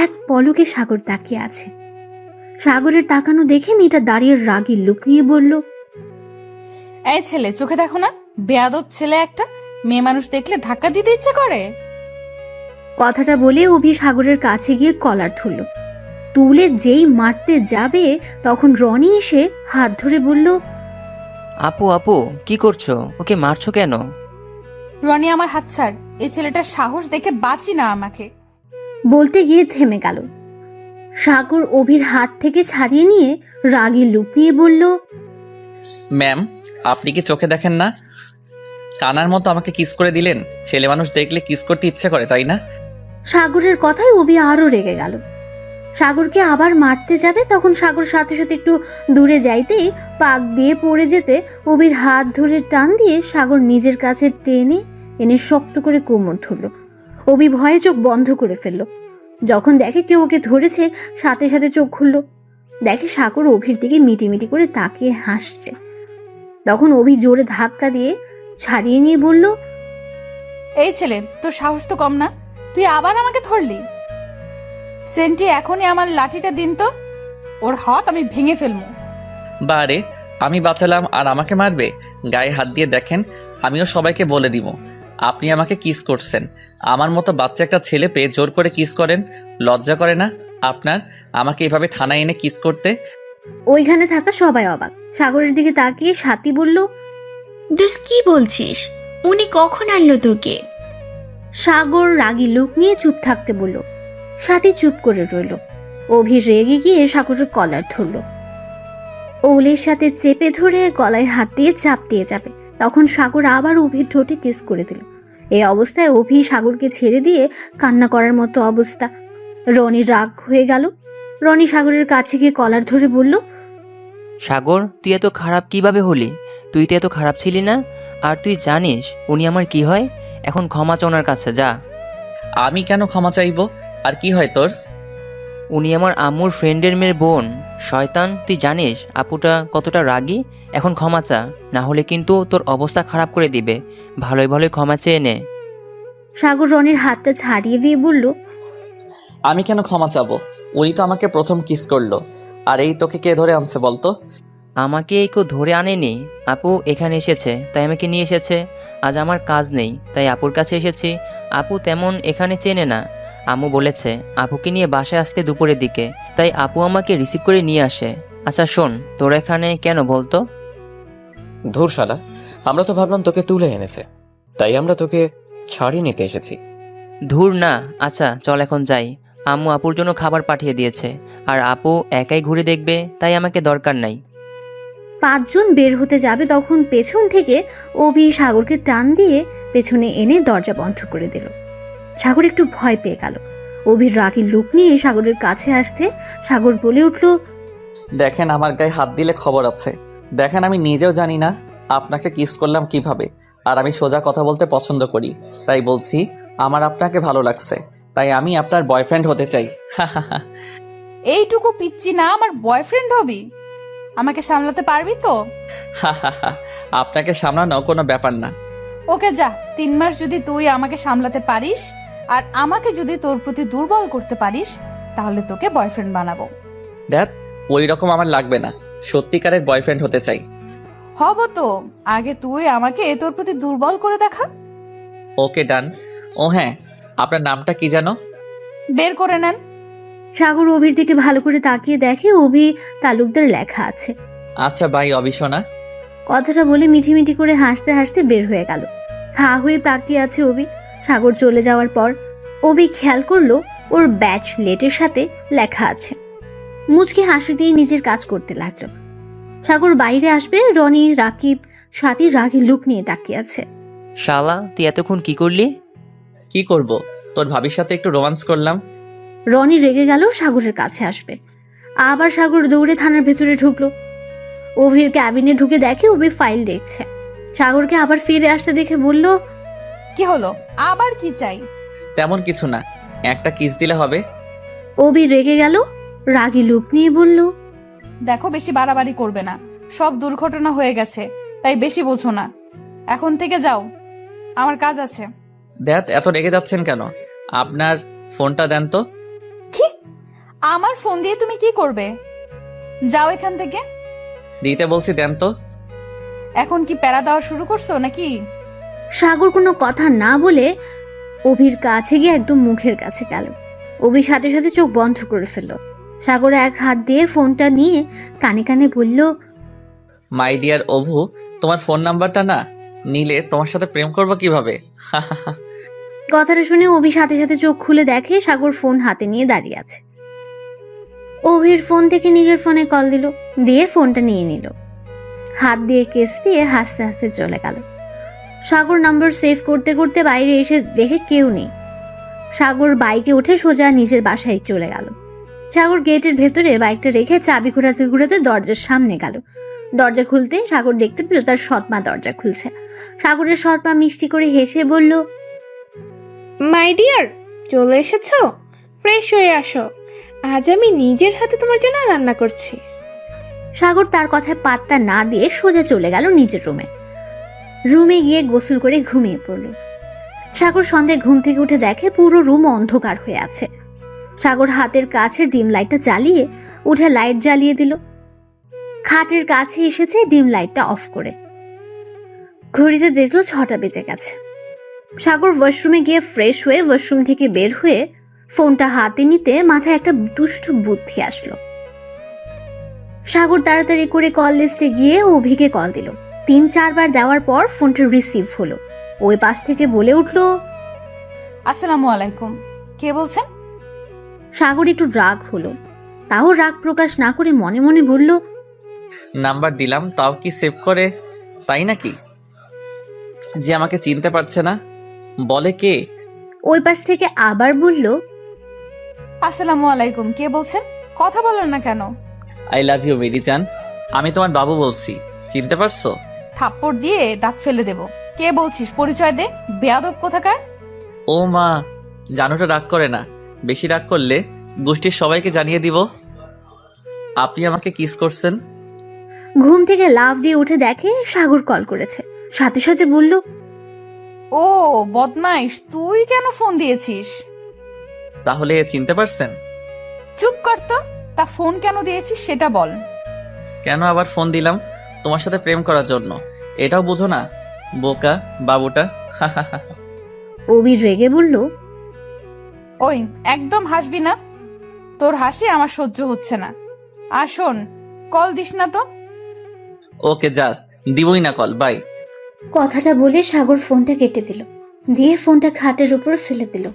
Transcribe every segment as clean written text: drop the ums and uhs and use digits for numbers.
এক পলকে সাগর তাকিয়ে আছে। সাগরের তাকানো দেখে মেয়েটা দাঁড়িয়ে রাগী লুক নিয়ে বলল, এই ছেলে, চোখে দেখো না, বেয়াদব ছেলে একটা। মেয়ে মানুষ দেখলে ধাক্কা দিতে ইচ্ছে করে। কথাটা বলে অভি সাগরের কাছে গিয়ে কলার ধরল। তুলে যেই মারতে যাবে তখন রনি এসে হাত ধরে বলল, আপু আপু কি করছো? ওকে মারছো কেন? রনি, আমার হাত ছাড়। এই ছেলেটার সাহস দেখে বাঁচি না আমাকে। বলতে গিয়ে থেমে গেল। সাগর অভির হাত থেকে ছাড়িয়ে নিয়ে রাগী লুক নিয়ে বলল, ম্যাম, আপনি কি চোখে দেখেন না? কানার মতো আমাকে কিস করে দিলেন। ছেলে মানুষ দেখলে কিস করতে ইচ্ছে করে, তাই না? সাগরের কথায় অভি আরো রেগে গেল। সাগরকে আবার মারতে যাবে তখন সাগর সাথে সাথে একটু দূরে যাইতেই পাক দিয়ে পড়ে যেতে অভির হাত ধরে টান দিয়ে সাগর নিজের কাছে টেনে এনে শক্ত করে কোমর ধরল। অভি ভয়ে চোখ বন্ধ করে ফেলল। যখন দেখে কেউ ওকে ধরেছে সাথে সাথে চোখ খুলল, দেখে সাগর অভির দিকে মিটিমিটি করে তাকিয়ে হাসছে। তখন অভি জোরে ধাক্কা দিয়ে ছাড়িয়ে নিয়ে বলল, এই ছেলে, তোর সাহস তো কম না, তুই আবার আমাকে ধরলি। সেন্টি, এখনই আমার লাঠিটা দিন তো, ওর হাত আমি ভেঙে ফেলবো। বারে, আমি বাঁচালাম আর আমাকে মারবে? গায়ে হাত দিয়ে দেখেন, আমিও সবাইকে বলে দিব আপনি আমাকে কিস করছেন। আমার মতো বাচ্চা একটা ছেলে পেয়ে জোর করে কিস করেন। লজ্জা করে না আপনার আমাকে এভাবে থানায় এনে কিস করতে? ওইখানে থাকা সবাই অবাক। সাগরের দিকে তাকিয়ে সাথী বলল, দোষ কি বলছিস? উনি কখন আনলো তোকে? সাগর রাগী লুক নিয়ে চুপ থাকতে বলল। সাথী চুপ করে রইল। অভি রেগে গিয়ে সাগরের কলার ধরল। ওলের সাথে চেপে ধরে গলায় হাত দিয়ে চাপ দিয়ে যাবে তখন সাগর আবার অভির ঠোঁটে কিস করে দিল। এই অবস্থায় অভি সাগরকে ছেড়ে দিয়ে কান্না করার মতো অবস্থা। রনি রাগ হয়ে গেল। রনি সাগরের কাছে গিয়ে কলার ধরে বলল, সাগর, তুই এত খারাপ কিভাবে হলি? তুই তো এত খারাপ ছিলি না। আর তুই জানিস উনি আমার কি হয়? এখন ক্ষমা চা ওনার কাছে, যা। আমি কেন ক্ষমা চাইবো? আর কি হয় তোর? উনি আমার আম্মুর ফ্রেন্ডের মেয়ের বোন। শয়তান, তুই জানিস আপুটা কতটা রাগী? এখন ক্ষমা চা, না হলে কিন্তু তোর অবস্থা খারাপ করে দিবে। ভালোই ভালোই ক্ষমা চেয়ে নে। সাগর রনির হাতটা ছাড়িয়ে দিয়ে বলল, আমি কেন ক্ষমা চাবো? উনি তো আমাকে প্রথম কিস করলো। আর এই তোকে কে ধরে আনছে বলতো? আমাকে কেউ ধরে আনেনি, আপু এখানে এসেছে তাই আমাকে নিয়ে এসেছে। আজ আমার কাজ নেই তাই আপুর কাছে এসেছি। আপু তেমন এখানে চেনে না। আম্মু বলেছে আপুকে নিয়ে বাসায় আসতে দুপুরের দিকে, তাই আপু আমাকে রিসিভ করে নিয়ে আসে। আচ্ছা শোন, তোর এখানে কেন বলতো? ধুর শালা, আমরা তো ভাবলাম তোকে তুলে এনেছে, তাই আমরা তোকে ছাড়িয়ে নিতে এসেছি। ধুর না। আচ্ছা চল এখন যাই। আম্মু আপুর জন্য খাবার পাঠিয়ে দিয়েছে, আর আপু একাই ঘুরে দেখবে, তাই আমাকে দরকার নাই। পাঁচজন বের হতে যাবে তখন পেছন থেকে অভি সাগরকে টান দিয়ে পেছনে এনে দরজা বন্ধ করে দিল। সাগর একটু ভয় পেয়ে গেল। অভির রাগী লুক নিয়ে সাগরের কাছে আসতে সাগর বলে উঠল, দেখেন, আমার গায়ে হাত দিলে খবর আছে। দেখেন, আমি নিজেও জানি না আপনাকে কিস করলাম কিভাবে। আর আমি সোজা কথা বলতে পছন্দ করি, তাই বলছি আমার আপনাকে ভালো লাগছে, তাই আমি আপনার বয়ফ্রেন্ড হতে চাই। এইটুকু পিচ্ছি না আমার বয়ফ্রেন্ড হবি? আমাকে সামলাতে পারবি তো? আপনাকে সামলানো কোনো ব্যাপার না। ওকে যা, 3 মাস যদি তুই আমাকে সামলাতে পারিস আর আমাকে যদি তোর প্রতি দুর্বল করতে পারিস, তাহলে তোকে বয়ফ্রেন্ড বানাবো। দেখ, ওই রকম আমার লাগবে না, সত্যিকারের বয়ফ্রেন্ড হতে চাই। হব তো, আগে তুই আমাকে তোর প্রতি দুর্বল করে দেখা। ওকে ডান। ও হ্যাঁ, আপনার নামটা কি জানো? বের করে নেন। সাগর অভির দিকে ভালো করে তাকিয়ে দেখে অভি তালুকদার লেখা আছে। আচ্ছা বাই অবিশনা। কথাটা বলে মিঠিমিঠি করে হাসতে হাসতে বের হয়ে গেল। হা হয়ে তাকিয়ে আছে অভি। সাগর চলে যাওয়ার পর অভি খেয়াল করলো ওর ব্যাচ লেটের সাথে লেখা আছে। মুচকি হাসি দিয়ে নিজের কাজ করতে লাগলো। সাগর বাইরে আসবে, রনি রাকিব সাথী রাগী লুক নিয়ে তাকিয়ে আছে। শালা, তুই এতক্ষণ কি করলি? কি করব, তোর ভাবির সাথে একটু রোমান্স করলাম। রনি রেগে গেল সাগরের কাছে আসবে। আবার সাগর দৌড়ে থানার ভেতরে ঢুকলো। অভির ক্যাবিনে ঢুকে দেখে অভি ফাইল দেখছে। সাগরকে আবার ফিরে আসতে দেখে বলল, কি হলো, আবার কি চাই? তেমন কিছু না, একটা কিস দিলে হবে। অভি রেগে গেল, রাগী লুক নিয়ে বলল, দেখো, বেশি বাড়াবাড়ি করবে না। সব দুর্ঘটনা হয়ে গেছে, তাই বেশি বোঝো না। এখন থেকে যাও, আমার কাজ আছে। দেখ, এত রেগে যাচ্ছেন কেন? আপনার ফোনটা দেন তো। কি আমার ফোন দিয়ে তুমি কি করবে? যাও এখান থেকে। দিতে বলছি, দেন তো। এখন কি প্যারা দেওয়া শুরু করছো নাকি? সাগর কোনো কথা না বলে অভির কাছে গিয়ে একদম মুখের কাছে গেল। অভি সাথে সাথে চোখ বন্ধ করে ফেলল। সাগর এক হাত দিয়ে ফোনটা নিয়ে কানে কানে বলল, মাই ডিয়ার অভু, তোমার ফোন নাম্বারটা না নিলে তোমার সাথে প্রেম করবো কিভাবে? কথাটা শুনে অভি সাথে সাথে চোখ খুলে দেখে সাগর ফোন হাতে নিয়ে দাঁড়িয়ে আছে। অভির ফোন থেকে নিজের ফোনে কল দিল, দিয়ে ফোনটা নিয়ে নিল। হাত দিয়ে কেস দিয়ে হাসতে হাসতে চলে গেল। সাগর নাম্বার সেভ করতে করতে বাইরে এসে দেখে কেউ নেই। সাগর বাইকে উঠে সোজা নিজের বাসায় চলে গেল। সাগর গেটের ভেতরে বাইকটা রেখে চাবি ঘোরাতে ঘোরাতে দরজার সামনে গেল। দরজা খুলতে সাগর দেখতে পেল তার সৎমা দরজা খুলছে। সাগরের সৎমা মিষ্টি করে হেসে বলল, মাই ডিয়ার, চলে এসেছো? ফ্রেশ হয়ে আসো, আজ আমি নিজের হাতে তোমার জন্য রান্না করছি। সাগর তার কথায় পাত্তা না দিয়ে সোজা চলে গেল নিজের রুমে। রুমে গিয়ে গোসল করে ঘুমিয়ে পড়ল। সাগর সন্ধ্যায় ঘুম থেকে উঠে দেখে পুরো রুম অন্ধকার হয়ে আছে। সাগর হাতের কাছে ডিম লাইটটা জ্বালিয়ে উঠে লাইট জ্বালিয়ে দিল। খাটের কাছে এসেছে ডিম লাইটটা অফ করে। ঘড়িতে দেখলো 6টা বেজে গেছে। সাগর ওয়াশরুমে গিয়ে ফ্রেশ হয়ে ওয়াশরুম থেকে বের হয়ে ফোনটা হাতে নিতে মাথায় একটা দুষ্টু বুদ্ধি আসলো। সাগর তাড়াতাড়ি করে কল লিস্টে গিয়ে অভিকে কল দিল। 3-4 বার দেওয়ার পর ফোনটা রিসিভ হলো। ওই পাশ থেকে বলে উঠলো, আসসালামু আলাইকুম, কে বলছেন? সাগর একটু রাগ হলো, তাও রাগ প্রকাশ না করে মনে মনে বলল, নাম্বার দিলাম তাও কি সেভ করে, তাই নাকি? যে আমাকে চিনতে পারছে না, বলে কে? ওই পাশ থেকে আবার বলল, আসসালামু আলাইকুম, কে বলছেন? কথা বলেন না কেন? আই লাভ ইউ মেরি জান, আমি তোমার বাবু বলছি, চিনতে পারছো? থাপ্পড় দিয়ে দাঁত ফেলে দেব। কে বলছিস? পরিচয় দে, বেয়াদব কোথাকার। ও মা, জানুটা রাগ করে না, বেশি রাগ করলে গোষ্ঠীর সবাইকে জানিয়ে দিব আপনি আমাকে কিস করছেন। ঘুম থেকে লাফ দিয়ে উঠে দেখে সাগর কল করেছে। সাথে সাথে বলল, ও বদমাইশ, তুই কেন ফোন দিয়েছিস? তাহলে চিনতে পারছেন? চুপ কর তো, তা ফোন কেন দিয়েছিস সেটা বল। কেন আবার ফোন দিলাম? তোমার সাথে প্রেম করার জন্য। এটাও বুঝো না, বোকা বাবুটা। অভি রেগে বলল, ওই একদম হাসবি না, তোর হাসি আমার সহ্য হচ্ছে না। আর শোন, কল দিস না তো। ওকে যা, দিবই না কল, বাই। কথাটা বলে সাগর ফোনটা কেটে দিল, দিয়ে ফোনটা খাটের উপর ফেলে দিল।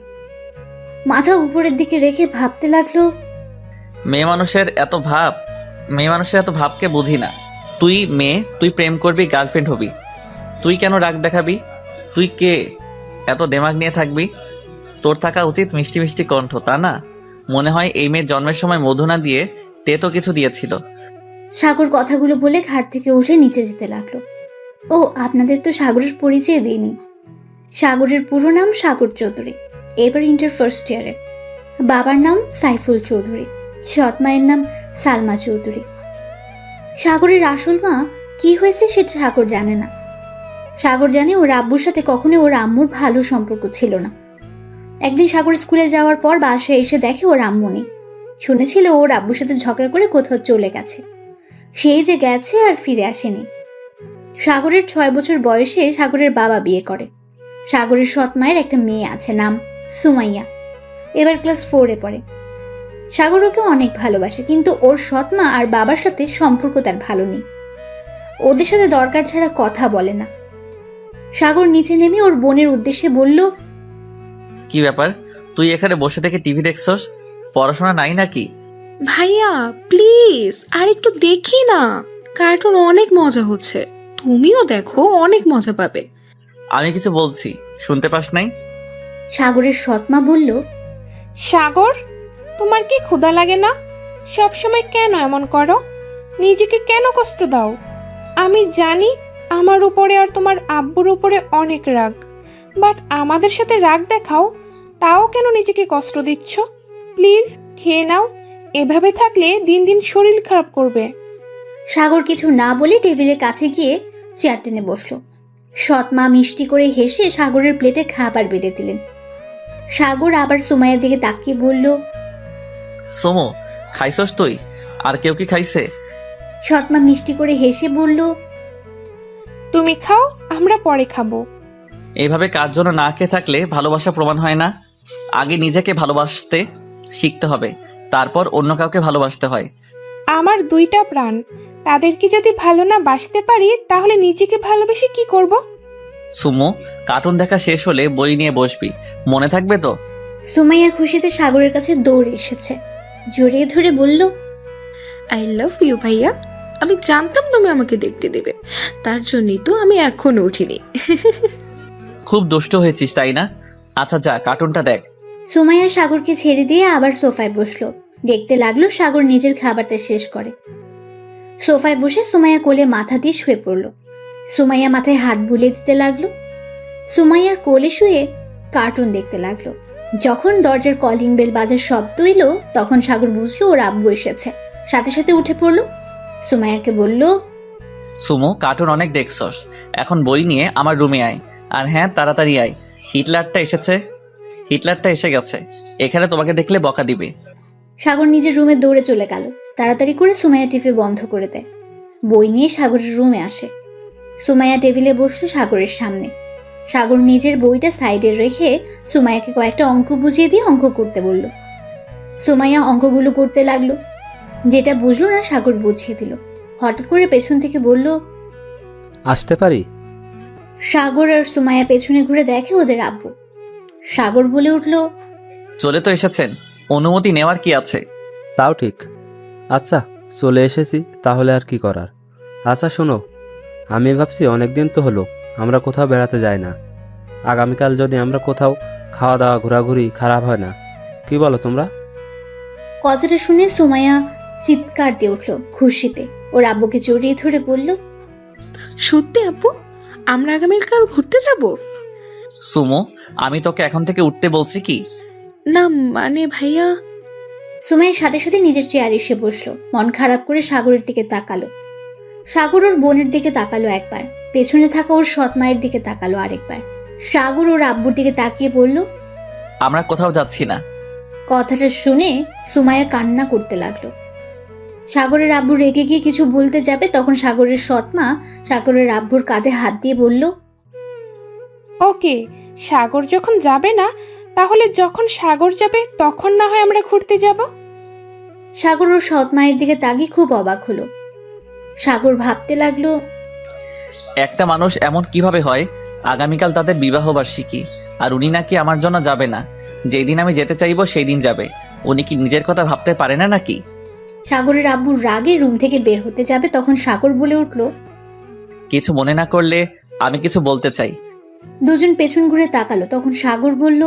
মাথা উপরের দিকে রেখে ভাবতে লাগলো, মেয়ে মানুষের এত ভাবকে বুঝি না। তুই মেয়ে, তুই প্রেম করবি, গার্লফ্রেন্ড হবি, তুই কেন রাগ দেখাবি? তুই কে এত দেমাগ নিয়ে থাকবি? তোর থাকা উচিত মিষ্টি মিষ্টি কণ্ঠ, তা না? মনে হয় এই মেয়ের জন্মের সময় মধু না দিয়ে তেতো কিছু দিয়েছিল। সাগর কথাগুলো বলে ঘাট থেকে উঠে নিচে যেতে লাগলো। ও, আপনাদের তো সাগরের পরিচয় দিইনি। সাগরের পুরো নাম সাগর চৌধুরী, এবার ইন্টার ফার্স্ট ইয়ারে। বাবার নাম সাইফুল চৌধুরী, সৎ মায়ের নাম সালমা চৌধুরী। সাগরের আসল মা কি হয়েছে সেটা সাগর জানে না। সাগর জানে ওর আব্বুর সাথে কখনো ওর আম্মুর ভালো সম্পর্ক ছিল না। একদিন সাগর স্কুলে যাওয়ার পর বাসায় এসে দেখে ওর আম্মু নেই। শুনেছিল ওর আব্বুর সাথে ঝগড়া করে কোথাও চলে গেছে। সেই যে গেছে আর ফিরে আসেনি। সাগরের 6 বছর বয়সে সাগরের বাবা বিয়ে করে। সাগরের সৎ মায়ের একটা মেয়ে আছে, নাম সুমাইয়া, এবার ক্লাস 4-এ পড়ে। সাগর ওকে অনেক ভালোবাসে, কিন্তু ওর সৎ মা আর বাবার সাথে সম্পর্ক তার ভালো নেই। ওদের সাথে দরকার ছাড়া কথা বলে না। সাগর নিচে নেমে ওর বোনের উদ্দেশ্যে বলল, কি ব্যাপার, তুই এখানে বসে থেকে টিভি দেখছস? পড়াশোনা নাই নাকি? ভাইয়া প্লিজ আর একটু দেখি না, কার্টুন অনেক মজা হচ্ছে, তুমিও দেখো, অনেক মজা পাবে। আমি কিছু বলছি, শুনতে পাস নাই? সাগরের সৎ মা বলল, সাগর, তোমার কি ক্ষুধা লাগে না? সব সময় কেন এমন করো? নিজেকে কেন কষ্ট দাও? আমি জানি আমার উপরে আর তোমার আব্বুর উপরে অনেক রাগ, বাট আমাদের সাথে রাগ দেখাও, তাও কেন নিজেকে কষ্ট দিচ্ছ? প্লিজ খেয়ে নাও, এভাবে থাকলে দিন দিন শরীর খারাপ করবে। সাগর কিছু না বলে টেবিলের কাছে গিয়ে চেয়ার টেনে বসলো। সৎ মা মিষ্টি করে হেসে সাগরের প্লেটে খাবার বেড়ে দিলেন। সাগর আবার সুমাইয়ার দিকে তাকিয়ে বলল, সোমো, খাইছস তুই? আর কেউ কি খাইছে? সৎমা মিষ্টি করে হেসে বলল, তুমি খাও, আমরা পরে খাবো। এইভাবে কার জন্য না খেয়ে থাকলে ভালোবাসা প্রমাণ হয় না। আগে নিজেকে ভালোবাসতে শিখতে হবে, তারপর অন্য কাউকে ভালোবাসতে হয়। আমার দুইটা প্রাণ, তাদেরকে যদি ভালো না বাসতে পারি তাহলে নিজেকে ভালোবেসে কি করব? সুমু, কার্টুন দেখা শেষ হলে বই নিয়ে বসবি, মনে থাকবে তো? সুমাইয়া খুশিতে সাগরের কাছে দৌড়ে এসেছে, জড়িয়ে ধরে বলল, আই লাভ ইউ ভাইয়া। আমি জানতাম তুমি আমাকে দেখতে দেবে, তার জন্যই তো আমি এখনো উঠিনি। খুব দুষ্ট হয়েছিস তাই না? আচ্ছা যা, কার্টুনটা দেখ। সুমাইয়া সাগরকে ছেড়ে দিয়ে আবার সোফায় বসলো। দেখতে লাগলো সাগর নিজের খাবারটা শেষ করে। সোফায় বসে সুমাইয়া কোলে মাথা দিয়ে শুয়ে পড়ল। সুমাইয়া মাথায় হাত বুলিয়ে দিতে লাগলো। সুমাইয়ার কোলে শুয়ে কার্টুন দেখতে লাগলো। যখন দরজার কলিং বেল বাজার শব্দ এলো তখন সাগর বুঝলো ওর আব্বু এসেছে। সাথে সাথে উঠে পড়লো। সুমাইয়াকে বলল, সুমু, কার্টুন অনেক দেখছস, এখন বই নিয়ে আমার রুমে আয়। আর হ্যাঁ, তাড়াতাড়ি আয়, হিটলারটা এসে গেছে। এখানে তোমাকে দেখলে বকা দিবে। সাগর নিজের রুমে দৌড়ে চলে গেল। তাড়াতাড়ি করে সুমাইয়া টিভি বন্ধ করে দেয়। বই নিয়ে সাগরের রুমে আসে। সুমাইয়া টেবিলে বসলো সাগরের সামনে। সাগর নিজের বইটা সাইডে রেখে সুমাইয়াকে কয়েকটা অঙ্ক বুঝিয়ে দিয়ে অঙ্ক করতে বলল। সুমাইয়া অঙ্কগুলো করতে লাগলো। যেটা বুঝলো না সাগর বুঝিয়ে দিল। হঠাৎ করে পেছন থেকে বলল, আসতে পারি? সাগর আর সুমাইয়া পেছনে ঘুরে দেখে ওদের আব্বু। সাগর বলে উঠল, চলে তো এসেছেন, অনুমতি নেওয়ার কি আছে? তাও ঠিক। আচ্ছা, চলে এসেছি, তাহলে আর কি করার। আচ্ছা শোনো, আমি ভাবছি অনেকদিন তো হলো আমরা কোথাও বেড়াতে যাই না। আগামীকাল যদি আমরা কোথাও খাওয়া দাওয়া ঘোরাঘুরি খারাপ হয় না, কি বলো তোমরা? কথাটা শুনে সুমাইয়া চিৎকার দিয়ে উঠল খুশিতে। ওর আব্বুকে জড়িয়ে ধরে বলল, সত্যি আপু, আমরা আগামীকাল ঘুরতে যাব? সুমু, আমি তোকে এখন থেকে উঠতে বলছি কি? না মানে ভাইয়া। সুমাইয়ের সাথে সাথে নিজের চেয়ারে এসে বসলো। মন খারাপ করে সাগরের দিকে তাকালো। সাগর ওর বোনের দিকে তাকালো একবার, পেছনে থাকা ওর সৎ মায়ের দিকে তাকালো আরেকবার। সাগর ওর আব্বুর দিকে তাকিয়ে বলল, আমরা কোথাও যাচ্ছি না। কথাটা শুনে সুমাইয়া কান্না করতে লাগলো। সাগরের আব্বু রেগে গিয়ে কিছু বলতে যাবে তখন সাগরের সৎ মা সাগরের আব্বুর কাঁধে হাত দিয়ে বলল, ওকে, সাগর যখন যাবে না তাহলে যখন সাগর যাবে তখন না হয় আমরা ঘুরতে যাব। সাগর ওর সৎ মায়ের দিকে তাকিয়ে খুব অবাক হলো। সাগর ভাবতে লাগলো, একটা মানুষ এমন কিভাবে হয়? আগামীকাল তাদের বিবাহ বার্ষিকী, আর উনি নাকি আমার জন্য যাবে না। যেই দিন আমি যেতে চাইবো সেই দিন যাবে। উনি কি নিজের কথা ভাবতে পারে না নাকি? সাগরের আব্বুর রাগে রুম থেকে বের হতে যাবে তখন সাগর বলে উঠল, কিছু মনে না করলে আমি কিছু বলতে চাই। দুজন পেছন ঘুরে তাকালো তখন সাগর বলল,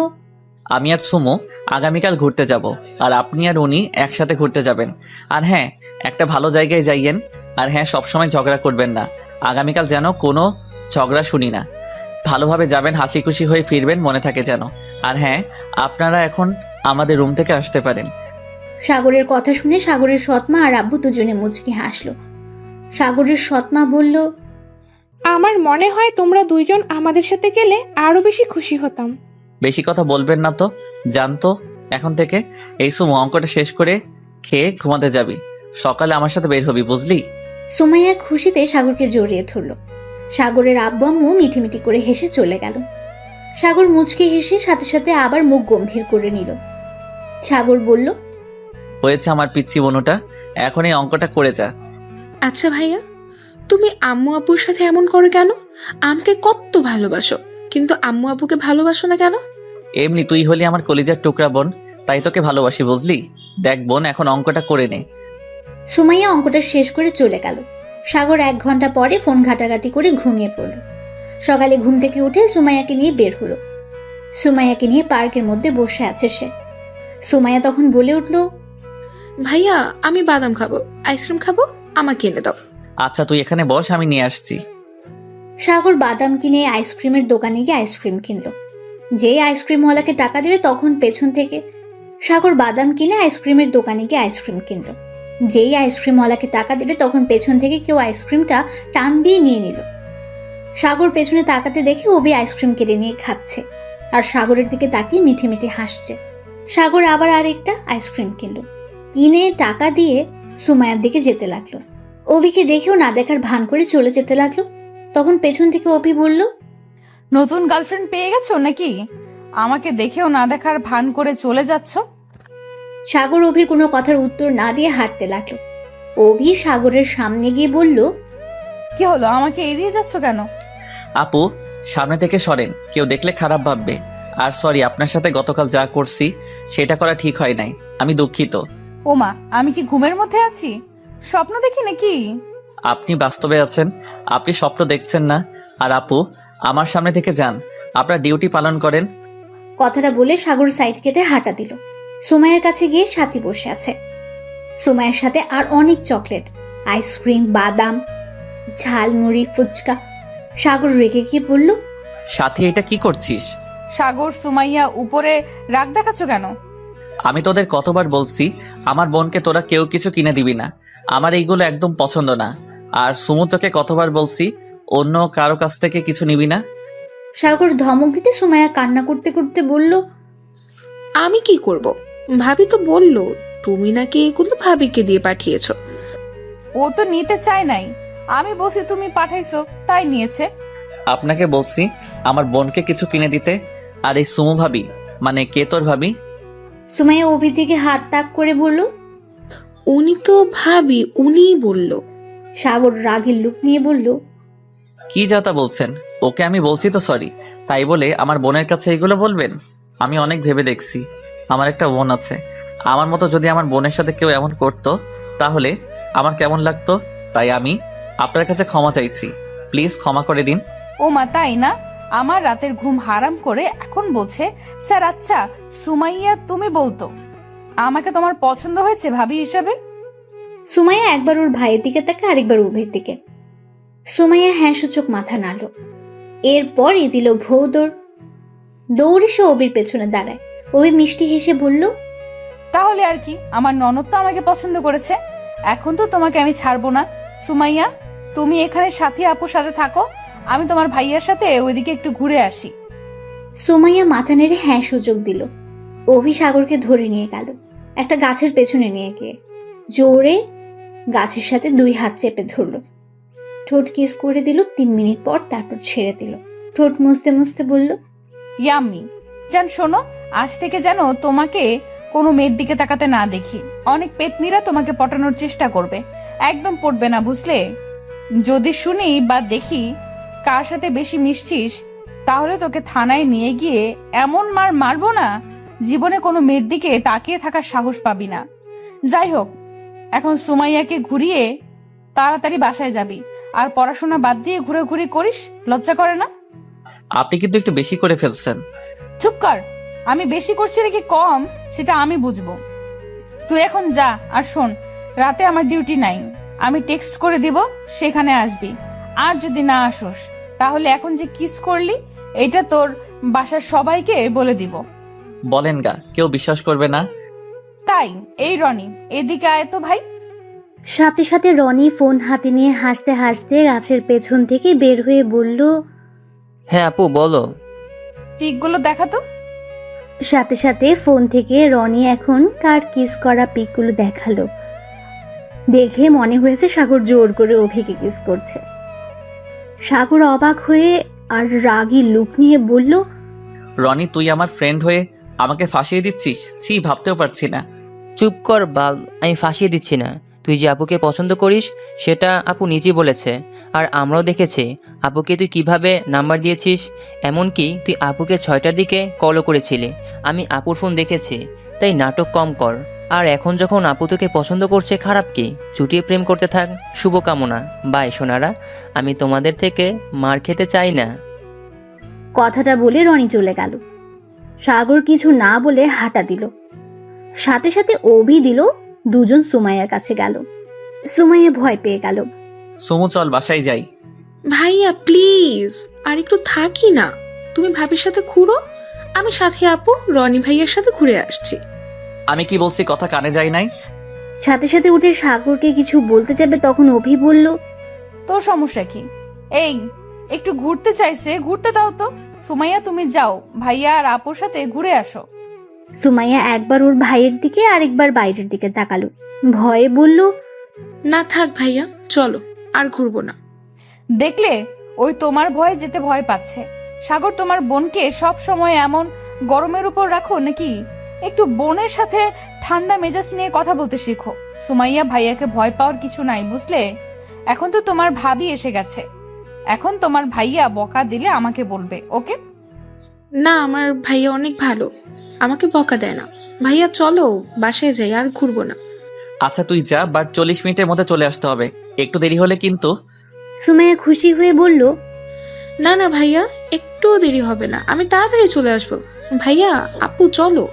আমি আর সুমু আগামীকাল ঘুরতে যাব, আর আপনি আর উনি একসাথে ঘুরতে যাবেন। আর হ্যাঁ, একটা ভালো জায়গায় যাইয়েন। আর হ্যাঁ, সবসময় ঝগড়া করবেন না। আগামীকাল যেন কোনো ঝগড়া শুনি না। ভালোভাবে যাবেন, হাসি খুশি হয়ে ফিরবেন, মনে থাকে যেন। আর হ্যাঁ, আপনারা এখন আমাদের রুম থেকে আসতে পারেন। সাগরের কথা শুনে সাগরের সৎমা আর আব্বু দুজনে মুচকি হাসলো। সাগরের সৎমা বলল, আমার মনে হয় তোমরা দুইজন আমাদের সাথে গেলে আরো বেশি খুশি হতাম। বেশি কথা বলবেন না তো, জানতো এখন থেকে। এই সুমু, অঙ্কটা শেষ করে খেয়ে ঘুমাতে যাবি, সকালে আমার সাথে বের হবি, বুঝলি? সুমাইয়া খুশিতে সাগরকে জড়িয়ে ধরল। সাগরের আব্বু আম্মু মিটিমিটি করে হেসে চলে গেল। সাগর মুচকি হেসে সাথে সাথে আবার মুখ গম্ভীর করে নিল। সাগর বলল, হয়েছে আমার পিচ্ছি বনুটা, এখন এই অঙ্কটা করে যা। আচ্ছা ভাইয়া, তুমি আম্মু আব্বুর সাথে এমন করো কেন? আমাকে কত ভালোবাসো, কিন্তু আম্মু আব্বুকে ভালোবাসো না কেন? এমনি তুই হলি আমার কলিজার টুকরা বোন, তাই তোকে ভালোবাসি, বুঝলি? দেখ বোন, এখন অঙ্কটা করে নে। সুমাইয়া অঙ্কটা শেষ করে চলে গেল। সাগর 1 ঘন্টা পরে ফোন ঘাটাঘাটি করে ঘুমিয়ে পড়ল। সকালে ঘুম থেকে উঠে সুমাইয়াকে নিয়ে বের হলো। সুমাইয়াকে নিয়ে পার্কের মধ্যে বসে আছে সে। সুমাইয়া তখন বলে উঠল, ভাইয়া, আমি বাদাম খাবো, আইসক্রিম খাবো, আমাকে এনে দাও। আচ্ছা তুই এখানে বস, আমি নিয়ে আসছি। সাগর বাদাম কিনে আইসক্রিমের দোকানে গিয়ে আইসক্রিম কিনলো। যেই আইসক্রিমওয়ালাকে টাকা দেবে তখন পেছন থেকে সাগর বাদাম কিনে আইসক্রিমের দোকানে গিয়ে আইসক্রিম কিনলো। যেই আইসক্রিমওয়ালাকে টাকা দেবে তখন পেছন থেকে কেউ আইসক্রিমটা টান দিয়ে নিয়ে নিল। সাগর পেছনে তাকাতে দেখে ওবি আইসক্রিম কেড়ে নিয়ে খাচ্ছে আর সাগরের দিকে তাকিয়ে মিঠে মিঠে হাসছে। সাগর আবার আরেকটা আইসক্রিম কিনলো। কিনে টাকা দিয়ে সুমাইয়ার দিকে যেতে লাগলো। অভিকে দেখেও না দেখার ভান করে চলে যেতে লাগলো। তখন পেছন থেকে অভি বলল, নতুন গার্লফ্রেন্ড পেয়ে গেছো নাকি? আমাকে দেখেও না দেখার ভান করে চলে যাচ্ছ। সাগর অভির কোনো কথার উত্তর না দিয়ে হাঁটতে লাগলো। অভি সাগরের সামনে গিয়ে বলল, কি হলো, আমাকে এড়িয়ে যাচ্ছ কেন? আপু, সামনে থেকে সরেন, কেউ দেখলে খারাপ ভাববে। আর সরি, আপনার সাথে গতকাল যা করছি সেটা করা ঠিক হয় নাই, আমি দুঃখিত। ওমা, আমি কি ঘুমের মধ্যে আছি? স্বপ্ন দেখি নাকি? আপনি বাস্তবে আছেন, আপনি স্বপ্ন দেখছেন না। আর আপু, আমার সামনে থেকে যান, আপনার ডিউটি পালন করেন। কথাটা বলে সাগর সাইড কেটে হাঁটা দিল। সুমাইয়ার কাছে গিয়ে সাথী বসে আছে। সুমাইয়ার সাথে আর অনেক চকলেট, আইসক্রিম, বাদাম, ঝালমুড়ি, ফুচকা। সাগর রেগে গিয়ে বলল, সাথী, এটা কি করছিস? সাগর, সুমাইয়া, উপরে রাগ দেখাচ্ছ কেন? আমি তোদের কতবার বলছি আমার বোনকে তোরা কেউ কিছু কিনে দিবি না, আমার এইগুলো একদম পছন্দ না। আর সুমু, তোকে কতবার বলছি অন্য কারো কাছ থেকে কিছু নিবি না। সাগর ধমক দিতে সুমাইয়া কান্না করতে করতে বলল, আমি কি করব? ভাবি তো বললো তুমি নাকি এগুলো ভাবিকে দিয়ে পাঠিয়েছো। ও তো নিতে চায় নাই, আমি বলছি তুমি পাঠাইছো তাই নিয়েছে। আপনাকে বলছি আমার বোনকে কিছু কিনে দিতে। আর এই সুমু ভাবি মানে কে তোর ভাবি? সুমাইয়া অভির দিকে হাত তাক করে বলল। উনি তো ভাবি, উনিই বললো। সাগর রাগের লুক নিয়ে বলল, কি যাতা বলছেন? ওকে আমি বলছি তো সরি, তাই বলে আমার বোনের কাছে এগুলো বলবেন? আমি অনেক ভেবে দেখছি, আমার একটা বোন আছে। আমার মতো যদি আমার বোনের সাথে কেউ এমন করতো তাহলে আমার কেমন লাগতো। তাই আমি আপনার কাছে ক্ষমা চাইছি, প্লিজ ক্ষমা করে দিন। ওমা, তাই না? আমার রাতের ঘুম হারাম করে এখন বলছে স্যার। আচ্ছা সুমাইয়া, তুমি বলতো আমাকে তোমার পছন্দ হয়েছে ভাবি হিসাবে? সুমাইয়া একবার ওর ভাইয়ের দিকে তাকে, আরেকবার অভির দিকে। সুমাইয়া হ্যাঁ সূচক মাথা নাড়ল। এরপরই দিল ভৌ দৌড়। দৌড়ে সে অভির পেছনে দাঁড়ায়। অভি মিষ্টি হেসে বলল, তাহলে আর কি, আমার ননদ তো আমাকে পছন্দ করেছে, এখন তো তোমাকে আমি ছাড়বো না। সুমাইয়া, তুমি এখানে সাথী আপুর সাথে থাকো, আমি তোমার ভাইয়ার সাথে ওইদিকে একটু ঘুরে আসি। সুমাইয়া মাথা নেড়ে হ্যাঁ সুযোগ দিল। অভি সাগরকে ধরে নিয়ে গেল একটা গাছের পেছনে নিয়ে গিয়ে জোরে গাছের সাথে 2 হাত চেপে ধরল। ঠোঁট কিস করে দিল 3 মিনিট পর, তারপর ছেড়ে দিল। ঠোঁট মুছতে মুছতে বলল, ইয়াম্মি জান, শোনো, আজ থেকে যেন তোমাকে কোনো মেয়ের দিকে তাকাতে না দেখি। অনেক পেতনিরা তোমাকে পটানোর চেষ্টা করবে, একদম পড়বে না, বুঝলে? যদি শুনি বা দেখি কার সাথে বেশি মিশছিস, তাহলে তোকে থানায় নিয়ে গিয়ে এমন মার মারবো না, জীবনে কোনো মেয়ের দিকে তাকিয়ে থাকার সাহস পাবি না। যাই হোক, এখন সুমাইয়াকে ঘুরিয়ে তাড়াতাড়ি বাসায় যাবি। আর পড়াশোনা বাদ দিয়ে ঘুরাঘুরি করিস, লজ্জা করে না? আপনি কিন্তু একটু বেশি করে ফেলছেন। চুপ কর, আমি বেশি করছি নাকি কম সেটা আমি বুঝবো। তুই এখন যা। আর শোন, রাতে আমার ডিউটি নাই, আমি টেক্সট করে দিব, সেখানে আসবি। আর যদি না আসোস তাহলে এখন যে কিস করলি এটা তোর বাসার সবাইকে বলে দিব। বলেন গা, কেউ বিশ্বাস করবে না। তাই এই রনি, এদিকে আয় তো ভাই। সাথে সাথে রনি ফোন হাতে নিয়ে হাসতে হাসতে গাছের পেছন থেকে বের হয়ে বলল, হ্যাঁ আপু বলো। পিকগুলো দেখাতো। সাথে সাথে ফোন থেকে রনি এখন কার কিস করা পিকগুলো দেখালো। দেখে মনে হয়েছে সাগর জোর করে অভিকে কিস করছে। সাগর অবাক হয়ে আর রাগী লুক নিয়ে বলল, রনি, তুই আমার ফ্রেন্ড হয়ে আমাকে ফাঁসিয়ে দিচ্ছিস? ছি, ভাবতেও পারছি না। চুপ কর বাল, আমি ফাঁসিয়ে দিচ্ছি না। তুই যে আপুকে পছন্দ করিস সেটা আপু নিজেই বলেছে, আর আমরাও দেখেছি আপুকে তুই কিভাবে নাম্বার দিয়েছিস। এমনকি তুই আপুকে 6টার দিকে কলও করেছিলি, আমি আপুর ফোন দেখেছি। তাই নাটক কম কর। আর এখন যখন আপু তোকে পছন্দ করছে, খারাপ কি? চুটিয়ে প্রেম করতে থাক। শুভকামনা। বাই সোনারা, আমি তোমাদের থেকে মার খেতে চাই না। কথাটা বলে রনি চলে গেল। সাগর কিছু না বলে হাঁটা দিল। সাথে সাথে অভি দিল। দুজন সুমাইয়ার কাছে গেল। সুমাইয়া ভয় পেয়ে গেল। সুমু, চল বাসায় যাই। ভাইয়া প্লিজ আর একটু থাকি না, তুমি ভাবির সাথে ঘুরো, আমি সাথী আপু রনি ভাইয়ার সাথে ঘুরে আসছি। আমি কি বলছি কথা কানে যায় নাই? সাথে সাথে উঠে সাগরকে কিছু বলতে যাবে, তখন অভি বলল, তোর সমস্যা কি? এই একটু ঘুরতে চাইছে, ঘুরতে দাও তো। সুমাইয়া, তুমি যাও, ভাইয়া আর আপুর সাথে ঘুরে আসো। সুমাইয়া একবার ওর ভাইয়ের দিকে আরেকবার বাইরের দিকে তাকালো, ভয়ে বলল, না থাক ভাইয়া, চলো, আর ঘুরবো না। দেখলে, ওই তোমার ভয়ে যেতে ভয় পাচ্ছে। সাগর, তোমার বোনকে সব সময় এমন গরমের উপর রাখো নাকি? একটু বোনের সাথে ঠান্ডা মেজাজ নিয়ে কথা বলতে শিখো। সুমাইয়া, ভাইয়াকে ভয় পাওয়ার কিছু নাই, বুঝলে? এখন তো তোমার ভাবি এসে গেছে, এখন তোমার ভাইয়া বকা দিলে আমাকে বলবে, ওকে? না, আমার ভাইয়া অনেক ভালো, আমাকে বকা দেয় না। ভাইয়া চলো, বাসায় যাই, আর ঘুরবো না। আচ্ছা তুই যা, বাট 40 মিনিটের মধ্যে চলে আসতে হবে, একটু দেরি হলে কিন্তু। সুমাইয়া খুশি হয়ে বলল, না না ভাইয়া, একটুও দেরি হবে না, আমি তাড়াতাড়ি চলে আসবো। ভাইয়া, আপু চলো।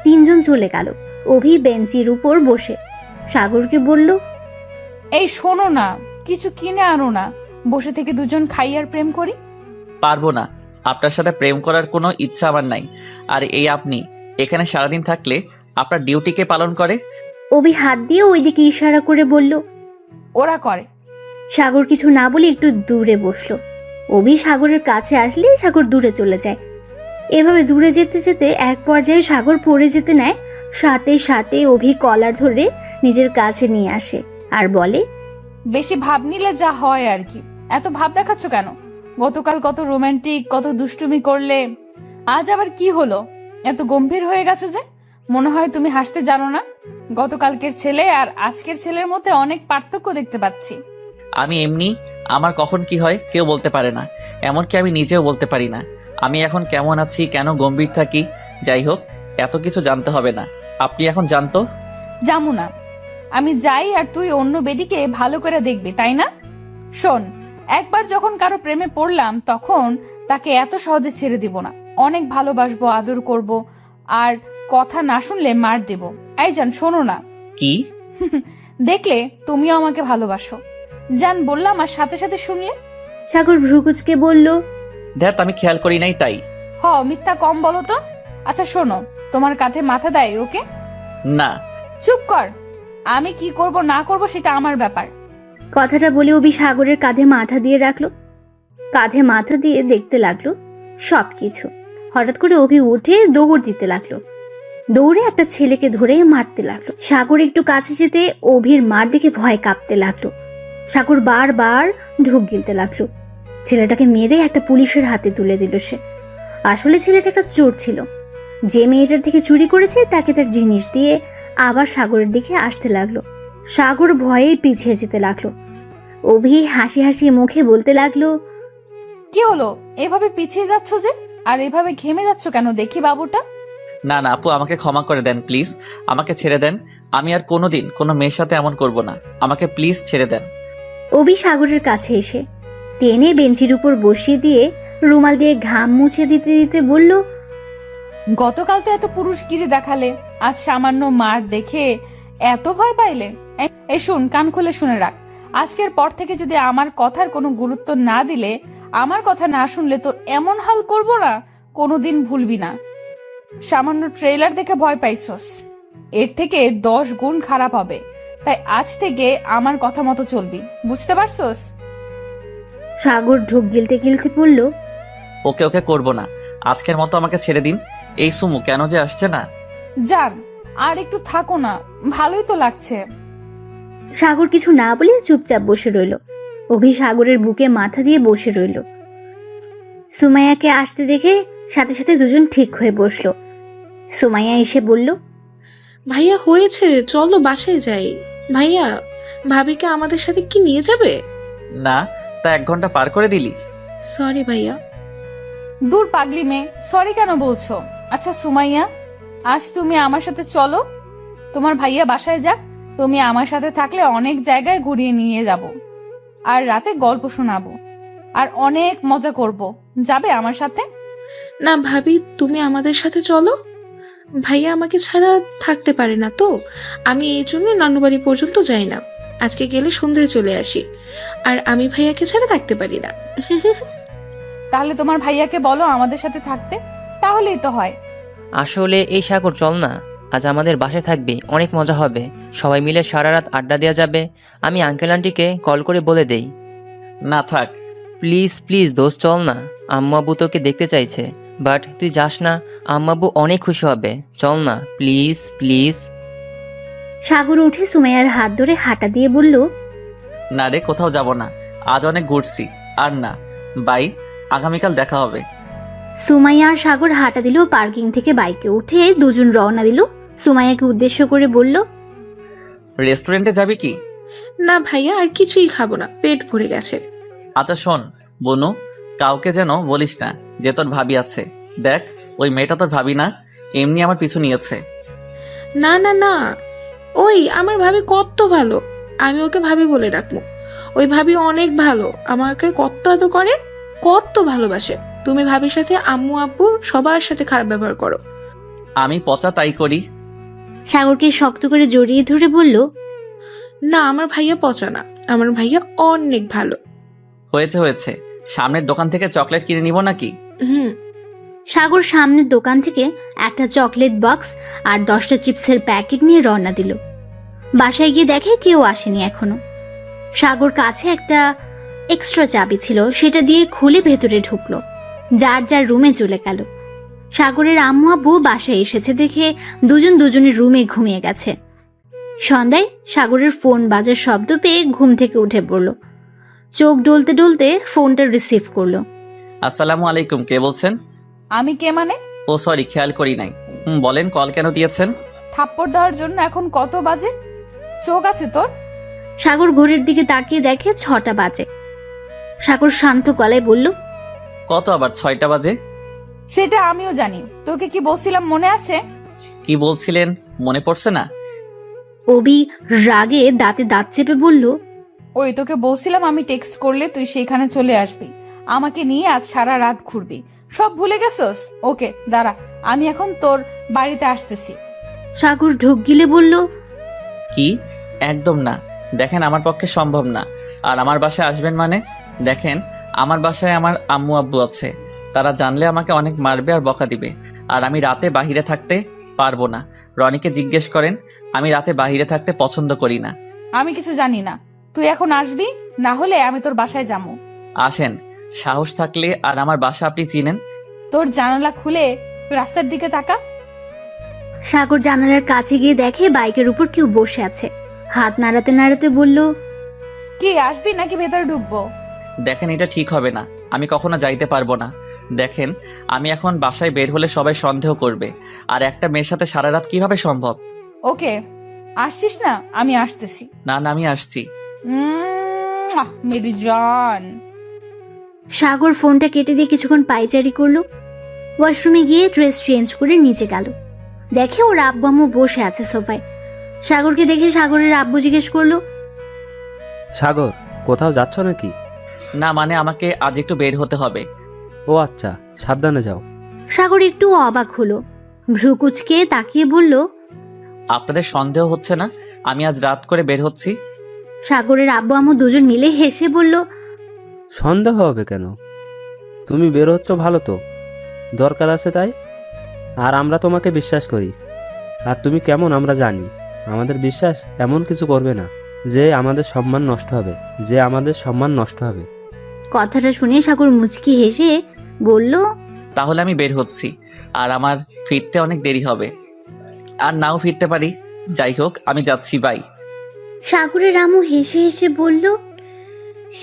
তিনজন চলে গেল। অভি বেঞ্চির উপর বসে সাগরকে বলল, এই শোনো না, কিছু কিনে আনো না, বসে থেকে দুজন খাই আর প্রেম করি। পারবো না, আপনার সাথে প্রেম করার কোনো ইচ্ছা আমার নাই। আর এই আপনি এখানে সারাদিন থাকলে আপনার ডিউটিকে পালন করে। অভি হাত দিয়ে ওইদিকে ইশারা করে বলল। ওরা করে। সাগর কিছু না বলে একটু দূরে বসলো। অভি সাগরের কাছে আসলে সাগর দূরে চলে যায়। এভাবে দূরে যেতে যেতে এক পর্যায়ে সাগর পড়ে যেতে নেয়। সাথে সাথে অভি কলার ধরে নিজের কাছে নিয়ে আসে আর বলে, বেশি ভাব নিলে যা হয় আর কি। এত ভাব দেখাচ্ছ কেন? গতকাল কত রোমান্টিক, কত দুষ্টুমি করলে, আজ আবার কি হলো? এত গম্ভীর হয়ে গেছো যে? মনে হয় তুমি হাসতে জানো না। গতকালকের ছেলে আর আজকের ছেলের মধ্যে অনেক পার্থক্য দেখতে পাচ্ছি। আমি এমনি, আমার কখন কি হয় কেউ বলতে পারে না, এমনকি আমি নিজেও বলতে পারি না আমি এখন কেমন আছি, কেন গম্ভীর থাকি। যাই হোক, এত কিছু জানতে হবে না, আপনি এখন জানতো। জামু না, আমি যাই আর তুই অন্য বেডিকে ভালো করে দেখবি, তাই না? শোন, একবার যখন কারো প্রেমে পড়লাম তখন তাকে এত সহজে ছেড়ে দিব না। অনেক ভালোবাসবো, আদর করব, আর কথা না শুনলে মার দেব। এই জান, শোনো না। কি? দেখলে তুমিও আমাকে ভালোবাসো, জান বললাম, আর সাথে সাথে শুনলে। সাগর ভ্রুকুচকে বলল, ধ্যাত, আমি খেয়াল করি নাই তাই। মিথ্যা কম বলো তো। আচ্ছা শোনো, তোমার কাঁধে মাথা দেয় ওকে? না। চুপ কর, আমি কি করব না করব সেটা আমার ব্যাপার। কথাটা বলে অভি সাগরের কাঁধে মাথা দিয়ে রাখলো। কাঁধে মাথা দিয়ে দেখতে লাগলো সবকিছু। হঠাৎ করে অভি উঠে দৌড় দিতে লাগলো। দৌড়ে একটা ছেলেকে ধরে মারতে লাগলো। সাগর একটু কাছে যেতে অভির মার দেখে ভয় কাঁপতে লাগলো। সাগর বারবার ঢোক গিলতে লাগলো। ছেলেটাকে মেরে একটা পুলিশের হাতে তুলে দিল সে। আসলে ছেলেটা একটা চোর ছিল, যে মেয়েটার থেকে চুরি করেছে তাকে তার জিনিস দিয়ে আবার সাগরের দিকে আসতে লাগলো। সাগর ভয়ে পিছিয়ে যেতে লাগলো। অভি হাসি হাসি মুখে বলতে লাগলো, কি হলো, এভাবে পিছিয়ে যাচ্ছ যে? আর এভাবে ঘেমে যাচ্ছ কেন দেখি বাবুটা? না না আপু, আমাকে ক্ষমা করে দেন প্লিজ, আমাকে ছেড়ে দেন। আমি আর কোনোদিন কোনো মেয়ের সাথে এমন করব না, আমাকে প্লিজ ছেড়ে দেন। অভি সাগরের কাছে এসে টেনে বেঞ্চির উপর বসিয়ে দিয়ে রুমাল দিয়ে ঘাম মুছে দিতে দিতে বলল, গতকাল তো এত পুরুষগিরি দেখালে, আজ সামান্য মার দেখে এত ভয় পাইলে? এই শুন, কান খুলে শুনে রাখ, আজকের পর থেকে যদি আমার কথার কোনো গুরুত্ব না দিলে, আমার কথা না শুনলে তোর এমন হাল করব না, কোনোদিন ভুলবি না। সামান্য ট্রেলার দেখে ভয় পাইছস, এর থেকে 10 গুণ খারাপ হবে। তাই আজ থেকে আমার কথা মতো চলবি, বুঝতে পারছস? সাগর ঢোক গিলতে গিলতে বলল, ওকে ওকে করব না, আজকের মতো আমাকে ছেড়ে দিন। এই সুমু কেন যে আসছে না। যান, আর একটু থাকো না, ভালোই তো লাগছে। সাগর কিছু না বলে চুপচাপ বসে রইল। অভি সাগরের বুকে মাথা দিয়ে বসে রইল। সুমাইয়াকে আসতে দেখে সাথে সাথে দুজন ঠিক হয়ে বসলো। সুমাইয়া এসে বলল, ভাইয়া হয়েছে, চলো বাসায় যাই। ভাইয়া, ভাবিকে আমাদের সাথে কি নিয়ে যাবে? না, তা 1 ঘন্টা পার করে দিলি। সরি ভাইয়া। দূর পাগলি মেয়ে, সরি কেন বলছো? আচ্ছা সুমাইয়া, আজ তুমি আমার সাথে চলো, তোমার ভাইয়া বাসায় যাক, তুমি আমার সাথে থাকলে অনেক জায়গায় ঘুরিয়ে নিয়ে যাব, আর রাতে গল্প শোনাবো, আর অনেক মজা করব। যাবে আমার সাথে? না ভাবি, তুমি আমাদের সাথে চলো। ভাইয়া আমাকে ছাড়া থাকতে পারে না তো, আমি এই জন্য নানু বাড়ি পর্যন্ত যাই না। আজকে গেলে সন্ধ্যায় চলে আসি, আর আমি ভাইয়াকে ছাড়া থাকতে পারি না। তাহলে তোমার ভাইয়াকে বলো আমাদের সাথে থাকতে, তাহলেই তো হয়। আসলে এই সাগর, চল না, আজ আমাদের বাসায় থাকবি, অনেক মজা হবে, সবাই মিলে সারা রাত আড্ডা দেওয়া যাবে। আমি আঙ্কেল আন্টিকে কল করে বলে দেই। না থাক। প্লিজ প্লিজ দোস্ত, চল না, আম্মু আব্বু তোকে দেখতে চাইছে, বাট তুই যাস না, আম্মাব্বু অনেক খুশি হবে। চল না প্লিজ প্লিজ। সাগর উঠে সুমাইয়ার হাত ধরে হাঁটা দিয়ে বলল, না রে, কোথাও যাব না, আজ অনেক ঘুরছি। আর না বাই, আগামীকাল দেখা হবে। সুমাইয়া আর সাগর হাঁটা দিল। পার্কিং থেকে বাইকে উঠে দুজন রওনা দিল। সুমাইয়াকে উদ্দেশ্য করে বলল, রেস্টুরেন্টে যাবি কি? না ভাইয়া, আর কিছুই খাবো না, পেট ভরে গেছে। আচ্ছা শোন বনু, কাউকে যেন বলিস না যে তোর ভাবি আছে। দেখ, ওই মেয়েটা তোর ভাবি না, এমনি আমার পিছু নিয়েছে। না না না, ওই আমার ভাবি কত ভালো, আমি ওকে ভাবি বলে ডাকবো। ওই ভাবি অনেক ভালো, আমাকে কত এত করে, কত ভালোবাসে। তুমি ভাবির সাথে আম্মু আব্বু সবার সাথে খারাপ ব্যবহার করো। আমি পচা তাই করি। সাগরকে শক্ত করে জড়িয়ে ধরে বলল, না, আমার ভাইয়া পচা না, আমার ভাইয়া অনেক ভালো। হয়েছে হয়েছে, সামনের দোকান থেকে চকলেট কিনে নিব নাকি? হুম। সাগর সামনের দোকান থেকে একটা চকলেট বক্স আর 10টা চিপসের প্যাকেট নিয়ে রওনা দিল। বাসায় গিয়ে দেখে কেউ আসেনি এখনো। সাগর কাছে একটা এক্সট্রা চাবি ছিল, সেটা দিয়ে খুলে ভেতরে ঢুকলো। যার যার রুমে চলে গেল। সাগরের আম্মু আব্বু বাসায় এসেছে দেখে দুজনের রুমে ঘুমিয়ে গেছে। সন্ধ্যায় সাগরের ফোন বাজার শব্দ পেয়ে ঘুম থেকে উঠে পড়ল। চোখ ডলতে ডলতে ফোনটা রিসিভ করলো। আসসালামু আলাইকুম, কে বলছেন? আমি কে মানে? ও সরি, খেয়াল করি নাই। বলেন, কল কেন দিয়েছেন? থাপ্পড় দেওয়ার জন্য। এখন কত বাজে? চোখ আছে তোর? সাগর ঘড়ির দিকে তাকিয়ে দেখে 6টা বাজে। সাগর শান্ত গলায় বলল, কত আবার 6টা বাজে? সেটা আমিও জানি। তোকে কি বলছিলাম মনে আছে? কি বলছিলেন মনে পড়ছে না? অবি রাগে দাঁতে দাঁত চেপে বলল, ওই তোকে বলছিলাম আমি টেক্সট করলে তুই সেখানে চলে আসবি, আমাকে নিয়ে আজ সারা রাত ঘুরবি। সব ভুলে গেছস? ওকে দাঁড়া, আমি এখন তোর বাড়িতে আসতেছি। সাগর ঢোক গিলে বলল, কি? একদম না, দেখেন আমার পক্ষে সম্ভব না। আর আমার বাসায় আসবেন মানে? দেখেন, আমার বাসায় আমার আম্মু আব্বু আছে, তারা জানলে আমাকে অনেক মারবে আর বকা দিবে। আর আমি রাতে বাহিরে থাকতে পারবো না। রনিকে জিজ্ঞেস করেন, আমি রাতে বাহিরে থাকতে পছন্দ করি না। আমি কিছু জানি না, তুই এখন আসবি, না হলে আমি তোর বাসায় যাবো। আসেন, সাহস থাকলে। আর আমার বাসা আপনি চিনেন। তোর জানালা খুলে রাস্তার দিকে তাকা। সাগর জানালার কাছে গিয়ে দেখে বাইকের উপর কেউ বসে আছে। হাত নাড়াতে নাড়াতে বলল, কি আসবি নাকি ভেতরে ঢুকবো? দেখেন, এটা ঠিক হবে না, আমি কখনো যাইতে পারবো না। দেখেন, আমি এখন বাসায় বের হলে সবাই সন্দেহ করবে। আর একটা মেয়ের সাথে সারা রাত কিভাবে সম্ভব? ওকে, আসছিস না? আমি আসতেছি। না না, আমি আসছি। মেরি জান। সাগর ফোনটা কেটে দিয়ে কিছুক্ষণ পায়চারি করলো। ওয়াশরুমে গিয়ে ড্রেস চেঞ্জ করে নিচে গেল। দেখে ওর আব্বু আম্মু বসে আছে সোফায়। সাগরকে দেখে সাগরের আব্বু জিজ্ঞেস করলো, সাগর, কোথাও যাচ্ছ নাকি? না মানে, আমাকে আজ একটু বের হতে হবে। ও আচ্ছা, সাবধানে যাও। সাগর একটু অবাক হলো। ভ্রু কুচকে তাকিয়ে বলল, আপনাদের সন্দেহ হচ্ছে না আমি আজ রাত করে বের হচ্ছি? সাগরের আব্বু আম্মু দুজন মিলে হেসে বলল, সন্দেহ হবে কেন? তুমি বের হচ্ছ ভালো তো, দরকার আছে তাই। আর আমরা তোমাকে বিশ্বাস করি। আর তুমি কেমন আমরা জানি। আমাদের বিশ্বাস এমন কিছু করবে না যে আমাদের সম্মান নষ্ট হবে। কথাটা শুনে সাগর মুচকি হেসে বলল, তাহলে আমি বের হচ্ছি, আর আমার ফিরতে অনেক দেরি হবে, আর নাও ফিরতে পারি। যাই হোক, আমি যাচ্ছি, বাই। সাগরের আম্মু হেসে হেসে বলল,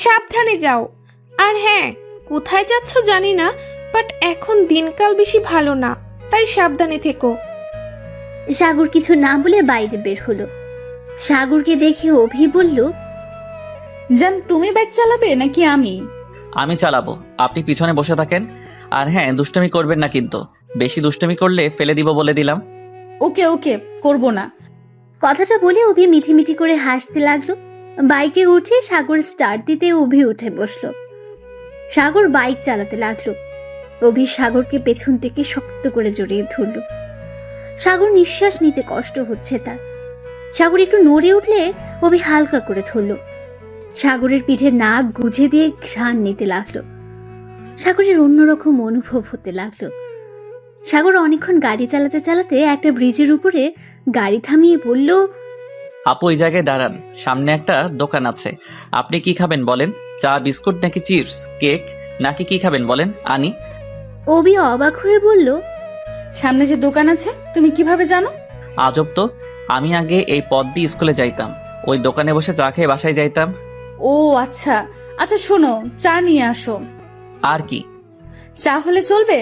সাবধানে যাও। আর হ্যাঁ, কোথায় যাচ্ছ জানি না, বাট এখন দিনকাল বেশি ভালো না, তাই সাবধানে থেকো। সাগর কিছু না বলে বাইরে বের হলো। সাগরকে দেখে অভি বলল, জান, তুমি বাইক চালাবে নাকি আমি? আমি চালাবো, আপনি পিছনে বসে থাকেন। আর হ্যাঁ, দুষ্টুমি করবেন না কিন্তু। বেশি দুষ্টুমি করলে ফেলে দিব বলে দিলাম। ওকে ওকে, করবো না। কথাটা বলে অভি মিঠি মিঠি করে হাসতে লাগলো। বাইকে উঠে সাগর স্টার্ট দিতে অভি উঠে বসলো। সাগর বাইক চালাতে লাগলো। অভি সাগরকে পেছন থেকে শক্ত করে জড়িয়ে ধরল। সাগর নিঃশ্বাস নিতে কষ্ট হচ্ছে তার। সাগর একটু নড়ে উঠলে অভি হালকা করে ধরল। সাগরের পিঠে নাক গুজে দিয়ে ঘ্রাণ নিতে লাগলো। সাগরের অন্যরকম অনুভব হতে লাগলো। সাগর অনেকক্ষণ গাড়ি চালাতে চালাতে একটা ব্রিজের উপরে গাড়ি থামিয়ে বলল, আপু, ওই জায়গায় দাঁড়ান, সামনে একটা দোকান আছে। আপনি কি খাবেন বলেন? চা, বিস্কুট নাকি চিপস, কেক নাকি কি খাবেন বলেন, আনি। অভি অবাক হয়ে বলল, সামনে যে দোকান আছে তুমি কিভাবে জানো? আজব তো, আমি আগে এই পথ দিয়ে স্কুলে যাইতাম, ওই দোকানে বসে চা খেয়ে বাসায় যাইতাম। ও আচ্ছা আচ্ছা, শোনো, চা নিয়ে আসো। আর কি? চা হলে চলবে?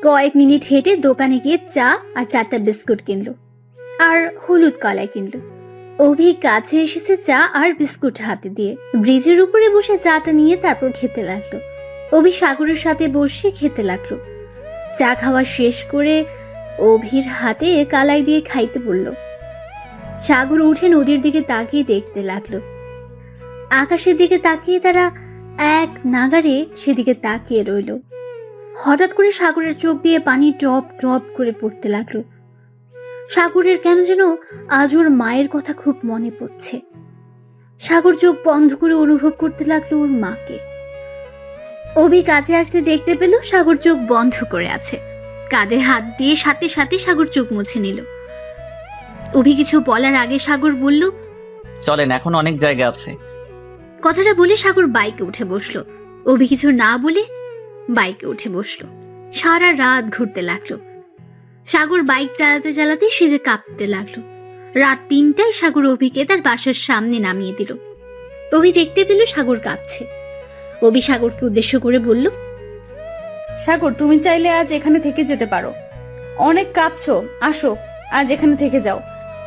কয়েক মিনিট হেঁটে দোকানে গিয়ে চা আর 4টা বিস্কুট কিনলো আর হলুদ কলাই কিনলো। অভি কাছে এসেছে চা আর বিস্কুট হাতে দিয়ে, ব্রিজের উপরে বসে চাটা নিয়ে তারপর খেতে লাগলো। অভি সাগরের সাথে বসে খেতে লাগলো। চা খাওয়া শেষ করে অভির হাতে কালাই দিয়ে খাইতে বলল। সাগর উঠে নদীর দিকে তাকিয়ে দেখতে লাগলো। আকাশের দিকে তাকিয়ে তারা এক নাগারে সেদিকে তাকিয়ে রইল। হঠাৎ করে সাগরের চোখ দিয়ে পানি টপ টপ করে পড়তে লাগলো। সাগরের কেন যেন আজ ওর মায়ের কথা খুব মনে পড়ছে। সাগর চোখ বন্ধ করে অনুভব করতে লাগলো ওর মাকে। অভি কাছে আসতে দেখতে পেল সাগর চোখ বন্ধ করে আছে। কাঁধে হাত দিয়ে সাথে সাথে সাগর চোখ মুছে নিল। অভি কিছু বলার আগে সাগর বলল, চলেন, এখন অনেক জায়গা আছে। কথাটা বলে সাগর বাইকে উঠে বসলো। অভি কিছু না বলে বাইকে উঠে বসলো। সারা রাত ঘুরতে লাগলো। সাগর বাইক চালাতে চালাতে শীতে কাঁপতে লাগলো। রাত 3টায় সাগর অভিকে তার বাসার সামনে নামিয়ে দিল। অভি দেখতে পেল সাগর কাঁপছে। অভি সাগরকে উদ্দেশ্য করে বলল, সাগর, তুমি চাইলে আজ এখানে থেকে যেতে পারো। অনেক কাঁপছো, আসো আজ এখানে থেকে যাও।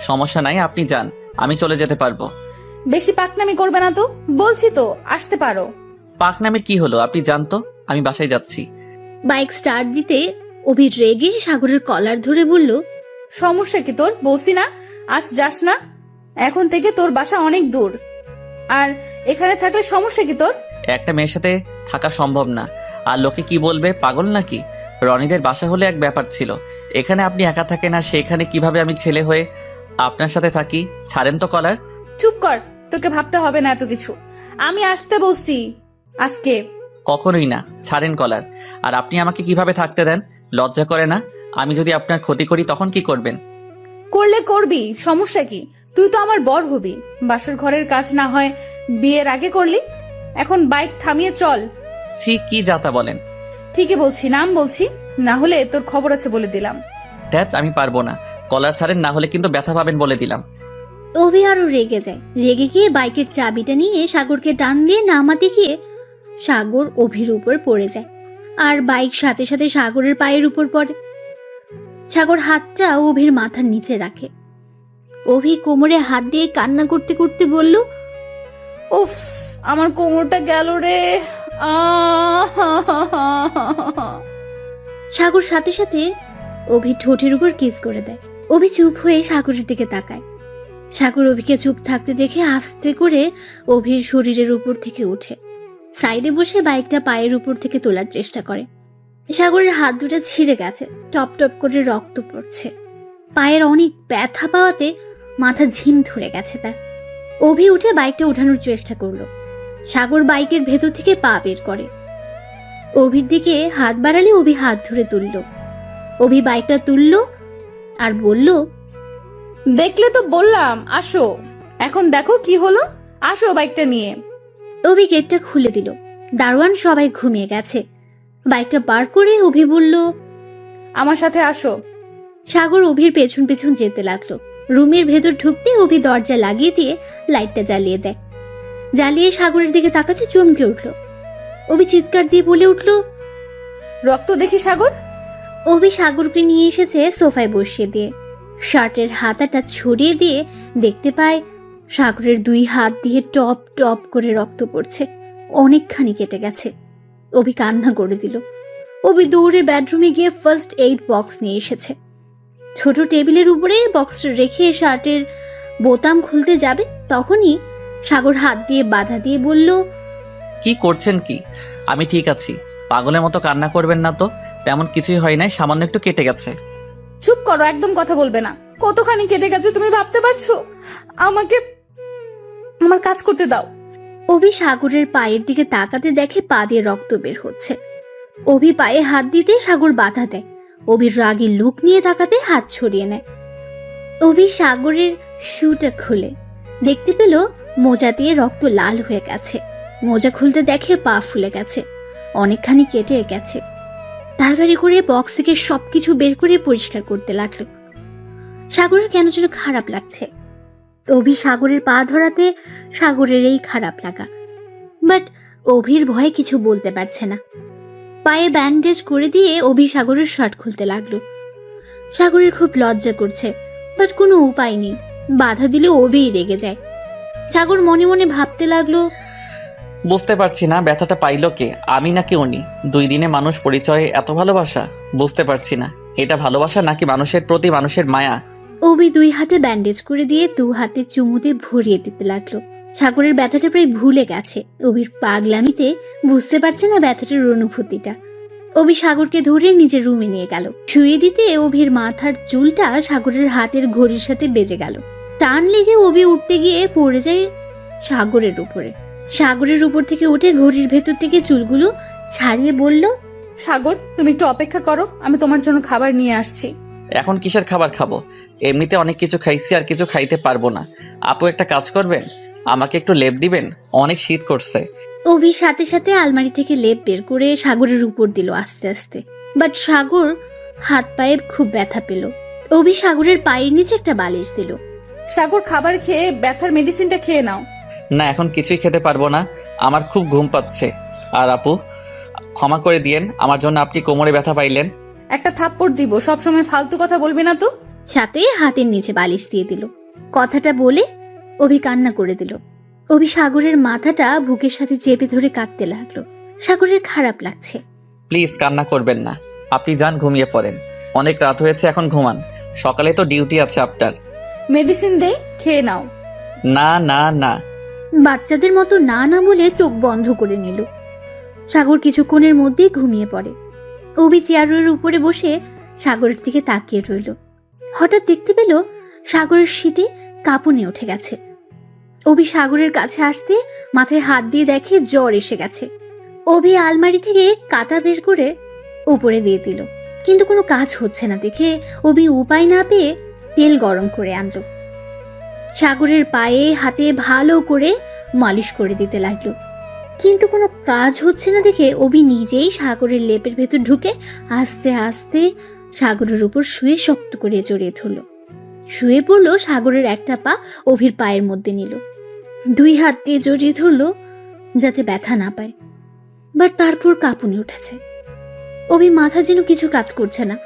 সমস্যা নাই, আপনি যান, আমি চলে যেতে পারবো। বেশি পাকনামি করবে না তো, বলছি তো আসতে পারো। পাকনামির কি হলো, আপনি যান তো, আমি বাসায় যাচ্ছি। বাইক স্টার্ট দিতে অভি রেগে সাগরের কলার ধরে বলল, সমস্যা কি তোর? বলছি না আজ যাস না। এখন থেকে তোর বাসা অনেক দূর, আর এখানে থাকলে সমস্যা কি তোর? একটা মেয়ের সাথে থাকা সম্ভব না, আর লোকে কি বলবে, পাগল নাকি? রনিদের বাসা হলে এক ব্যাপার ছিল, এখানে আপনি একা থাকেন, আর সেখানে কিভাবে আমি ছেলে হয়ে আপনার সাথে থাকি? ছাড়েন তো কলার। চুপ কর, তোকে ভাবতে হবে না এত কিছু। আমি আসতে বলছি আজকে। কখনোই না, ছাড়েন কলার। আর আপনি আমাকে কিভাবে থাকতে দেন? লজ্জা করে না? আমি যদি আপনার ক্ষতি করি তখন কি করবেন? করলে করবি, সমস্যা কি? তুই তো আমার বর হবি। বাসর ঘরের কাজ না হয় বিয়ের আগে করলি। এখন বাইক থামিয়ে চল। ছি, কি যাতা বলেন। ঠিকই বলছি, নাম বলছি, না হলে তোর খবর আছে বলে দিলাম। ধ্যাত, আমি পারবো না। কলার ছাড়েন, না হলে কিন্তু ব্যথা পাবেন বলে দিলাম। অভি আরো রেগে যায়। রেগে গিয়ে বাইকের চাবিটা নিয়ে সাগরকে টান দিয়ে নামাতে গিয়ে সাগর অভির উপর পড়ে যায়, আর বাইক সাথে সাথে সাগরের পায়ের উপর পড়ে। সাগর হাতটা অভির মাথার নিচে রাখে। অভি কোমরে হাত দিয়ে কান্না করতে করতে বলল, উফ, আমার কোমরটা গেল রে। সাগর সাথে সাথে অভি ঠোঁটের উপর কিস করে দেয়। অভি চুপ হয়ে সাগরের দিকে তাকায়। সাগর অভিকে চুপ থাকতে দেখে আস্তে করে অভির শরীরের উপর থেকে উঠে সাইডে বসে বাইকটা পায়ের উপর থেকে তোলার চেষ্টা করে। সাগরের হাত দুটো ছিঁড়ে গেছে, টপ টপ করে রক্ত পড়ছে। পায়ের অনেক ব্যথা পাওয়াতে মাথা ঝিম ধরে গেছে তার। অভি উঠে বাইকটা উঠানোর চেষ্টা করলো। সাগর বাইকের ভেতর থেকে পা বের করে। অভির দিকে হাত বাড়ালে অভি হাত ধরে তুলল। অভি বাইকটা তুলল আর বলল, দেখলে তো বললাম আসো। এখন দেখো কি হলো, আসো বাইকটা নিয়ে। অভি গেটটা খুলে দিল। দারোয়ান সবাই ঘুমিয়ে গেছে। বাইকটা বার করে অভি বলল, আমার সাথে আসো। সাগর অভির পেছন পেছন যেতে লাগলো। রুমের ভেতর ঢুকতে অভি দরজা লাগিয়ে দিয়ে লাইটটা জ্বালিয়ে দেয়। জ্বালিয়ে সাগরের দিকে তাকাতে চমকে উঠল। অভি চিৎকার দিয়ে বলে উঠল, রক্ত দেখি সাগর। অভি সাগরকে নিয়ে এসেছে সোফায় বসিয়ে দিয়ে। শার্টের হাতাটা ছড়িয়ে দিয়ে দেখতে পায় সাগরের 2 হাত দিয়ে টপ টপ করে রক্ত পড়ছে। অনেকখানি কেটে গেছে। অভি কান্না করে দিল। অভি দৌড়ে বেডরুমে গিয়ে ফার্স্ট এইড বক্স নিয়ে এসেছে। ছোট টেবিলের উপরে বক্সটা রেখে শার্টের বোতাম খুলতে যাবে, তখনই সাগর হাত দিয়ে বাধা দিয়ে বলল, কি করছেন কি? আমি ঠিক আছি, পাগলের মতো কান্না করবেন না তো। তেমন কিছুই হয় নাই, সামান্য একটু কেটে গেছে। চুপ করো, একদম কথা বলবে না। কতখানি কেটে গেছে তুমি ভাবতে পারছো? আমাকে আমার কাজ করতে দাও। অভি সাগরের পায়ের দিকে তাকাতে দেখে পা দিয়ে রক্ত বের হচ্ছে। অভি পায়ে হাত দিতে সাগর বাধা দেয়। অভির রাগী লুক নিয়ে তাকাতে হাত ছড়িয়ে নেয়। অভি সাগরের শুটা খুলে দেখতে পেল মোজা দিয়ে রক্ত লাল হয়ে গেছে। মোজা খুলতে দেখে পা ফুলে গেছে, অনেকখানি কেটে গেছে। তাড়াতাড়ি করে বক্স থেকে সবকিছু বের করে পরিষ্কার করতে লাগলো। সাগরের কেন যেন খারাপ লাগছে। অভি সাগরের পা ধরাতে সাগরের এই খারাপ লাগা, বাট অভির ভয়ে কিছু বলতে পারছে না। পায়ে ব্যান্ডেজ করে দিয়ে অভি সাগরের শার্ট খুলতে লাগলো। সাগরের খুব লজ্জা করছে, বাট কোনো উপায় নেই। বাধা দিলে অভিই রেগে যায়। সাগর মনে মনে ভাবতে লাগলো, বুঝতে পারছি না ব্যথাটা পাইলো কে, আমি নাকি উনি? 2 দিনে মানুষ পরিচয়ে এত ভালোবাসা? বুঝতে পারছি না এটা ভালোবাসা নাকি মানুষের প্রতি মানুষের মায়া। অভি 2 হাতে ব্যান্ডেজ করে দিয়ে 2 হাতে চুমুতে ভরিয়ে দিতে লাগলো। সাগরের ব্যথাটা প্রায় ভুলে গেছে। অভির পাগলামিতে বুঝতে পারছে না ব্যথাটার অনুভূতিটা। অভি সাগরকে ধরে নিজের রুমে নিয়ে গেল। শুয়ে দিতে অভির মাথার চুলটা সাগরের হাতের ঘড়ির সাথে বেজে গেল। টান লেগে অভি উঠতে গিয়ে পড়ে যায় সাগরের উপরে। সাগরের উপর থেকে উঠে ঘড়ির ভেতর থেকে চুলগুলো ছাড়িয়ে বলল, সাগর, তুমি একটু অপেক্ষা করো, আমি তোমার জন্য খাবার নিয়ে আসছি। এখন কিসের খাবার খাবো? এমনিতে অনেক কিছু খাইছি, আর কিছু খাইতে পারবো না। আপু একটা কাজ করবেন, আমাকে একটু লেপ দিবেন, অনেক শীত করছে। অভি সাথে সাথে আলমারি থেকে লেপ বের করে সাগরের উপর দিল আস্তে আস্তে। বাট সাগর হাত পায়ে খুব ব্যথা পেল। অভি সাগরের পায়ের নিচে একটা বালিশ দিল। সাগর, খাবার খেয়ে ব্যথার মেডিসিনটা খেয়ে নাও। না, এখন কিছুই খেতে পারবো না, আমার খুব ঘুম পাচ্ছে। আর আপু, ক্ষমা করে দিয়েন আমার জন্য আপনি কোমরে ব্যথা পাইলেন। একটা থাপ্পড় দিব, সবসময় ফালতু কথা বলবি না তো। সাথে হাতের নিচে বালিশ দিয়ে দিল। কথাটা বলে অভি কান্না করে দিল। অভি সাগরের মাথাটা বুকের সাথে চেপে ধরে কাঁদতে লাগলো। সাগরের খারাপ লাগছে। প্লিজ কান্না করবেন না, আপনি যান ঘুমিয়ে পড়েন, অনেক রাত হয়েছে, এখন ঘুমান, সকালে তো ডিউটি আছে আপনার। মেডিসিন দে, খেয়ে নাও। না না না। বাচ্চাদের মতো না না বলে চোখ বন্ধ করে নিল। সাগর কিছুক্ষণের মধ্যেই ঘুমিয়ে পড়ে। অভি চেয়ারের উপরে বসে সাগরের দিকে তাকিয়ে রইল। হঠাৎ দেখতে পেল সাগরের শীতে কাঁপুনি উঠে গেছে। অভি সাগরের কাছে আসতে মাথায় হাত দিয়ে দেখে জ্বর এসে গেছে। অভি আলমারি থেকে কাঁথা বের করে উপরে দিয়ে দিল, কিন্তু কোনো কাজ হচ্ছে না দেখে অভি উপায় না পেয়ে তেল গরম করে আনলো। সাগরের পায়ে হাতে ভালো করে মালিশ করে দিতে লাগলো, কিন্তু কোনো কাজ হচ্ছে না দেখে অভি নিজেই সাগরের লেপের ভেতর ঢুকে আস্তে আস্তে সাগরের উপর শুয়ে শক্ত করে জড়িয়ে ধরল। শুয়ে পড়লো, সাগরের একটা পা অভির পায়ের মধ্যে নিল। 2 হাত দিয়ে জড়িয়ে ধরলো যাতে ব্যথা না পায়। বাট তারপর কাঁপুনি উঠেছে। অভি মাথা যেন কিছু কাজ করছে না।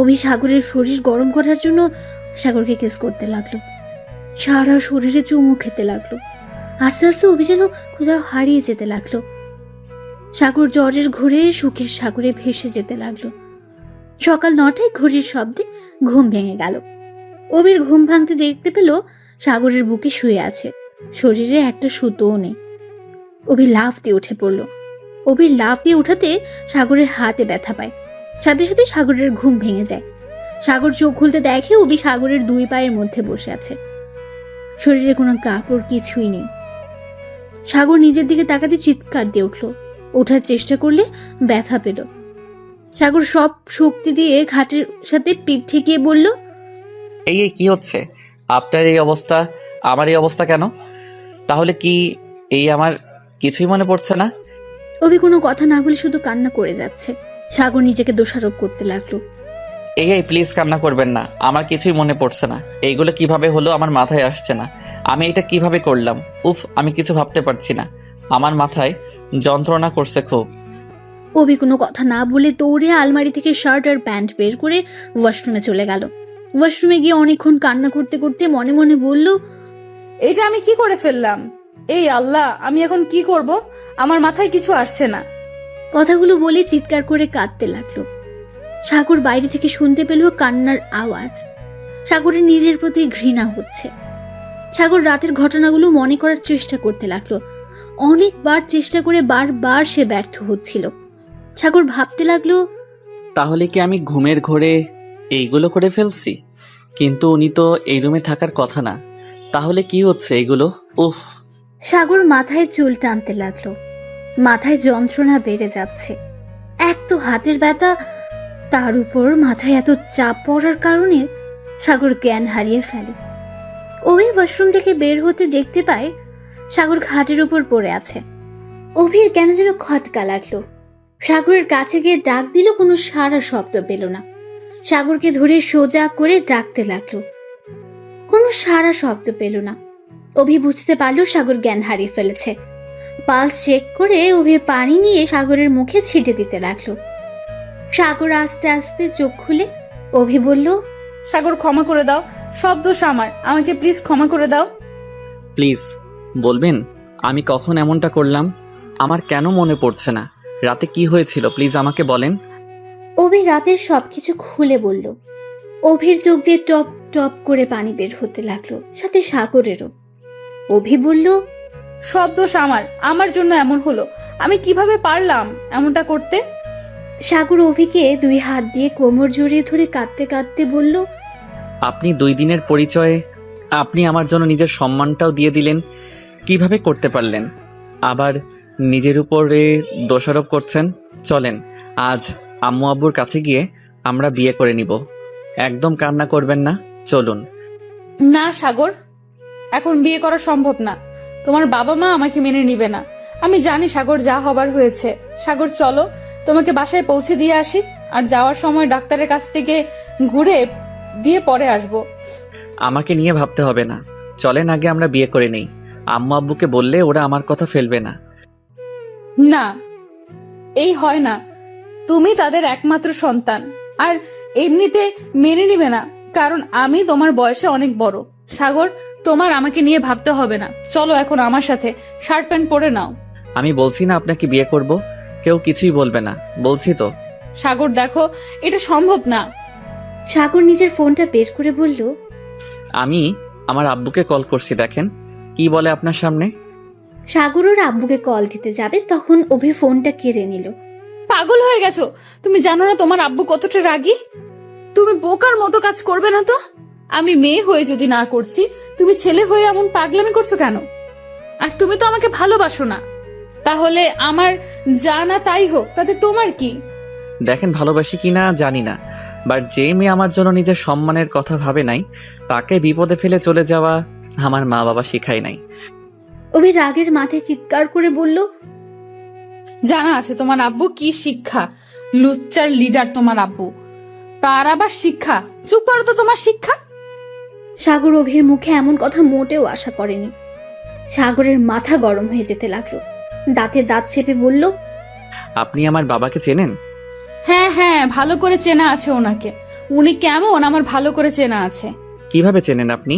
অভি সাগরের শরীর গরম করার জন্য সাগরকে কিস করতে লাগলো। সারা শরীরে চুমু খেতে লাগলো। আস্তে আস্তে অভি যেন কোথাও হারিয়ে যেতে লাগলো। সাগর জ্বরের ঘোরে সুখের সাগরে ভেসে যেতে লাগলো। সকাল 9টায় ঘড়ির শব্দে ঘুম ভেঙে গেল। অভির ঘুম ভাঙতে দেখতে পেল সাগরের বুকে শুয়ে আছে, শরীরে একটা সুতোও নেই। অভি লাফ দিয়ে উঠে পড়ল। অভির লাফ দিয়ে উঠাতে সাগরের হাতে ব্যথা পায়। সাথে সাথে সাগরের ঘুম ভেঙে যায়। সাগর চোখ খুলতে দেখে অভি সাগরের 2 পায়ের মধ্যে বসে আছে, শরীরে কোনো কাপড় কিছুই নেই। সাগর নিজের দিকে তাকাতে চিৎকার দিয়ে উঠল। ওঠার চেষ্টা করলে ব্যথা পেল। সাগর সব শক্তি দিয়ে ঘাটের সাথে পিঠ ঠেকিয়ে বলল, এই এই কি হচ্ছে? আপনার এই অবস্থা, আমার এই অবস্থা কেন? তাহলে কি এই আমার কিছুই মনে পড়ছে না? অভি কোনো কথা না বলে শুধু কান্না করে যাচ্ছে। সাগর নিজেকে দোষারোপ করতে লাগলো। এই এই প্লিজ কান্না করবেন না, আমার কিছুই মনে পড়ছে না। এইগুলো কিভাবে হলো আমার মাথায় আসছে না। আমি এটা কিভাবে করলাম? উফ, আমি কিছু ভাবতে পারছি না, আমার মাথায় যন্ত্রণা করছে খুব। অভি কোনো কথা না বলে দৌড়ে আলমারি থেকে শার্ট আর প্যান্ট বের করে ওয়াশরুমে চলে গেল। ওয়াশরুমে গিয়ে অনেকক্ষণ কান্না করতে করতে মনে মনে বলল, এইটা আমি কি করে ফেললাম? এই আল্লাহ, আমি এখন কি করব? আমার মাথায় কিছু আসছে না। কথাগুলো বলে চিৎকার করে কাঁদতে লাগলো। সাগর বাইরে থেকে শুনতে পেল কান্নার আওয়াজ। সাগরের নিজের প্রতি ঘৃণা হচ্ছে। সাগর রাতের ঘটনাগুলো মনে করার চেষ্টা করতে লাগলো। অনেকবার চেষ্টা করে বারবার সে ব্যর্থ হচ্ছিল। সাগর ভাবতে লাগলো, তাহলে কি আমি ঘুমের ঘোরে এইগুলো করে ফেলছি? কিন্তু উনি তো এই রুমে থাকার কথা না, তাহলে কি হচ্ছে এগুলো? উফ। সাগর মাথায় চুল টানতে লাগলো। মাথায় যন্ত্রণা বেড়ে যাচ্ছে। এক তো হাতের ব্যথা, তার উপর মাথায় এত চাপ পড়ার কারণে সাগর জ্ঞান হারিয়ে ফেলে। অভি ওয়াশরুম থেকে বের হতে দেখতে পায় সাগর খাটের উপর পড়ে আছে। অভির কেন যেন খটকা লাগলো। সাগরের কাছে গিয়ে ডাক দিল, কোনো সারা শব্দ পেল না। সাগরকে ধরে সোজা করে ডাকতে লাগলো, কোনো সারা শব্দ পেল না। অভি বুঝতে পারলো সাগর জ্ঞান হারিয়ে ফেলেছে। পালস চেক করে অভি পানি নিয়ে সাগরের মুখে ছিটে দিতে লাগলো। সাগর আস্তে আস্তে চোখ খুলে। অভি বলল, সাগর ক্ষমা করে দাও, সব দোষ আমার, আমাকে প্লিজ ক্ষমা করে দাও। প্লিজ বলবেন আমি কখন এমনটা করলাম? আমার কেন মনে পড়ছে না? রাতে কি হয়েছিল প্লিজ আমাকে বলেন। অভি রাতের সবকিছু খুলে বলল। অভির চোখ দিয়ে টপ টপ করে পানি বের হতে লাগলো, সাথে সাগরেরও। অভি বলল, সব দোষ আমার, আমার জন্য এমন হলো, আমি কিভাবে পারলাম এমনটা করতে? সাগর অভিকে 2 হাত দিয়ে কোমর জড়িয়ে ধরে কাঁদতে কাঁদতে বলল, আপনি 2 দিনের পরিচয়ে আপনি আমার জন্য নিজের সম্মানটাও দিয়ে দিলেন। কিভাবে করতে পারলেন? আবার নিজের উপরে দোষারোপ করছেন। চলেন আজ আম্মু আব্বুর কাছে গিয়ে আমরা বিয়ে করে নিব। একদম কান্না করবেন না, চলুন। না সাগর, এখন বিয়ে করা সম্ভব না। তোমার বাবা মা আমাকে মেনে নিবে না। আমি জানি সাগর, যা হবার হয়েছে। সাগর চলো, তোমাকে বাসায় পৌঁছে দিয়ে আসি, আর যাওয়ার সময় ডাক্তারের কাছ থেকে ঘুরে দিয়ে পরে আসবো। আমাকে নিয়ে ভাবতে হবে না, চলেন আগে আমরা বিয়ে করে নেই। আম্মু আব্বুকে বললে ওরা আমার কথা ফেলবে না। না, এই হয় না। তুমি তাদের একমাত্র সন্তান, আর এমনিতে মেনে নিবে না, কারণ আমি তোমার বয়সে অনেক বড়। সাগর, তোমার আমাকে নিয়ে ভাবতে হবে না। চলো এখন আমার সাথে, শার্ট প্যান্ট পরে নাও। আমি বলছি না আপনাকে বিয়ে করব, কেউ কিছুই বলবে না, বলছি তো। সাগর দেখো, এটা সম্ভব না। সাগর নিজের ফোনটা বের করে বলল, আমি আমার আব্বুকে কল করছি, দেখেন কি বলে আপনার সামনে। সাগর ওর আব্বুকে কল দিতে যাবে, তখন অভি ফোনটা কেড়ে নিল। পাগল হয়ে গেছো? তুমি জানো না তোমার আব্বু কতটা রাগী? তুমি বোকার মতো কাজ করবে না তো? আমি মেয়ে হয়ে যদি না করছি, তুমি ছেলে হয়ে এমন পাগলামি করছো কেন? আর তুমি তো আমাকে ভালোবাসো না, তাহলে আমার যা না তাই হোক, তাতে তোমার কি? দেখেন ভালোবাসি কিনা জানি না, বাট যে মেয়ে আমার জন্য নিজের সম্মানের কথা ভাবে নাই, তাকে বিপদে ফেলে চলে যাওয়া আমার মা বাবা শিখায় নাই। অভি রাগের মাঠে চিৎকার করে বলল, জানা আছে তোমার আব্বু কি শিক্ষা। লুচ্চার লিডার তোমার আব্বু, তার আবার শিক্ষা। চুপ করো তো, তোমার শিক্ষা। সাগর অভির মুখে এমন কথা মোটেও আশা করেনি। সাগরের মাথা গরম হয়ে যেতে লাগলো। দাঁতে দাঁত চেপে বলল, আপনি আমার বাবাকে চেনেন? হ্যাঁ হ্যাঁ, ভালো করে চেনা আছে ওনাকে। উনি কেমন আমার ভালো করে চেনা আছে। কিভাবে চেনেন আপনি?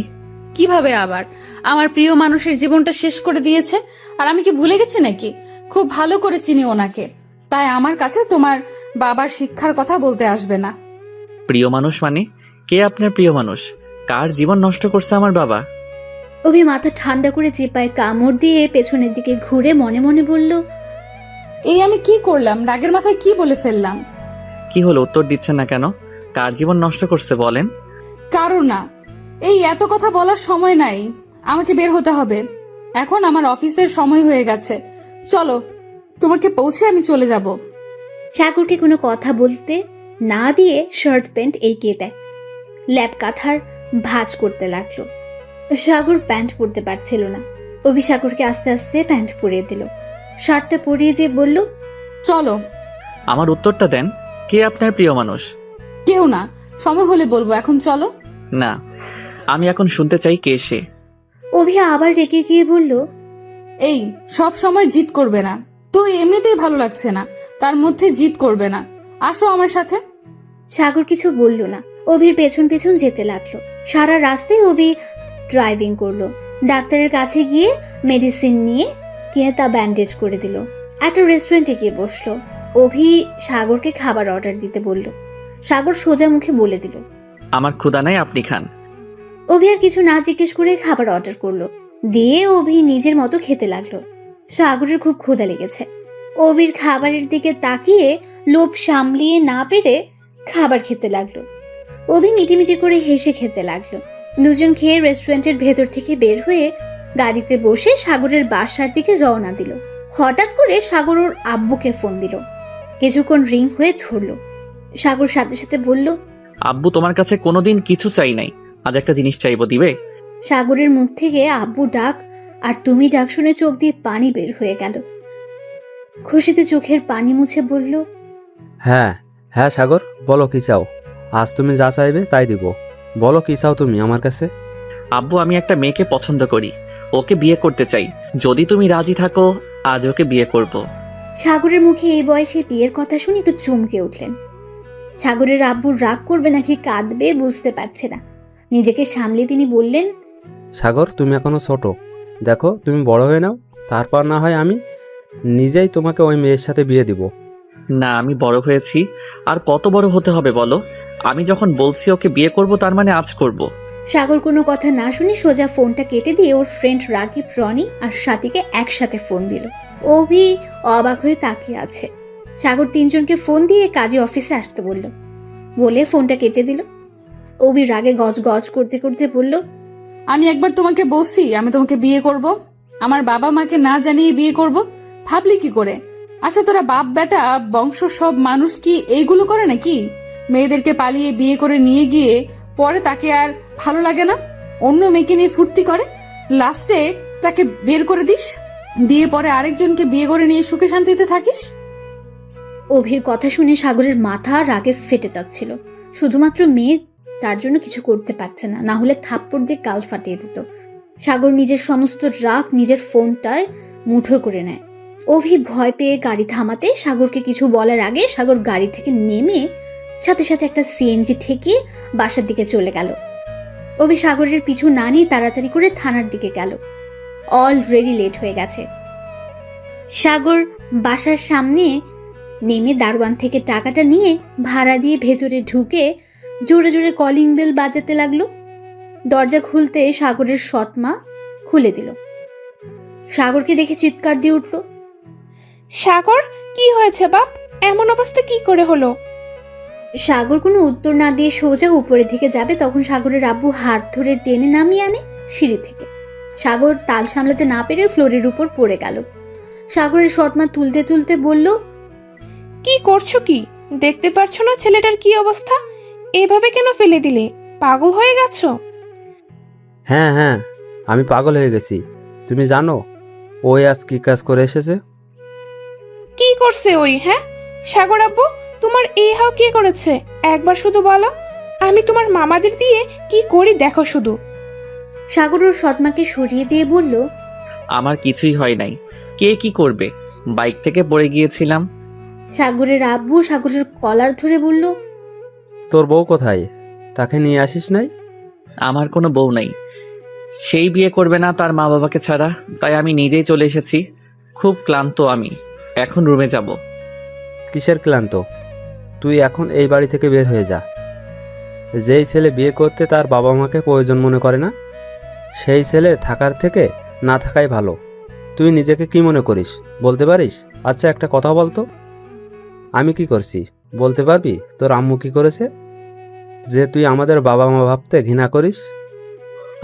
কিভাবে আবার? আমার প্রিয় মানুষের জীবনটা শেষ করে দিয়েছে, আর আমি কি ভুলে গেছি নাকি? খুব ভালো করে চিনি ওনাকে, তাই আমার কাছে তোমার বাবার শিক্ষার কথা বলতে আসবে না। প্রিয় মানুষ মানে? কে আপনার প্রিয় মানুষ? কার জীবন নষ্ট করছে আমার বাবা? অভি মাথা ঠান্ডা করে চিপায় কামড় দিয়ে পেছনের দিকে ঘুরে মনে মনে বলল, এই আমি কি করলাম? রাগের মাথায় কি বলে ফেললাম? কি হলো, উত্তর দিচ্ছেন না কেন? কার জীবন নষ্ট করছে বলেন? কারো না। এই এত কথা বলার সময় নাই, আমাকে বের হতে হবে। এখন আমার অফিসের সময় হয়ে গেছে। চলো, তোমাকে পৌঁছে আমি চলে যাব। সাগরকে কোনো কথা বলতে না দিয়ে শার্ট প্যান্ট এগিয়ে দেয়। ল্যাপ কাঁথার ভাঁজ করতে লাগলো। সাগর প্যান্ট পরতে পারছিল না। অভি সাগরকে আস্তে আস্তে প্যান্ট পরিয়ে দিল। শার্টটা পরিয়ে দিয়ে বলল, চলো। আমার উত্তরটা দেন, কে আপনার প্রিয় মানুষ? কেউ না, সময় হলে বলবো, এখন চলো। না, আমি এখন শুনতে চাই কে সে। অভি আবার রেগে গিয়ে বলল, এই সব সময় জিদ করবে না তো, এমনিতেই ভালো লাগছে না, তার মধ্যে জিদ করবে না। আসো আমার সাথে। সাগর কিছু বলল না। অভির পেছন পেছন যেতে লাগলো। সারা রাস্তায় অভি ড্রাইভিং করলো। ডাক্তারের কাছে গিয়ে মেডিসিন নিয়ে কিনে তা ব্যান্ডেজ করে দিল। একটা রেস্টুরেন্টে গিয়ে বসলো। অভি সাগরকে খাবার অর্ডার দিতে বলল। সাগর সোজা মুখে বলে দিল, আমার ক্ষুধা নাই, আপনি খান। অভি আর কিছু না জিজ্ঞেস করে খাবার অর্ডার করলো। দিয়ে অভি নিজের মতো খেতে লাগলো। সাগরের খুব ক্ষুধা লেগেছে। অভির খাবারের দিকে তাকিয়ে লোভ সামলিয়ে না পেরে খাবার খেতে লাগলো। অভি মিটিমিটি করে হেসে খেতে লাগলো। দুজন খেয়ে রেস্টুরেন্টের ভেতর থেকে বের হয়ে গাড়িতে বসে সাগরের বাসার দিকে রওনা দিল। হঠাৎ করে সাগর ওর আব্বুকে ফোন দিল। কিছুক্ষণ রিং হয়ে ধরলো। সাগর সাথে সাথে বলল, আব্বু তোমার কাছে কোনোদিন কিছু চাই নাই, আজ একটা জিনিস চাইবো, দিবে? সাগরের মুখ থেকে আব্বু ডাক আর তুমি ডাক শুনে চোখ দিয়ে পানি বের হয়ে গেল। খুশিতে চোখের পানি মুছে বলল, হ্যাঁ হ্যাঁ সাগর, বলো কি চাও। আজ তুমি যা চাইবে তাই দিব। বলো কি চাও তুমি আমার কাছে। আব্বু, আমি একটা মেয়েকে পছন্দ করি, ওকে বিয়ে করতে চাই। যদি তুমি রাজি থাকো আজ ওকে বিয়ে করব। সাগরের মুখে এই বয়সে বিয়ের কথা শুনে একটু চমকে উঠলেন। সাগরের আব্বু রাগ করবে নাকি কাঁদবে বুঝতে পারছে না। নিজেকে সামলে তিনি বললেন, সাগর তুমি এখনো ছোট, দেখো তুমি বড় হয়ে নাও, তারপর না হয় আমি নিজেই তোমাকে ওই মেয়ের সাথে বিয়ে দিব। না, আমি বড় হয়েছি, আর কত বড় হতে হবে বলো? আমি যখন বলছি ওকে বিয়ে করব তার মানে আজ করব। সাগর কোনো কথা না শুনে সোজা ফোনটা কেটে দিয়ে ওর ফ্রেন্ড রাকিব, রনি আর সাথীকে একসাথে ফোন দিল। অভি অবাক হয়ে তাকিয়ে আছে। সাগর তিনজনকে ফোন দিয়ে কাজী অফিসে আসতে বলে ফোনটা কেটে দিল। অভি রাগে গজ গজ করতে করতে বলল, আমি একবার তোমাকে বলছি আমি তোমাকে বিয়ে করব, আমার বাবা মাকে না জানিয়ে বিয়ে করব, ভাবলি কি করে? আচ্ছা, তোরা বাপ বেটা বংশ সব মানুষ কি এইগুলো করে নাকি? মেয়েদেরকে পালিয়ে বিয়ে করে নিয়ে গিয়ে পরে তাকে আর ভালো লাগে না, অন্য মেয়েকে নিয়ে ফুর্তি করে, লাস্টে তাকে বের করে দিস, দিয়ে পরে আরেকজনকে বিয়ে করে নিয়ে সুখে শান্তিতে থাকিস। অভির কথা শুনে সাগরের মাথা রাগে ফেটে যাচ্ছিল। শুধুমাত্র মেয়ে, তার জন্য কিছু করতে পারছে না, না হলে থাপ্পড় দিয়ে গাল ফাটিয়ে দিত। সাগর নিজের সমস্ত রাগ নিজের ফোনটায় মুঠো করে নেয়। অভি ভয় পেয়ে গাড়ি থামাতে সাগরকে কিছু বলার আগে সাগর গাড়ি থেকে নেমে সাথে সাথে একটা সিএনজি ঠেকিয়ে বাসার দিকে চলে গেল। অভি সাগরের পিছু না নিয়ে তাড়াতাড়ি করে থানার দিকে গেল। অলরেডি লেট হয়ে গেছে। সাগর বাসার সামনে নেমে দারোয়ান থেকে টাকাটা নিয়ে ভাড়া দিয়ে ভেতরে ঢুকে জোরে জোরে কলিং বেল বাজাতে লাগলো। দরজা খুলতে সাগরের সৎমা খুলে দিল। সাগরকে দেখে চিৎকার দিয়ে উঠল, সাগর, কি হয়েছে বাপ? এমন অবস্থা কি করে হলো? সাগর কোনো উত্তর না দিয়ে সোজা উপরের দিকে যাবে, তখন সাগরের আব্বু হাত ধরে টেনে নামিয়ে আনে সিঁড়ি থেকে। সাগর তাল সামলাতে না পেরে ফ্লোরের উপর পড়ে গেল। সাগরের সৎমা তুলতে তুলতে বলল, কি করছো কি? দেখতে পারছো না ছেলেটার কি অবস্থা? এভাবে কেন ফেলে দিলে? পাগল হয়ে গেছো? হ্যাঁ হ্যাঁ, আমি পাগল হয়ে গেছি। তুমি জানো ওই আজ কি কাজ করে এসেছে? কি করছে ওই? হ্যাঁ সাগর আব্বু, তোমার এই হাল কে করেছে? একবার শুধু বলো, আমি তোমার মামাদের দিয়ে কি করি দেখো শুধু। সাগর ওর সৎমাকে সরিয়ে দিয়ে বলল, আমার কিছুই হয় নাই, কে কি করবে? বাইক থেকে পড়ে গিয়েছিলাম। সাগরের আব্বু সাগরের কলার ধরে বলল, তোর বউ কোথায়? তাকে নিয়ে আসিস নাই? আমার কোনো বউ নাই, সেই বিয়ে করবে না তার মা বাবাকে ছাড়া, তাই আমি নিজেই চলে এসেছি। খুব ক্লান্ত আমি, এখন রুমে যাব। কিসের ক্লান্ত? তুই এখন এই বাড়ি থেকে বের হয়ে যা। যেই ছেলে বিয়ে করতে তার বাবা মাকে প্রয়োজন মনে করে না, সেই ছেলে থাকার থেকে না থাকাই ভালো। তুই নিজেকে কি মনে করিস বলতে পারিস? আচ্ছা একটা কথা বলতো, আমি কি করছি বলতে পারবি? তোর আম্মু কি করেছে যে তুই আমাদের বাবা মা ভাবতে ঘৃণা করিস?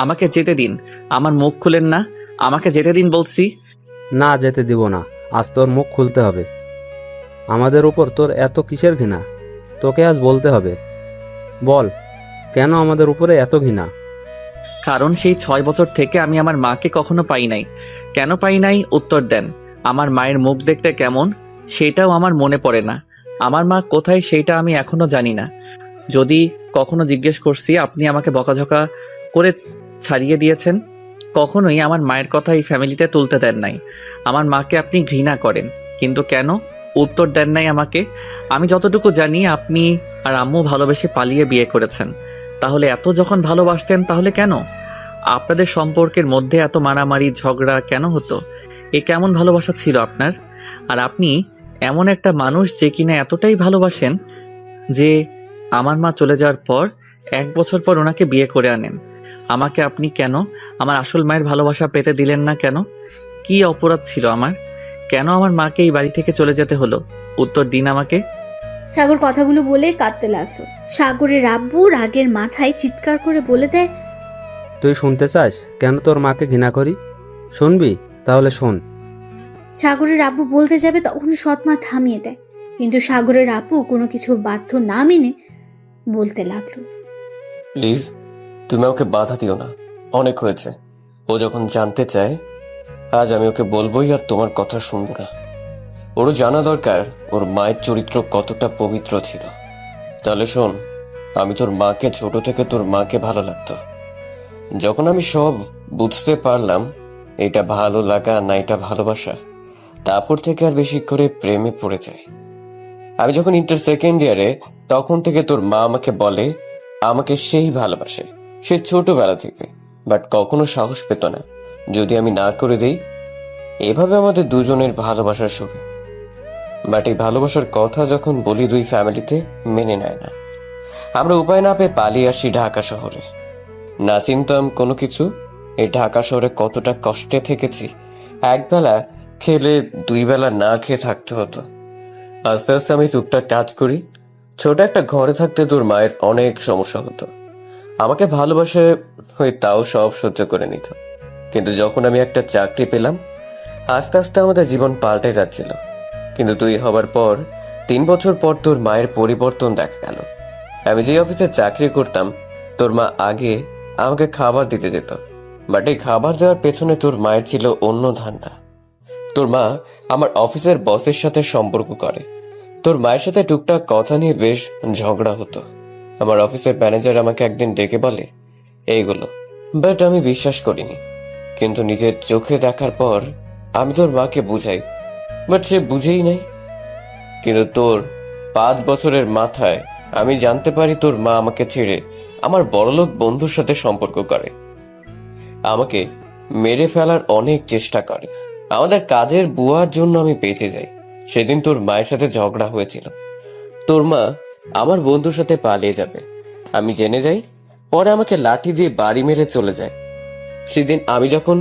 আমাকে যেতে দিন, আমার মুখ খুলেন না, আমাকে যেতে দিন বলছি। না, যেতে দিব না। আজ তোর মুখ খুলতে হবে। আমাদের উপর তোর এত কিসের ঘৃণা? তোকে আজ বলতে হবে। বল, কেন আমাদের উপরে এত ঘৃণা? কারণ সেই 6 বছর থেকে আমি আমার মাকে কখনো পাই নাই। কেন পাই নাই উত্তর দেন। আমার মায়ের মুখ দেখতে কেমন সেটাও আমার মনে পড়ে না। আমার মা কোথায় সেইটা আমি এখনো জানি না। যদি কখনো জিজ্ঞেস করছি, আপনি আমাকে বকাঝকা করে ছাড়িয়ে দিয়েছেন। কখনোই আমার মায়ের কথা এই ফ্যামিলিতে তুলতে দেন নাই। আমার মাকে আপনি ঘৃণা করেন, কিন্তু কেন উত্তর দেন নাই আমাকে। আমি যতটুকু জানি আপনি আর আম্মু ভালোবেসে পালিয়ে বিয়ে করেছেন। তাহলে এত যখন ভালোবাসতেন তাহলে কেন আপনাদের সম্পর্কের মধ্যে এত মারামারি ঝগড়া কেন হতো? এ কেমন ভালোবাসা ছিল আপনার? আর আপনি এমন একটা মানুষ যে কিনা এতটাই ভালোবাসেন যে আমার মা চলে যাওয়ার পর 1 বছর পর ওনাকে বিয়ে করে আনেন। আমাকে আপনি কেন আমার আসল মায়ের ভালোবাসা পেতে দিলেন না? কেন? কি অপরাধ ছিল আমার? কেন আমার মাকে এই বাড়ি থেকে চলে যেতে হলো? উত্তর দিন আমাকে। সাগর কথাগুলো বলে কাঁদতে লাগলো। সাগরের আব্বু রাগের মাথায় চিৎকার করে বলে দেয়, তুই শুনতে চাস কেন তোর মাকে ঘৃণা করি? শুনবি? তাহলে শোন। সাগরের আব্বু বলতে যাবে তখন সৎমা থামিয়ে দেয়, কিন্তু সাগরের আব্বু কোনো কিছু বাধ্য না মেনে বলতে লাগলো, প্লিজ তুমি ওকে বাধা দিও না, অনেক হয়েছে। ও যখন জানতে চায় আজ আমি ওকে বলবোই, আর তোমার কথা শুনবো না। ও ওরও জানা দরকার ওর মায়ের চরিত্র কতটা পবিত্র ছিল। তাহলে শোন, আমি তোর মাকে ছোট থেকে তোর মাকে ভালো লাগতো। যখন আমি সব বুঝতে পারলাম এটা ভালো লাগা না এটা ভালোবাসা, তারপর থেকে আর বেশি করে প্রেমে পড়ে যায়। আমি যখন ইন্টার সেকেন্ড ইয়ারে, তখন থেকে তোর মা আমাকে বলে আমাকে সেই ভালোবাসে, সে ছোটবেলা থেকে, বাট কখনো সাহস পেত না যদি আমি না করে দেই। এভাবে আমাদের দুজনের ভালোবাসা শুরু। বাট এই ভালোবাসার কথা যখন বলি দুই ফ্যামিলিতে মেনে নেয় না। আমরা উপায় না পেয়ে পালিয়ে আসি ঢাকা শহরে। না চিনতাম কোনো কিছু, এই ঢাকা শহরে কতটা কষ্টে থেকেছি। একবেলা খেলে দুই বেলা না খেয়ে থাকতে হতো। আস্তে আস্তে আমি টুকটাক কাজ করি। ছোট একটা ঘরে থাকতে তোর মায়ের অনেক সমস্যা হতো। আমাকে ভালোবাসে হয়ে তাও সব সহ্য করে নিত। কিন্তু যখন আমি একটা চাকরি পেলাম, আস্তে আস্তে আমাদের জীবন পাল্টে যাচ্ছিল। কিন্তু তুই হবার পর 3 বছর পর তোর মায়ের পরিবর্তন দেখা গেল। আমি যে অফিসে চাকরি করতাম, তোর মা আগে আমাকে খাবার দিতে যেত, বাট এই খাবার দেওয়ার পেছনে তোর মায়ের ছিল অন্য ধান্দা। তোর মা আমার অফিসের বসের সাথে সম্পর্ক করে। তোর মায়ের সাথে টুকটাক কথা নিয়ে বেশ ঝগড়া হতো। আমার অফিসের ম্যানেজার আমাকে একদিন ডেকে বলে এইগুলো, বাট আমি বিশ্বাস করিনি। কিন্তু নিজের চোখে দেখার পর আমি তোর মাকে বুঝাই, বাট সে বুঝেই নাই। কিন্তু তোর 5 বছরের মাথায় আমি জানতে পারি তোর মা আমাকে ছেড়ে আমার বড়লোক বন্ধুর সাথে সম্পর্ক করে। আমাকে মেরে ফেলার অনেক চেষ্টা করে। আমাদের কাজের বুয়ার জন্য আমি বেঁচে যাই। সেদিন তোর মায়ের সাথে ঝগড়া হয়েছিল। তোর মা আমার বন্ধুর সাথে পালিয়ে যাবে আমি জেনে যাই। পরে আমাকে লাঠি দিয়ে বাড়ি মেরে চলে যায়। সেদিন আমি যখন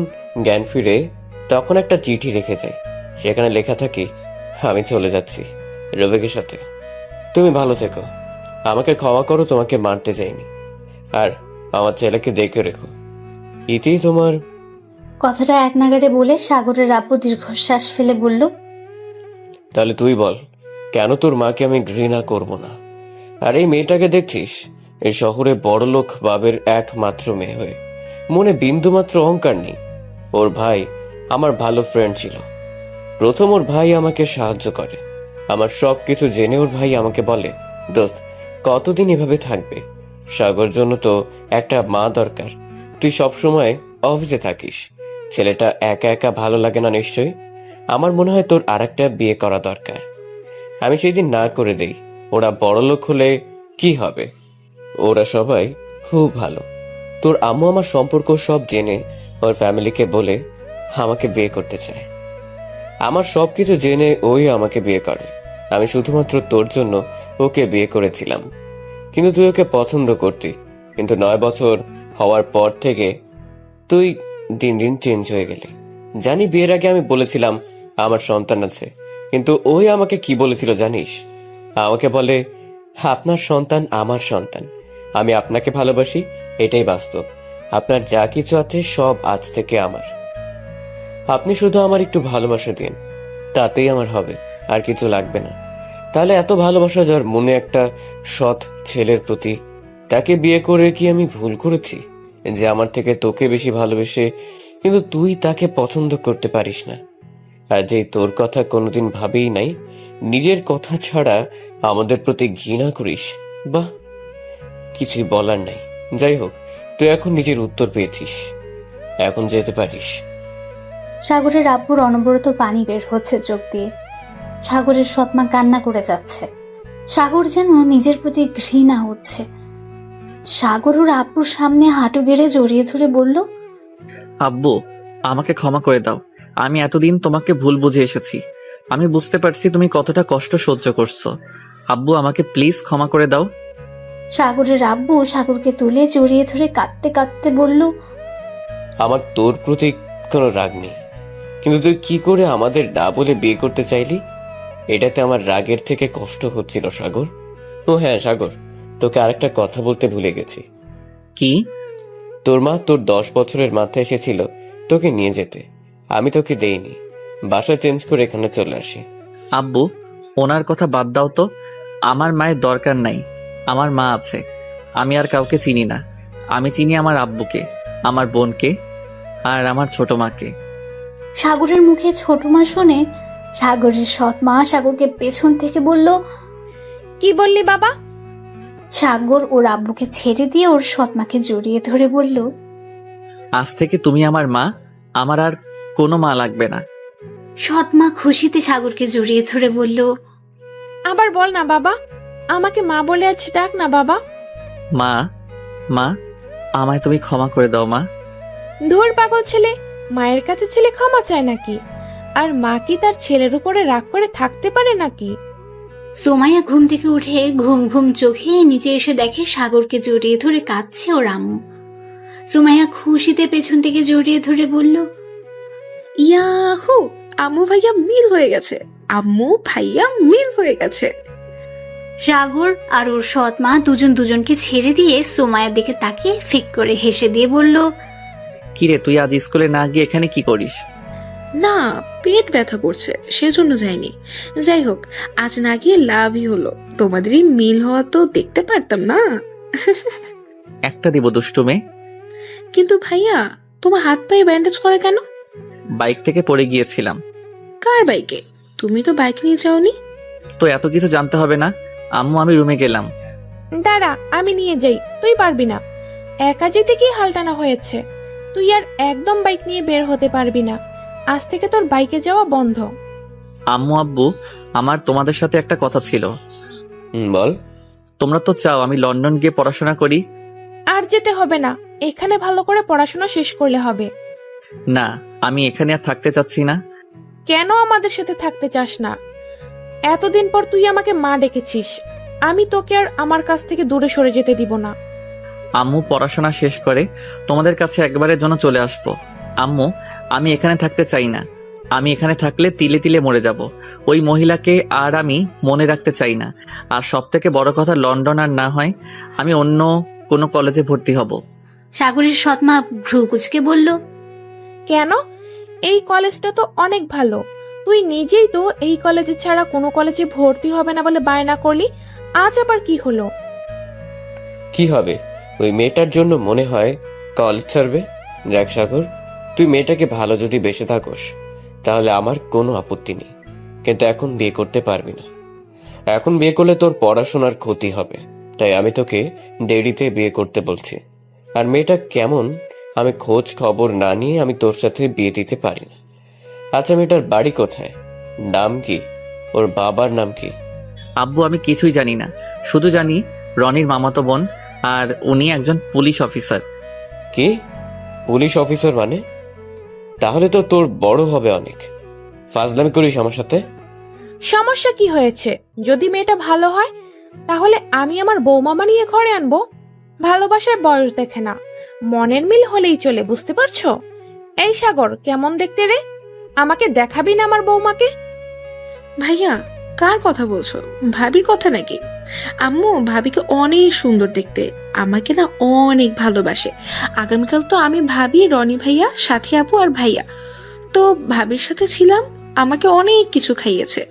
জ্ঞান ফিরে, তখন একটা চিঠি রেখে যাই। সেখানে লেখা থাকে, আমি চলে যাচ্ছি রবিকের সাথে, তুমি ভালো থেকো, আমাকে ক্ষমা করো, তোমাকে মারতে যাইনি, আর আমার ছেলেকে দেখে রেখো। ইতি তোমার। কথাটা এক নাগাড়ে বলে সাগরের আব্বু দীর্ঘশ্বাস ফেলে বলল, তাহলে তুই বল, কেন তোর মাকে আমি ঘৃণা করব না? আর এই মেয়েটাকে দেখছিস, এই শহরে বড়লোক বাবের একমাত্র মেয়ে হয়ে মনে বিন্দুমাত্র অহংকার নেই। ওর ভাই আমার ভালো ফ্রেন্ড ছিল। প্রথম ওর ভাই আমাকে সাহায্য করে। আমার সব কিছু জেনে ওর ভাই আমাকে বলে, দোস্ত কতদিন এভাবে থাকবে? সাগর জন্য তো একটা মা দরকার। তুই সবসময় অফিসে থাকিস, ছেলেটা একা একা ভালো লাগে না নিশ্চয়ই। আমার মনে হয় তোর আরেকটা বিয়ে করা দরকার। আমি সেই দিন না করে দেই। ওরা বড়লোক হলে কি হবে? ওরা সবাই খুব ভালো। তোর আম্মু আমার সম্পর্ক সব জেনে ওর ফ্যামিলিকে বলে আমাকে বিয়ে করতে চায়। আমার সব কিছু জেনে ওই আমাকে বিয়ে করে। আমি শুধুমাত্র তোর জন্য ওকে বিয়ে করেছিলাম, কিন্তু তুই ওকে পছন্দ করতি। কিন্তু 9 বছর হওয়ার পর থেকে তুই দিন দিন চেঞ্জ হয়ে গেলি। জানি বিয়ের আগে আমি বলেছিলাম আমার সন্তান আছে, কিন্তু ওই আমাকে কি বলেছিল জানিস? আমাকে বলে, আপনার সন্তান আমার সন্তান, আমি আপনাকে ভালোবাসি, এটাই বাস্তব। আপনার যা কিছু আছে সব আজ থেকে আমার। আপনি শুধু আমার একটু ভালোবাসা দিন, তাতেই আমার হবে, আর কিছু লাগবে না। তাহলে এত ভালোবাসা যার মনে একটা সৎ ছেলের প্রতি, তাকে বিয়ে করে কি আমি ভুল করেছি যে আমার থেকে তোকে বেশি ভালোবেসে কিন্তু তুই তাকে পছন্দ করতে পারিস না? আর যে তোর কথা কোনোদিন ভাবেই নাই, নিজের কথা ছাড়া আমাদের প্রতি ঘৃণা করিস, বাহ, কিছুই বলার নাই। যাই হোক, তুই এখন নিজের উত্তর পেয়েছিস, এখন যেতে পারিস। সাগরের আব্বুর অনবরত পানি বের হচ্ছে চোখ দিয়ে। সাগরের সৎমা কান্না করে যাচ্ছে। সাগর যেন নিজের প্রতি ঘৃণা হচ্ছে। সাগর ওর আব্বুর সামনে হাঁটু গেড়ে জড়িয়ে ধরে বলল, আব্বু, আমাকে ক্ষমা করে দাও। আমি এতদিন তোমাকে ভুল বুঝে এসেছি। আমি বুঝতে পারছি তুমি কতটা কষ্ট সহ্য করছো। আব্বু, আমাকে প্লিজ ক্ষমা করে দাও। সাগরের আব্বু সাগরকে তুলে জড়িয়ে ধরে কাঁদতে কাঁদতে বলল, আমার তোর প্রতি কোনো রাগ নেই, কিন্তু তুই কি করে আমাদের না বলে বিয়ে করতে চাইলি? এটাতে আমার রাগের থেকে কষ্ট হচ্ছিল সাগর। ও হ্যাঁ সাগর, তোকে আরেকটা কথা বলতে ভুলে গেছি। কি? তোর মা তোর 10 বছরের মাথায় এসেছিল তোকে নিয়ে যেতে, আমি তোকে দেইনি। বাসা চেঞ্জ করে এখানে চলে আসি। আব্বু, ওনার কথা বাদ দাও তো। আমার মায়ের দরকার নাই, আমার মা আছে। আমি আর কাউকে চিনি না। আমি চিনি আমার আব্বুকে, আমার বোনকে, আর আমার ছোট মাকে। সাগরের মুখে ছোট মা শুনে সাগরের সৎ মা সাগরকে পেছন থেকে বলল, কি বললি বাবা? সাগর ওর আব্বুকে ছেড়ে দিয়ে ওর সৎ মাকে জড়িয়ে ধরে বলল, আজ থেকে তুমি আমার মা, আমার আর কোনো মা লাগবে না। সৎ মা খুশিতে সাগরকে জড়িয়ে ধরে বলল, আবার বল না বাবা, আমাকে মা বলে আজ ডাক না বাবা। মা, মা, আমায় তুমি ক্ষমা করে দাও মা। ধুর পাগল ছেলে, মায়ের কাছে ছেলে ক্ষমা চায় নাকি? আর মা কি তার ছেলের উপরে রাগ করে থাকতে পারে নাকি? সুমাইয়া ঘুম থেকে উঠে ঘুম ঘুম চোখে নিচে এসে দেখে সাগরকে জড়িয়ে ধরে কাঁদছে ওর আম্মু। সুমাইয়া খুশিতে পেছন থেকে জড়িয়ে ধরে বলল, ইয়াহু, আম্মু ভাইয়া মিল হয়ে গেছে, আম্মু ভাইয়া মিল হয়ে গেছে। সাগর আর ওর সৎ মা দুজন দুজনকে ছেড়ে দিয়ে সুমাইয়ার দিকে তাকিয়ে ফিক করে হেসে দিয়ে বলল, কিরে, তুই আজ স্কুলে না গিয়ে এখানে কি করিস? না, পেট ব্যথা করছে সেজন্য যাইনি। যাই হোক, আজ না গিয়ে লাভই হলো, তোমাদের এই মিল হওয়া তো দেখতে পারতাম না। একটা দিব দুষ্টু মেয়ে। কিন্তু ভাইয়া, তোমার হাত পায়ে ব্যান্ডেজ করা কেন? বাইক থেকে পড়ে গিয়েছিলাম। কার বাইকে? তুমি তো বাইক নিয়ে যাওনি। তো এত কিছু জানতে হবে না আম্মু, আমি রুমে গেলাম। দাঁড়া, আমি নিয়ে যাই, তুই পারবি না। একা যেতে কি হালটানা হয়েছে? তুই আর একদম বাইক নিয়ে বের হতে পারবি না। আজ থেকে তোর বাইকে যাওয়া বন্ধ। আম্মু আব্বু, আমার তোমাদের সাথে একটা কথা ছিল। বল। তোমরা তো চাও আমি লন্ডন গিয়ে পড়াশোনা করি। আর যেতে হবে না, এখানে ভালো করে পড়াশোনা শেষ করলে হবে। না, আমি এখানে আর থাকতে চাচ্ছি না। কেন আমাদের সাথে থাকতে চাস না? এতদিন পর তুই আমাকে মা ডেকেছিস, আমি তোকে আর আমার কাছ থেকে দূরে সরে যেতে দিব না। আম্মু পড়াশোনা শেষ করে তোমাদের কাছে একবারের জন্য চলে আসবো। আম্মু, আমি এখানে থাকতে চাই না। আমি এখানে থাকলে তিলে তিলে মরে যাব। ওই মহিলাকে আর আমি মনে রাখতে চাই না। আর সব থেকে বড় কথা, লন্ডন আর না হয় আমি অন্য কোনো কলেজে ভর্তি হব। সাগরের সৎ মা ভ্রু কুঁচকে বলল, কেন? এই কলেজটা তো অনেক ভালো। তুই নিজেই তো এই কলেজে ছাড়া কোনো কলেজে ভর্তি হবে না বলে বায়না করলি, আজ আবার কি হলো? কি হবে? ওই মেয়েটার জন্য মনে হয় কলেজ ছাড়বে। দেখ সাগর, তুই মেয়েটাকে ভালো যদি বেসে থাকোস তাহলে আমার কোনো আপত্তি নেই, কিন্তু এখন বিয়ে করতে পারবি না। এখন বিয়ে করলে তোর পড়াশোনার ক্ষতি হবে, তাই আমি তোকে দেরিতে বিয়ে করতে বলছি। আর মেয়েটা কেমন আমি খোঁজ খবর না নিয়ে আমি তোর সাথে বিয়ে দিতে পারি না। আচ্ছা, মেয়েটার বাড়ি কোথায়? নাম কি? ওর বাবার নাম কি? আব্বু, আমি কিছুই জানি না। শুধু জানি রনির মামাতো বোন, আর উনি একজন পুলিশ অফিসার। কি? পুলিশ অফিসার মানে? তাহলে তো তোর বড় হবে অনেক। ফাজলামি করিস আমার সাথে? সমস্যা কি হয়েছে? যদি মেয়েটা ভালো হয় তাহলে আমি আমার বৌমা বানিয়ে ঘরে আনবো। ভালোবাসায় বয়স দেখে না, মনের মিল হলেই চলে, বুঝতে পারছো? এই সাগর, কেমন দেখতে রে? আমাকে দেখাবি না আমার বৌমাকে? ভাইয়া, কার কথা বলছো? ভাবির কথা নাকি? আম্মু ভাবিকে অনেক সুন্দর দেখতে, আমাকে না অনেক ভালোবাসে। আগামীকাল তো আমি ভাবি, রনি ভাইয়া, সাথী আপু আর ভাইয়া তো ভাবির সাথে ছিলাম, আমাকে অনেক কিছু খাইয়েছে।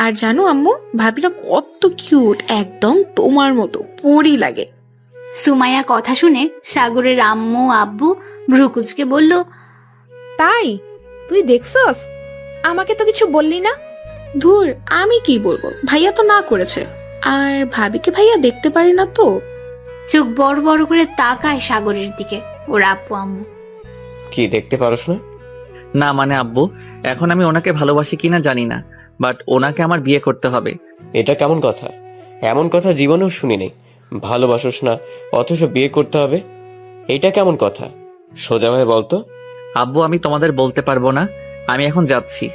আর জানো আম্মু, ভাবিরা কত কিউট, একদম তোমার মতো পরি লাগে। সুমাইয়া কথা শুনে সাগরের আম্মু আব্বু ভ্রু কুঁচকে বলল, তাই? তুই দেখছস? আমাকে তো কিছু বললি না। ধুর, আমি কি বলবো, ভাইয়া তো না করেছে। আর ভাবিকে ভাইয়া দেখতে পারে না তো। চোখ বড় বড় করে তাকায় সাগরের দিকে ওর আব্বু আম্মু। কি দেখতে পারস না? না মানে আব্বু, এখন আমি ওনাকে ভালোবাসি কিনা জানি না, বাট ওনাকে আমার বিয়ে করতে হবে। এটা কেমন কথা? এমন কথা জীবনেও শুনি নেই। ভালোবাসোস না অথচ বিয়ে করতে হবে, এটা কেমন কথা? সোজাভাবে বলতো। আব্বু, আমি তোমাদের বলতে পারবো না, আমি এখন যাচ্ছি।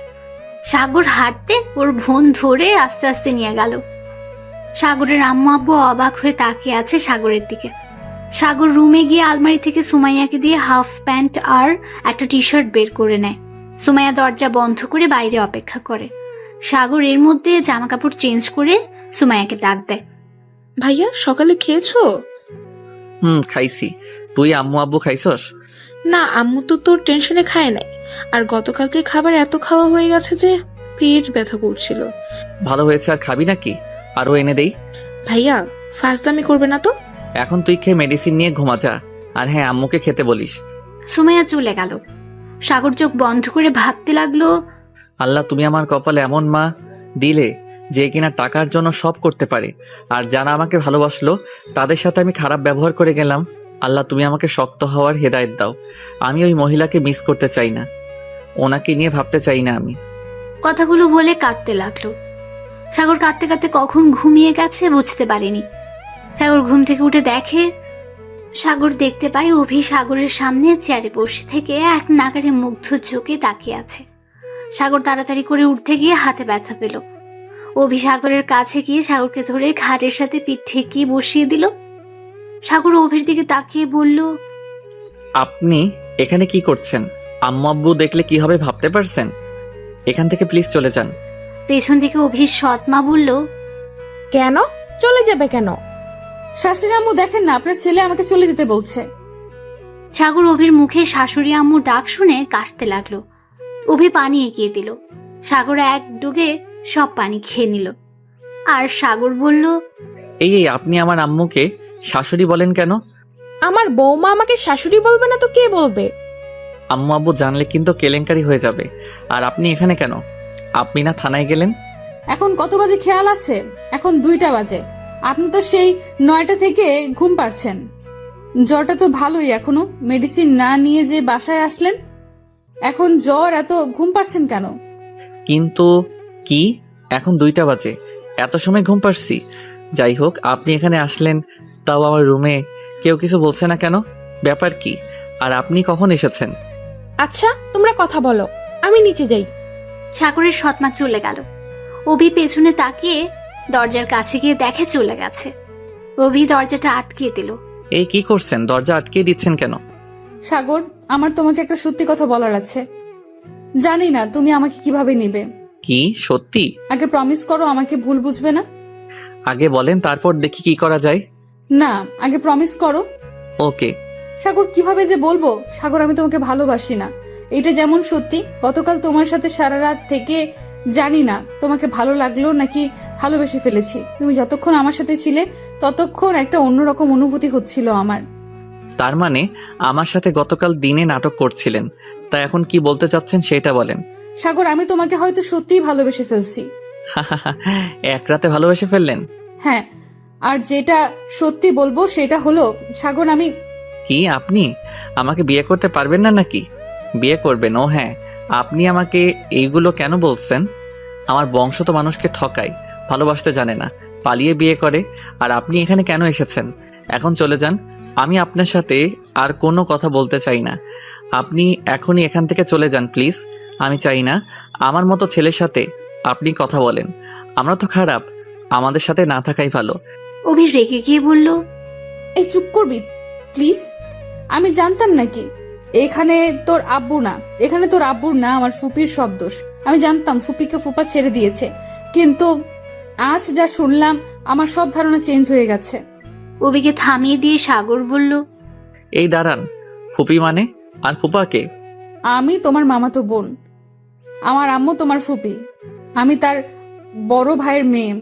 সাগর হাঁটতে ওর বোন ধরে আস্তে আস্তে নিয়ে গেল। সাগরের আম্মু আব্বু অবাক হয়ে তাকিয়ে আছে সাগরের দিকে। সাগর রুমে গিয়ে আলমারি থেকে সুমাইয়াকে দিয়ে হাফ প্যান্ট আর একটা টি শার্ট বের করে নেয়। সুমাইয়া দরজা বন্ধ করে বাইরে অপেক্ষা করে। সাগর এর মধ্যে জামা কাপড় চেঞ্জ করে সুমাইয়াকে ডাক দেয়। ভাইয়া, সকালে খেয়েছো? খাইছি। তুই আম্মু আব্বু খাইছস? না, আম্মু তো তোর টেনশনে খায় নাই। আর গতকালকে খাবার এত খাওয়া হয়ে গেছে যে পেট ব্যথা করছিল। ভালো হয়েছে, আর খাবি নাকি? আরো এনে দেই? ভাইয়া, ফাজলামি করবে না তো। এখন তুই খেয়ে মেডিসিন নিয়ে ঘুমা যা। আর হ্যাঁ, আম্মুকে খেতে বলিস। সুমাইয়া চলে গেল। সাগর চোখ বন্ধ করে ভাবতে লাগলো, আল্লাহ, তুমি আমার কপালে এমন মা দিলে যে কিনা টাকার জন্য সব করতে পারে, আর যারা আমাকে ভালোবাসলো তাদের সাথে আমি খারাপ ব্যবহার করে গেলাম। আল্লাহ, তুমি আমাকে শক্ত হওয়ার হেদায়েত দাও। আমি ওই মহিলাকে মিস করতে চাই না, ওনাকে নিয়ে ভাবতে চাই না আমি। কথাগুলো বলে কাঁদতে লাগলো। সাগর কাঁদতে কাঁদতে কখন ঘুমিয়ে গেছে বুঝতে পারেনি। সাগর ঘুম থেকে উঠে দেখে, সাগর দেখতে পায় অভি সাগরের সামনে চেয়ারে বসে থেকে এক নাগারে মুগ্ধ চোখে তাকিয়ে আছে। সাগর তাড়াতাড়ি করে উঠতে গিয়ে হাতে ব্যথা পেল। অভি সাগরের কাছে গিয়ে সাগরকে ধরে ঘাটের সাথে পিঠ ঠেকিয়ে বসিয়ে দিল। সাগর অভির দিকে তাকিয়ে বলল, আপনি এখানে কি করছেন? আম্মু আব্বু দেখলে কি হবে ভাবতে পারছেন? এখান থেকে প্লিজ চলে যান। পেছন থেকে অভির সৎ মা বলল, কেন চলে যাবে কেন? শাশুড়ি আম্মু দেখেন না, আপনার ছেলে আমাকে চলে যেতে বলছে। সাগর অভির মুখে শাশুড়ি আম্মু ডাক শুনে কাশতে লাগলো। অভি পানি এগিয়ে দিল। সাগর এক ডুগে সব পানি খেয়ে নিল। আর সাগর বলল, এই আপনি আমার আম্মুকে শাশুড়ি বলেন কেন? আমার বৌমা আমাকে শাশুড়ি বলবে না তো কে বলবে? আম্মু আব্বু জানলে কিন্তু কেলেঙ্কারি হয়ে যাবে। আর আপনি এখানে কেন? আপনি না থানায় গেলেন? এখন কত বাজে খেয়াল আছে? এখন 2টা বাজে। আপনি তো সেই 9টা থেকে ঘুম পাচ্ছেন। জ্বরটা তো ভালোই, এখনো মেডিসিন না নিয়ে যে বাসায় আসলেন। এখন জ্বর, এত ঘুম পাচ্ছেন কেন? কিন্তু কি, এখন 2টা বাজে, এত সময় ঘুম পাচ্ছি? যাই হোক, আপনি এখানে আসলেন, তাও আমার রুমে কেউ কিছু বলছে না কেন? ব্যাপার কি? আর আপনি কখন এসেছেন? আচ্ছা তোমরা কথা বলো, আমি নিচে যাই। সাগরের সৎমা চলে গেল। অভি পেছনে তাকিয়ে দরজার কাছে গিয়ে দেখে চলে গেছে। অভি দরজাটা আটকে দিল। এই কি করছেন? দরজা আটকে দিচ্ছেন কেন? সাগর, আমার তোমাকে একটা সত্যি কথা বলার আছে। জানি না তুমি আমাকে কিভাবে নিবে। কি সত্যি? আগে প্রমিস করো আমাকে ভুল বুঝবে না। আগে বলেন, তারপর দেখি কি করা যায়। না, আগে প্রমিস করো। ওকে। সাগর, কিভাবে যে বলবো, সাগর আমি তোমাকে ভালোবাসি না। এটা যেমন সত্যি, গতকাল তোমার সাথে সারা রাত থেকে জানি না তোমাকে ভালো লাগলো নাকি ভালোবেসে ফেলেছি। তুমি যতক্ষণ আমার সাথে ছিলে ততক্ষণ একটা অন্যরকম অনুভূতি হচ্ছিল আমার। তার মানে আমার সাথে গতকাল দিনে নাটক করছিলেন, তা এখন কি বলতে চাচ্ছেন সেটা বলেন। সাগর, আমি তোমাকে হয়তো সত্যিই ভালোবেসে ফেলছি। এক রাতে ভালোবেসে ফেললেন? হ্যাঁ, আর যেটা সত্যি বলবো সেটা হলো, সাগর আমি... কি আপনি আমাকে বিয়ে করতে পারবেন না নাকি? বিয়ে করবেন? ও হ্যাঁ, আপনি আমাকে এইগুলো কেন বলছেন? আমার বংশ তো মানুষকে ঠকায়, ভালোবাসতে জানে না, পালিয়ে বিয়ে করে। আর আপনি এখানে কেন এসেছেন? এখন চলে যান, আমি আপনার সাথে আর কোনো কথা বলতে চাই না। আপনি এখনই এখান থেকে চলে যান প্লিজ। আমি চাই না আমার মতো ছেলের সাথে আপনি কথা বলেন। আমরা তো খারাপ, আমাদের সাথে না থাকাই ভালো। অভি রেগে গিয়ে বলল, এই চুপ করবি প্লিজ। আমি জানতাম নাকি এখানে তোর আব্বু না, এখানে তোর আব্বুর না, আমার ফুপির সব দোষ। আমি জানতাম ফুপিকে ফুপা ছেড়ে দিয়েছে, কিন্তু আজ যা শুনলাম আমার সব ধারণা চেঞ্জ হয়ে গেছে। অভিকে থামিয়ে দিয়ে সাগর বলল, এই দাঁড়ান, ফুপি মানে? আর ফুপাকে? আমি তোমার মামাতো বোন, আমার আম্মু তোমার ফুপি, আমি তার বড় ভাইয়ের মেয়ে।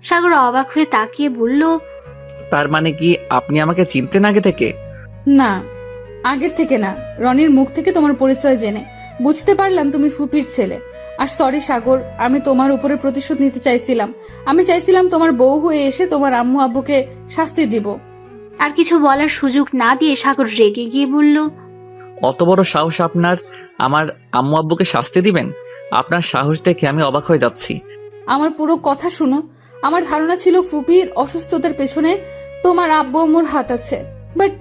সাগর অবাক হয়ে তাকিয়ে বলল, তার মানে কি আপনি আমাকে চিনতেন আগে থেকে? না, আগের থেকে না, রনির মুখ থেকে তোমার পরিচয় জেনে বুঝতে পারলাম তুমি ফুপির ছেলে। আর সরি সাগর, আমি তোমার উপরে প্রতিশোধ নিতে চাইছিলাম। আমি চাইছিলাম তোমার বউ হয়ে এসে তোমার আম্মু আব্বুকে শাস্তি দিব। আর কিছু বলার সুযোগ না দিয়ে সাগর রেগে গিয়ে বলল, অত বড় সাহস আপনার, আমার আম্মু আব্বুকে শাস্তি দিবেন? আপনার সাহস দেখে আমি অবাক হয়ে যাচ্ছি। আমার পুরো কথা শুনো। আমার ধারণা ছিল ফুপির অসুস্থতার পেছনে তোমার আব্বু আম্মুর হাত আছে, বাট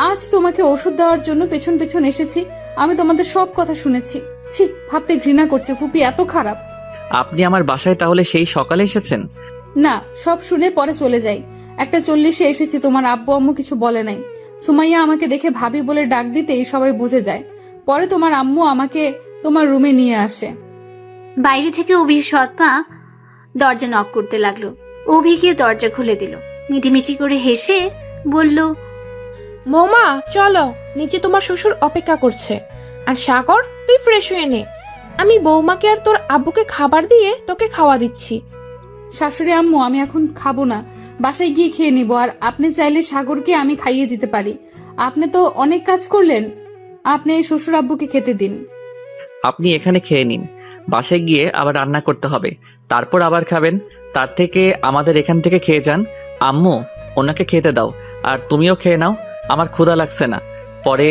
আজ তোমাকে ওষুধ দেওয়ার জন্য পেছন পেছন এসেছি। আমি তোমাদের সব কথা শুনেছি। ছি, ভাবতে ঘৃণা করছে, ফুপি এত খারাপ। আপনি আমার বাসায় তাহলে সেই সকালে এসেছেন? না, সব শুনে পরে চলে যাই। 1:40-এ এসেছি, তোমার আব্বু আম্মু কিছু বলে নাই। সুমাইয়া আমাকে দেখে ভাবি বলে ডাক দিতেই সবাই বুঝে যায়। পরে তোমার আম্মু আমাকে তোমার রুমে নিয়ে আসে। বাইরে থেকে অভির সৎমা দরজা নক করতে লাগলো। অভি গিয়ে দরজা খুলে দিল। মিটিমিটি করে হেসে বলল, মৌমা চলো, নিচে তোমার শ্বশুর অপেক্ষা করছে। আর সাগর তুই ফ্রেশ হয়ে নে, আমি বৌমাকে আর তোর আব্বুকে খাবার দিয়ে তোকে খাওয়া দিচ্ছি। শাশুড়ি আম্মু, আমি এখন খাবো না, বাসায় গিয়ে খেয়ে নিব। আর আপনি চাইলে সাগরকে আমি খাইয়ে দিতে পারি। আপনি তো অনেক কাজ করলেন, আপনি শ্বশুর আব্বুকে খেতে দিন। আপনি এখানে খেয়ে নিন, বাসায় গিয়ে আবার রান্না করতে হবে, তারপর আবার খাবেন। তার থেকে আমাদের এখান থেকে খেয়ে যান। আম্মু, ওনাকে খেতে দাও, আর তুমিও খেয়ে নাও। আমার ক্ষুধা লাগছে না, পরে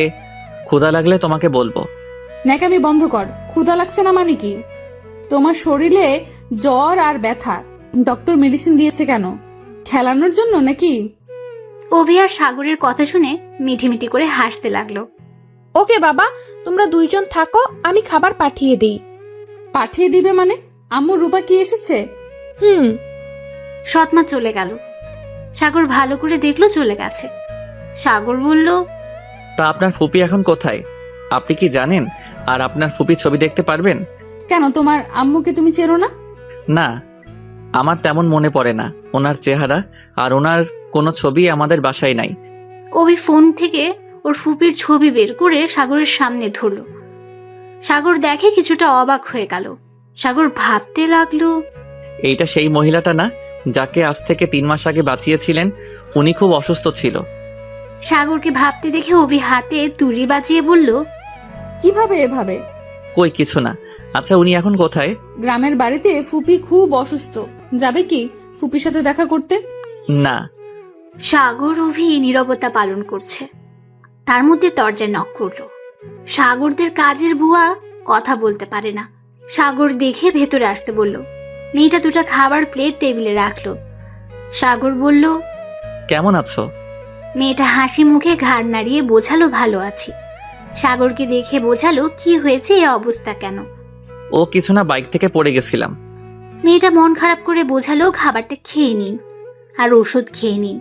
ক্ষুধা লাগলে তোমাকে বলবো। ন্যাকামি বন্ধ কর। ক্ষুধা লাগছে না মানে কি? তোমার শরীরে জ্বর আর ব্যথা, ডক্টর মেডিসিন দিয়েছে কেন? খেলানোর জন্য নাকি? অভি আর সাগরের কথা শুনে মিঠিমিঠি করে হাসতে লাগলো। ওকে বাবা, তোমরা দুইজন থাকো, আমি খাবার পাঠিয়ে দিই। পাঠিয়ে দিবে মানে? আম্মু রূপা কি এসেছে? হুম। সৎমা চলে গেল। সাগর ভালো করে দেখলো চলে গেছে। সাগর বলল, তা আপনার ফুপি এখন কোথায়? আপনি কি জানেন? আর আপনার ফুপির ছবি দেখতে পারবেন? কেন, তোমার আম্মুকে তুমি চেনো না? না, আমার তেমন মনে পড়ে না ওনার চেহারা, আর ওনার কোনো ছবি আমাদের বাসায় নাই। অভি ফোন থেকে ওর ফুপির ছবি বের করে সাগরের সামনে ধরল। সাগর দেখে কিছুটা অবাক হয়ে গেল। সাগর ভাবতে লাগলো, এইটা সেই মহিলাটা না যাকে আজ থেকে 3 মাস আগে বাঁচিয়েছিলেন? উনি খুব অসুস্থ ছিল। সাগরকে ভাবতে দেখে অভি হাতে তুড়ি বাজিয়ে বলল, কিভাবে এভাবে? কই কিছু না। আচ্ছা, উনি এখন কোথায়? গ্রামের বাড়িতে ফুপি খুব অসুস্থ, যাবে কি ফুপির সাথে দেখা করতে? না। সাগর অভি নীরবতা পালন করছে। তার মধ্যে দরজায় নক করলো। সাগরদের কাজের বুয়া কথা বলতে পারে না। সাগর দেখে ভেতরে আসতে বলল। মেয়েটা দুটো খাবার প্লেট টেবিলে রাখলো। সাগর বলল, কেমন আছো? মেয়েটা হাসি মুখে ঘাড় নাড়িয়ে বোঝালো, ভালো আছি। সাগরকে দেখে বোঝালো কি হয়েছে, এ অবস্থা কেন। ও কিছু না, বাইক থেকে পড়ে গেছিলাম। মেয়েটা মন খারাপ করে বোঝালো, খাবারটা খেয়ে নিন আর ওষুধ খেয়ে নিন।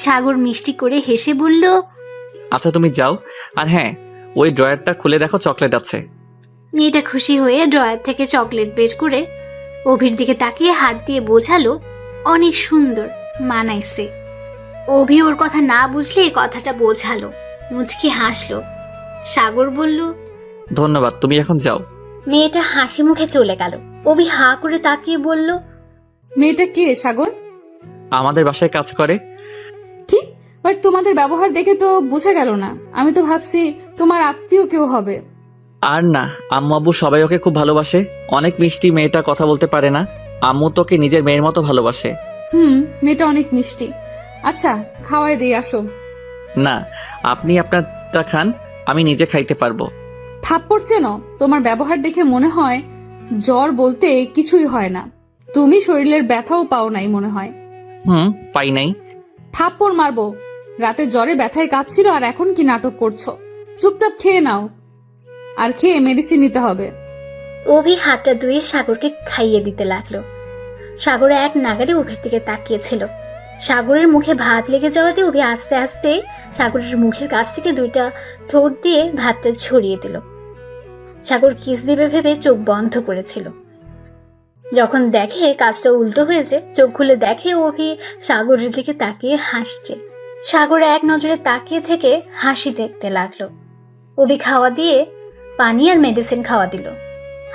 সাগর মিষ্টি করে হেসে বলল, আচ্ছা তুমি যাও, আর হ্যাঁ, ওই ড্রয়ারটা খুলে দেখো, চকলেট আছে। মেয়েটা খুশি হয়ে ড্রয়ার থেকে চকলেট বের করে অভির দিকে তাকিয়ে হাত দিয়ে বোঝালো, অনেক সুন্দর মানাইছে। অভি ওর কথা না বুঝলে এই কথাটা বোঝালো, মুচকি হাসলো। সাগর বলল, ধন্যবাদ, তুমি এখন যাও। মেয়েটা হাসি মুখে চলে গেল। অভি হা করে তাকিয়ে বলল, মেয়েটা কে সাগর? আমাদের বাসায় কাজ করে। কি? বাট তোমাদের ব্যবহার দেখে তো বোঝা গেল না। আমি তো ভাবছি তোমার আত্মীয় কেউ হবে। আর না, আম্মু আব্বু সবাই ওকে খুব ভালোবাসে। অনেক মিষ্টি মেয়েটা, কথা বলতে পারে না। আম্মু তোকে নিজের মেয়ের মতো ভালোবাসে। মেয়েটা অনেক মিষ্টি। আচ্ছা, খাওয়াই দিয়ে আসো। না, আপনি আপনারটা খান, আমি নিজে খাইতে পারবো। থাপ্পড় চেনো? তোমার ব্যবহার দেখে মনে হয় জ্বর বলতে কিছুই হয় না। তুমি শরীরের ব্যথাও পাও নাই মনে হয়। পাই নাই। থাপ্পড় মারবো। রাতে জ্বরে ব্যথায় কাঁদছিল আর এখন কি নাটক করছো? চুপচাপ খেয়ে নাও, আর খেয়ে মেডিসিন নিতে হবে। অভি হাতটা ধুয়ে সাগরকে খাইয়ে দিতে লাগলো। সাগর এক নাগারে অভির দিকে তাকিয়েছিল। সাগরের মুখে ভাত লেগে যাওয়াতে অভি আস্তে আস্তে সাগরের মুখের কাছ থেকে 2টা ঠোঁট দিয়ে ভাতটা ছড়িয়ে দিল। সাগর কিস দিবে ভেবে চোখ বন্ধ করেছিল। যখন দেখে কাজটা উল্টো হয়েছে, চোখ খুলে দেখে অভি সাগরের দিকে তাকিয়ে হাসছে। সাগর এক নজরে তাকিয়ে থেকে হাসি দেখতে লাগলো। অভি খাওয়া দিয়ে পানি আর মেডিসিন খাওয়া দিল।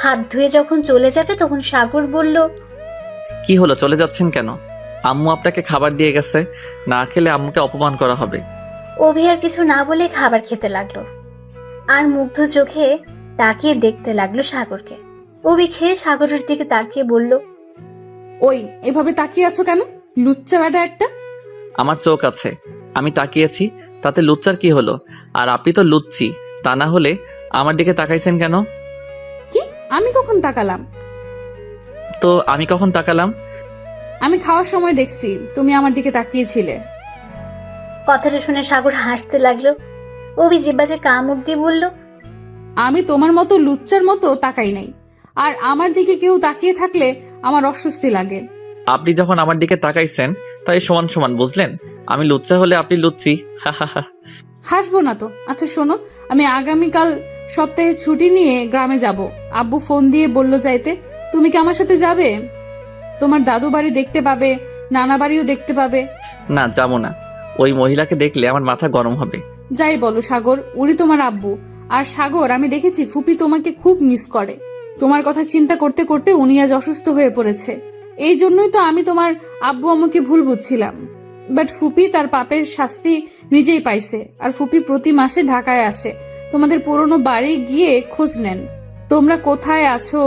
হাত ধুয়ে যখন চলে যাবে তখন সাগর বলল, কি হলো, চলে যাচ্ছেন কেন? আম্মু আপনাকে খাবার দিয়ে গেছে, না খেলে আম্মুকে অপমান করা হবে। অভি আর কিছু না বলে খাবার খেতে লাগলো আর মুগ্ধ চোখে তাকিয়ে দেখতে লাগলো সাগরকে। অভি খেয়ে সাগরের দিকে তাকিয়ে বলল, ওই এভাবে তাকিয়ে আছো কেন? লুচ্চা বেটা একটা। আমার চোখ আছে, আমি তাকিয়েছি, তাতে লুচ্চার কি হলো? আর আপনি তো লুচ্চি, তা না হলে আমার দিকে তাকাইছেন কেন? কি? আমি কখন তাকালাম? তো আমি কখন তাকালাম? আমি খাওয়ার সময় দেখছি তুমি আমার দিকে তাকিয়েছিলে। কথাটা শুনে সাগর হাসতে লাগলো। অভি জিহ্বাতে কামড় দিয়ে বলল, আমি তোমার মতো লুচ্চার মতো তাকাই নাই, আর আমার দিকে কেউ তাকিয়ে থাকলে আমার অস্বস্তি লাগে। আপনি যখন আমার দিকে তাকাইছেন তাই সমান সমান, বুঝলেন? আমি লুচ্চা হলে আপনি লুচ্চি। হাসবো না তো। আচ্ছা শোনো, আমি আগামীকাল সপ্তাহে ছুটি নিয়ে গ্রামে যাব। আব্বু ফোন দিয়ে বললো যাইতে। তুমি কি আমার সাথে যাবে? তোমার দাদু বাড়ি দেখতে পাবে, নানা বাড়িও দেখতে পাবে। না, যাবো না। ওই মহিলাকে দেখলে আমার মাথা গরম হবে। যাই বলো সাগর, উনি তোমার আব্বু। আর সাগর, আমি দেখেছি ফুপি তোমাকে খুব মিস করে। তোমার কথা চিন্তা করতে করতে উনি আজ অসুস্থ হয়ে পড়েছে। এই জন্যই তো আমি তোমার আব্বু আম্মুকে ভুল বুঝছিলাম। বাট ফুপি তার পাপের শাস্তি নিজেই পাইছে। আর ফুপি প্রতি মাসে ঢাকায় আসে, তোমাদের পুরনো বাড়ি গিয়ে খোঁজ নেন। তোমরা কোথায় আছো?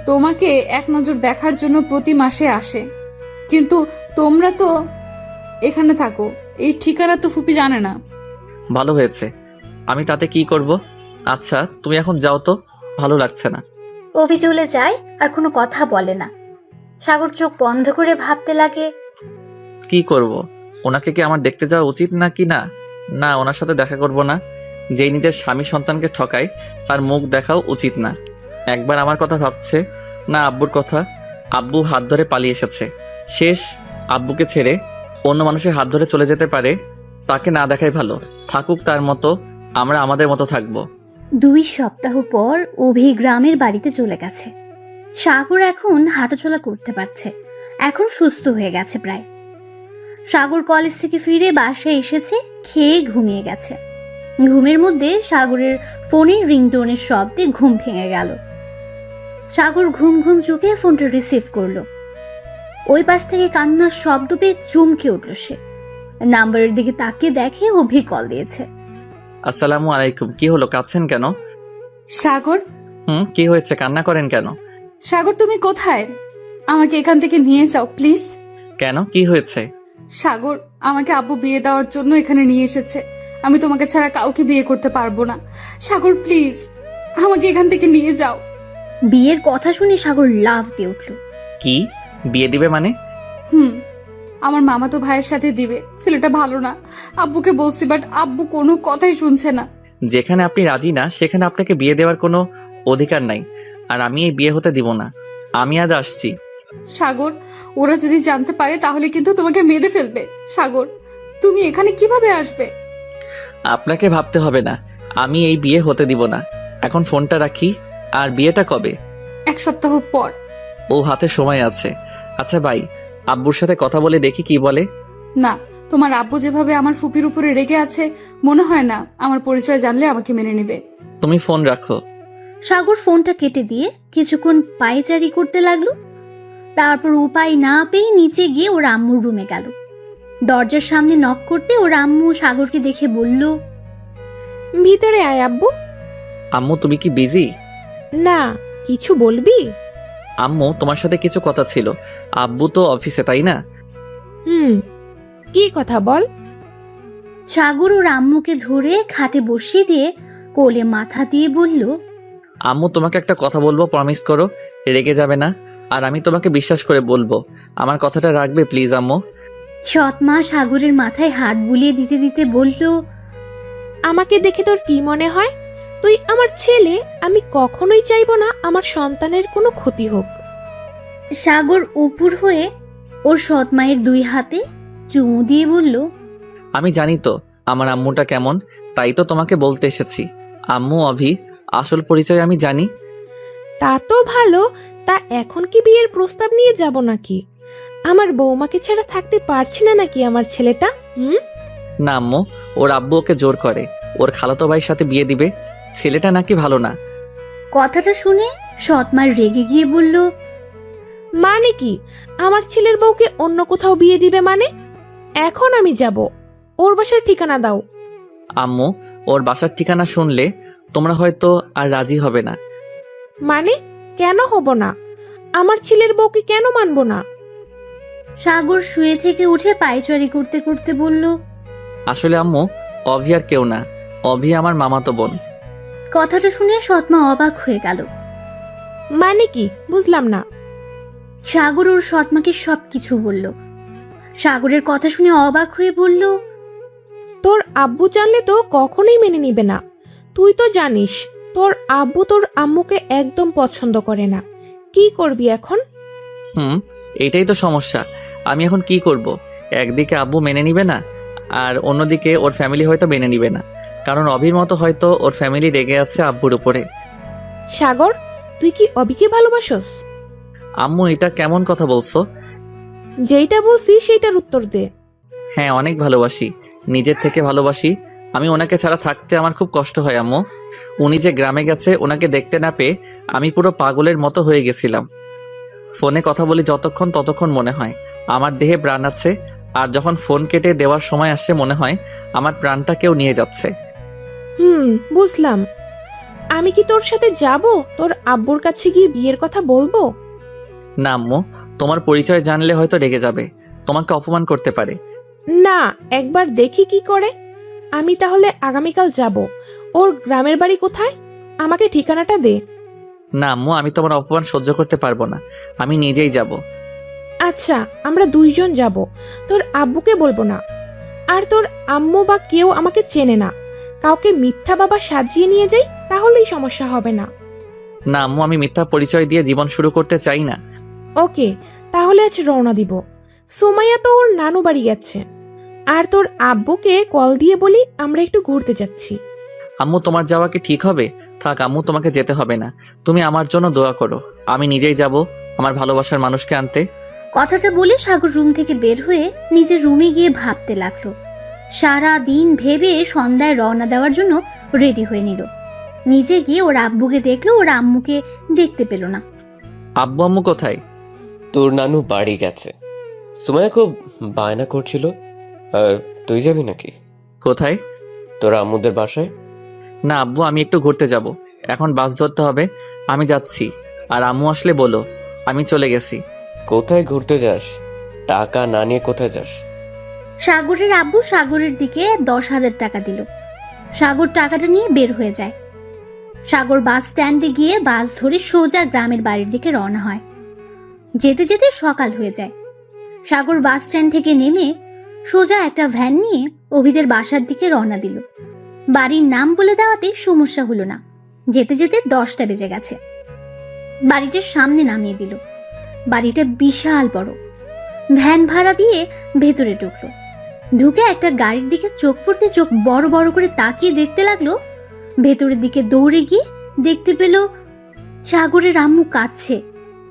তোমাকে এক নজর দেখার জন্য প্রতি মাসে আসে, কিন্তু তোমরা তো এখানে থাকো, এই ঠিকানা তো ফুপি জানে না। ভালো হয়েছে, আমি তাতে কি করব? আচ্ছা তুমি এখন যাও তো, ভালো লাগছে না। অভি চলে যায় আর কোনো কথা বলে না। সাগর চোখ বন্ধ করে ভাবতে লাগে, কি করব? ওনাকে কি আমার দেখতে যাওয়া উচিত নাকি না? না, ওনার সাথে দেখা করব না। যেই নিজের স্বামী সন্তানকে ঠকায় তার মুখ দেখাও উচিত না। একবার আমার কথা ভাবছে না, আব্বুর কথা। আব্বু হাত ধরে পালিয়ে এসেছে, শেষ। আব্বুকে ছেড়ে অন্য মানুষের হাত ধরে চলে যেতে পারে, তাকে না দেখাই ভালো। থাকুক তার মতো, আমরা আমাদের মতো থাকবো। 2 সপ্তাহ পর অভি গ্রামের বাড়িতে চলে গেছে। সাগর এখন হাঁটাচলা করতে পারছে, এখন সুস্থ হয়ে গেছে প্রায়। সাগর কলেজ থেকে ফিরে বাসায় এসেছে, খেয়ে ঘুমিয়ে গেছে। ঘুমের মধ্যে সাগরের ফোনের রিংটোনের শব্দে ঘুম ভেঙে গেল। সাগর ঘুম ঘুম চোখে ফোনটা রিসিভ করলো। ওই পাশ থেকে কান্নার শব্দ পেয়ে চমকে উঠল সে। নাম্বারের দিকে তাকিয়ে দেখে অভি কল দিয়েছে। আসসালামু আলাইকুম। কি হলো, কাঁদছেন কেন? সাগর, কি হয়েছে, কান্না করেন কেন? সাগর তুমি কোথায়? আমাকে এখান থেকে নিয়ে যাও প্লিজ। কেন, কি হয়েছে? সাগর, আমাকে আব্বু বিয়ে দেওয়ার জন্য এখানে নিয়ে এসেছে। আমি তোমাকে ছাড়া কাউকে বিয়ে করতে পারবো না। সাগর প্লিজ, আমাকে এখান থেকে নিয়ে যাও। বিয়ের কথা শুনে সাগর লাফ দিয়ে উঠল। কি বিয়ে দিবে মানে? আমার মামাতো ভাইয়ের সাথে দিবে। ছেলেটা ভালো না, আব্বুকে বলছি, বাট আব্বু কোনো কথাই শুনছে না। যেখানে আপনি রাজি না সেখানে আপনাকে বিয়ে দেওয়ার কোনো অধিকার নাই, আর আমি এই বিয়ে হতে দিব না। আমি আজ আসছি। সাগর, ওরা যদি জানতে পারে তাহলে কিন্তু তোমাকে মেরে ফেলবে। সাগর, তুমি এখানে কিভাবে আসবে? আপনাকে ভাবতে হবে না, আমি এই বিয়ে হতে দিব না। এখন ফোনটা রাখি। আর বিয়েটা কবে? 1 সপ্তাহ পর। ও, হাতে সময় আছে। আচ্ছা ভাই, আব্বুর সাথে কথা বলে দেখি কি বলে। না, তোমার আব্বু যেভাবে আমার ফুপির উপরে রেগে আছে, মনে হয় না আমার পরিচয় জানলে আমাকে মেনে নেবে। তুমি ফোন রাখো। সাগর ফোনটা কেটে দিয়ে কিছুক্ষণ পায়চারি করতে লাগলো। তারপর উপায় না পেয়ে নিচে গিয়ে ওর আম্মুর রুমে গেল। দরজার সামনে নক করতে ওর আম্মু সাগরকে দেখে বলল, ভিতরে আয় আব্বু। আম্মু তুমি কি বিজি? না, কিছু বলবি? আম্মু তোমার সাথে কিছু কথা ছিল। আব্বু তো অফিসে, তাই না? কি কথা বল। সাগর ওর আম্মুকে ধরে খাটে বসিয়ে দিয়ে কোলে মাথা দিয়ে বলল, আম্মু তোমাকে একটা কথা বলবো, প্রমিস করো, রেগে যাবে না। আর আমি তোমাকে বিশ্বাস করে বলবো, আমার কথাটা রাখবে প্লিজ আম্মু। সৎ মা সাগরের মাথায় হাত বুলিয়ে দিতে দিতে বলল, আমাকে দেখে তোর কি মনে হয়? তুই আমার ছেলে, আমি কখনোই চাইবো না আমার সন্তানের কোনো ক্ষতি হোক। সাগর উপুর হয়ে ওর সৎ মায়ের 2 হাতে চুমু দিয়ে বলল, আমি জানি তো আমার আম্মুটা কেমন, তাই তো তোমাকে বলতে এসেছি। আম্মু অভি, আসল পরিচয় আমি জানি। তা তো ভালো, তা এখন কি বিয়ের প্রস্তাব নিয়ে যাব নাকি? আমার বৌমাকে ছাড়া থাকতে পারছি না নাকি আমার ছেলেটা? না আম্মু, ওর আব্বু ওকে জোর করে ওর খালাতো ভাইয়ের সাথে বিয়ে দিবে। ছেলেটা নাকি ভালো না। কথাটা শুনে সৎ মা রেগে গিয়ে বলল, মানে কি আমার ছেলের বউকে অন্য কোথাও বিয়ে দিবে মানে? এখন আমি যাব, ওর বাসার ঠিকানা দাও। আম্মু, ওর বাসার ঠিকানা শুনলে তোমরা হয়তো আর রাজি হবে না। মানে কেন হব না? আমার ছেলের বউকে কেন মানবো না? সাগর শুয়ে থেকে উঠে পায়চারি করতে করতে বলল, আসলে আম্মু, অভি আর কেউ না, অভি আমার মামাতো বোন। কথাটা শুনে সৎমা অবাক হয়ে গেল। মানে কি বুঝলাম না। সাগর ওর সৎমাকে সবকিছু বলল। সাগরের কথা শুনে অবাক হয়ে বলল, তোর আব্বু জানলে তো কখনোই মেনে নিবে না। তুই তো জানিস তোর আব্বু তোর আম্মুকে একদম পছন্দ করে না। কি করবি এখন? এটাই তো সমস্যা। আমি এখন কি করব? একদিকে আব্বু মেনে নিবে না, আর অন্যদিকে ওর ফ্যামিলি হয়তো মেনে নিবে না, কারণ অভির মতো হয়তো ওর ফ্যামিলি রেগে আছে আব্বুর উপরে। সাগর, তুই কি অবিকে ভালোবাসস? আম্মু, এটা কেমন কথা বলছো? যেইটা বলছি সেইটার উত্তর দে। হ্যাঁ, অনেক ভালোবাসি, নিজের থেকে ভালোবাসি। আমি ওনাকে ছাড়া থাকতে আমার খুব কষ্ট হয় আম্মু। উনি যে গ্রামে গেছে ওনাকে দেখতে না পেয়ে আমি পুরো পাগলের মতো হয়ে গেছিলাম। ফোনে কথা বলি যতক্ষণ ততক্ষণ মনে হয় আমার দেহে প্রাণ আছে, আর যখন ফোন কেটে দেওয়ার সময় আসে মনে হয় আমার প্রাণটা কেউ নিয়ে যাচ্ছে। বুঝলাম। আমি কি তোর সাথে যাব তোর আব্বুর কাছে গিয়ে বিয়ের কথা বলবো? না আম্মু, তোমার পরিচয় জানলে হয়তো রেগে যাবে, তোমাকে অপমান করতে পারে। না, একবার দেখি কি করে। আমি তাহলে আগামীকাল যাব। ওর গ্রামের বাড়ি কোথায়? আমাকে ঠিকানাটা দে। না আম্মু, আমি তোমার অপমান সহ্য করতে পারবো না, আমি নিজেই যাব। আচ্ছা, আমরা দুইজন যাব, তোর আব্বুকে বলবো না। আর তোর আম্মু বা কেউ আমাকে চেনে না, কাউকে মিথ্যা বাবা সাজিয়ে নিয়ে যাই, তাহলেই সমস্যা হবে না। না আম্মু, আমি মিথ্যা পরিচয় দিয়ে জীবন শুরু করতে চাই না। ওকে, তাহলে আজ রওনা দিব। সুমাইয়া তো ওর নানু বাড়ি গেছে। আর তোর আব্বুকে কল দিয়ে বলি আমরা একটু ঘুরতে যাচ্ছি। আম্মু, তোমার যাওয়া কি ঠিক হবে? থাক আম্মু, তোমাকে যেতে হবে না, তুমি আমার জন্য দোয়া করো, আমি নিজেই যাব আমার ভালোবাসার মানুষকে আনতে। কথাটা বলে সাগর রুম থেকে বের হয়ে নিজের রুমে গিয়ে ভাবতে লাগলো। সারা দিন ভেবে সন্ধ্যায় রওনা দেওয়ার জন্য রেডি হয়ে নিল। নিজে গিয়ে ওর আব্বুকে দেখলো, ওর আম্মুকে দেখতে পেল না। আব্বু আম্মু কোথায়? তোর নানু বাড়ি গেছে। সুমাইয়া খুব বায়না করছিল। আর তুই যাবি নাকি? কোথায়? তোর আম্মুদের বাসায়। না আব্বু, আমি একটু ঘুরতে যাব, এখন বাস ধরতে হবে, আমি যাচ্ছি। আর আম্মু আসলে বলো আমি চলে গেছি। কোথায় ঘুরতে যাস? টাকা না নিয়ে কোথায় যাস? সাগরের আব্বু সাগরের দিকে 10,000 টাকা দিল। সাগর টাকাটা নিয়ে বের হয়ে যায়। সাগর বাস স্ট্যান্ডে গিয়ে বাস ধরে সোজা গ্রামের বাড়ির দিকে রওনা হয়। যেতে যেতে সকাল হয়ে যায়। সাগর বাস স্ট্যান্ড থেকে নেমে সোজা একটা ভ্যান নিয়ে অভিদের বাসার দিকে রওনা দিল। বাড়ির নাম বলে দেওয়াতে সমস্যা হলো না। যেতে যেতে 10টা বেজে গেছে। বাড়িটার সামনে নামিয়ে দিল। বাড়িটা বিশাল বড়। ভ্যান ভাড়া দিয়ে ভেতরে ঢুকলো। ঢুকে একটা গাড়ির দিকে চোখ পড়তে চোখ বড় বড় করে তাকিয়ে দেখতে লাগলো। ভেতরের দিকে দৌড়ে গিয়ে দেখতে পেল সাগরের আম্মু কাঁদছে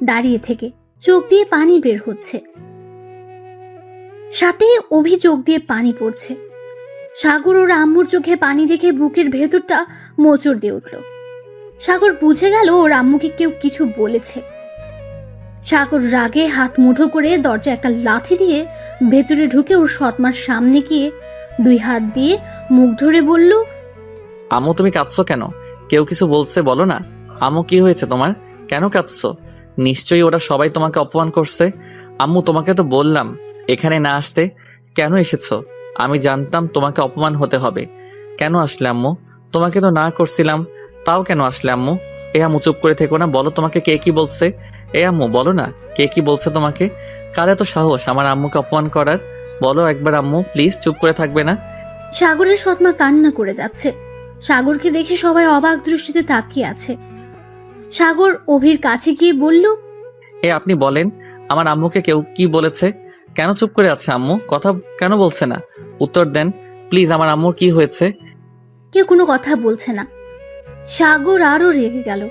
দাঁড়িয়ে থেকে, চোখ দিয়ে পানি বের হচ্ছে, সাথে অভি চোখ দিয়ে পানি পড়ছে। সাগর ওর আম্মুর চোখে পানি দেখে বুকের ভেতরটা মোচড় দিয়ে উঠল। সাগর বুঝে গেল ওর আম্মুকে কেউ কিছু বলেছে। সাগর রাগে হাত মুঠো করে দরজা একটা লাথি দিয়ে ভেতরে ঢুকে ওর সৎমার সামনে গিয়ে 2 হাত দিয়ে মুখ ধরে বলল, আম্মু তুমি কাঁদছো কেন? কেউ কিছু বলছে বলো না। আম্মু কি হয়েছে তোমার? কেন কাঁদছো? নিশ্চয়ই ওরা সবাই তোমাকে অপমান করছে। আম্মু তোমাকে তো বললাম এখানে না আসতে, কেন এসেছো? আমি জানতাম তোমাকে অপমান হতে হবে। কেন আসলে আম্মু? তোমাকে তো না করছিলাম, তাও কেন আসলে আম্মু? এ আম্মু চুপ করে থেকো না, বলো তোমাকে কে কি বলছে। এ আম্মু বলো না, কে কি বলছে তোমাকে? কার এত সাহস আমার আম্মুকে অপমান করার? বলো একবার আম্মু, প্লিজ, চুপ করে থাকবে না। সাগরের সৎমা কান্না করে যাচ্ছে। সাগরকে দেখে সবাই অবাক দৃষ্টিতে তাকিয়ে আছে। সাগর অভির কাছে গিয়ে বলল, এ আপনি বলেন আমার আম্মুকে কেউ কি বলেছে? কেন চুপ করে আছে আম্মু? কথা কেন বলছে না? উত্তর দেন প্লিজ, আমার আম্মুর কি হয়েছে? কেউ কোনো কথা বলছে না। সাগর আরো রেগে গেল।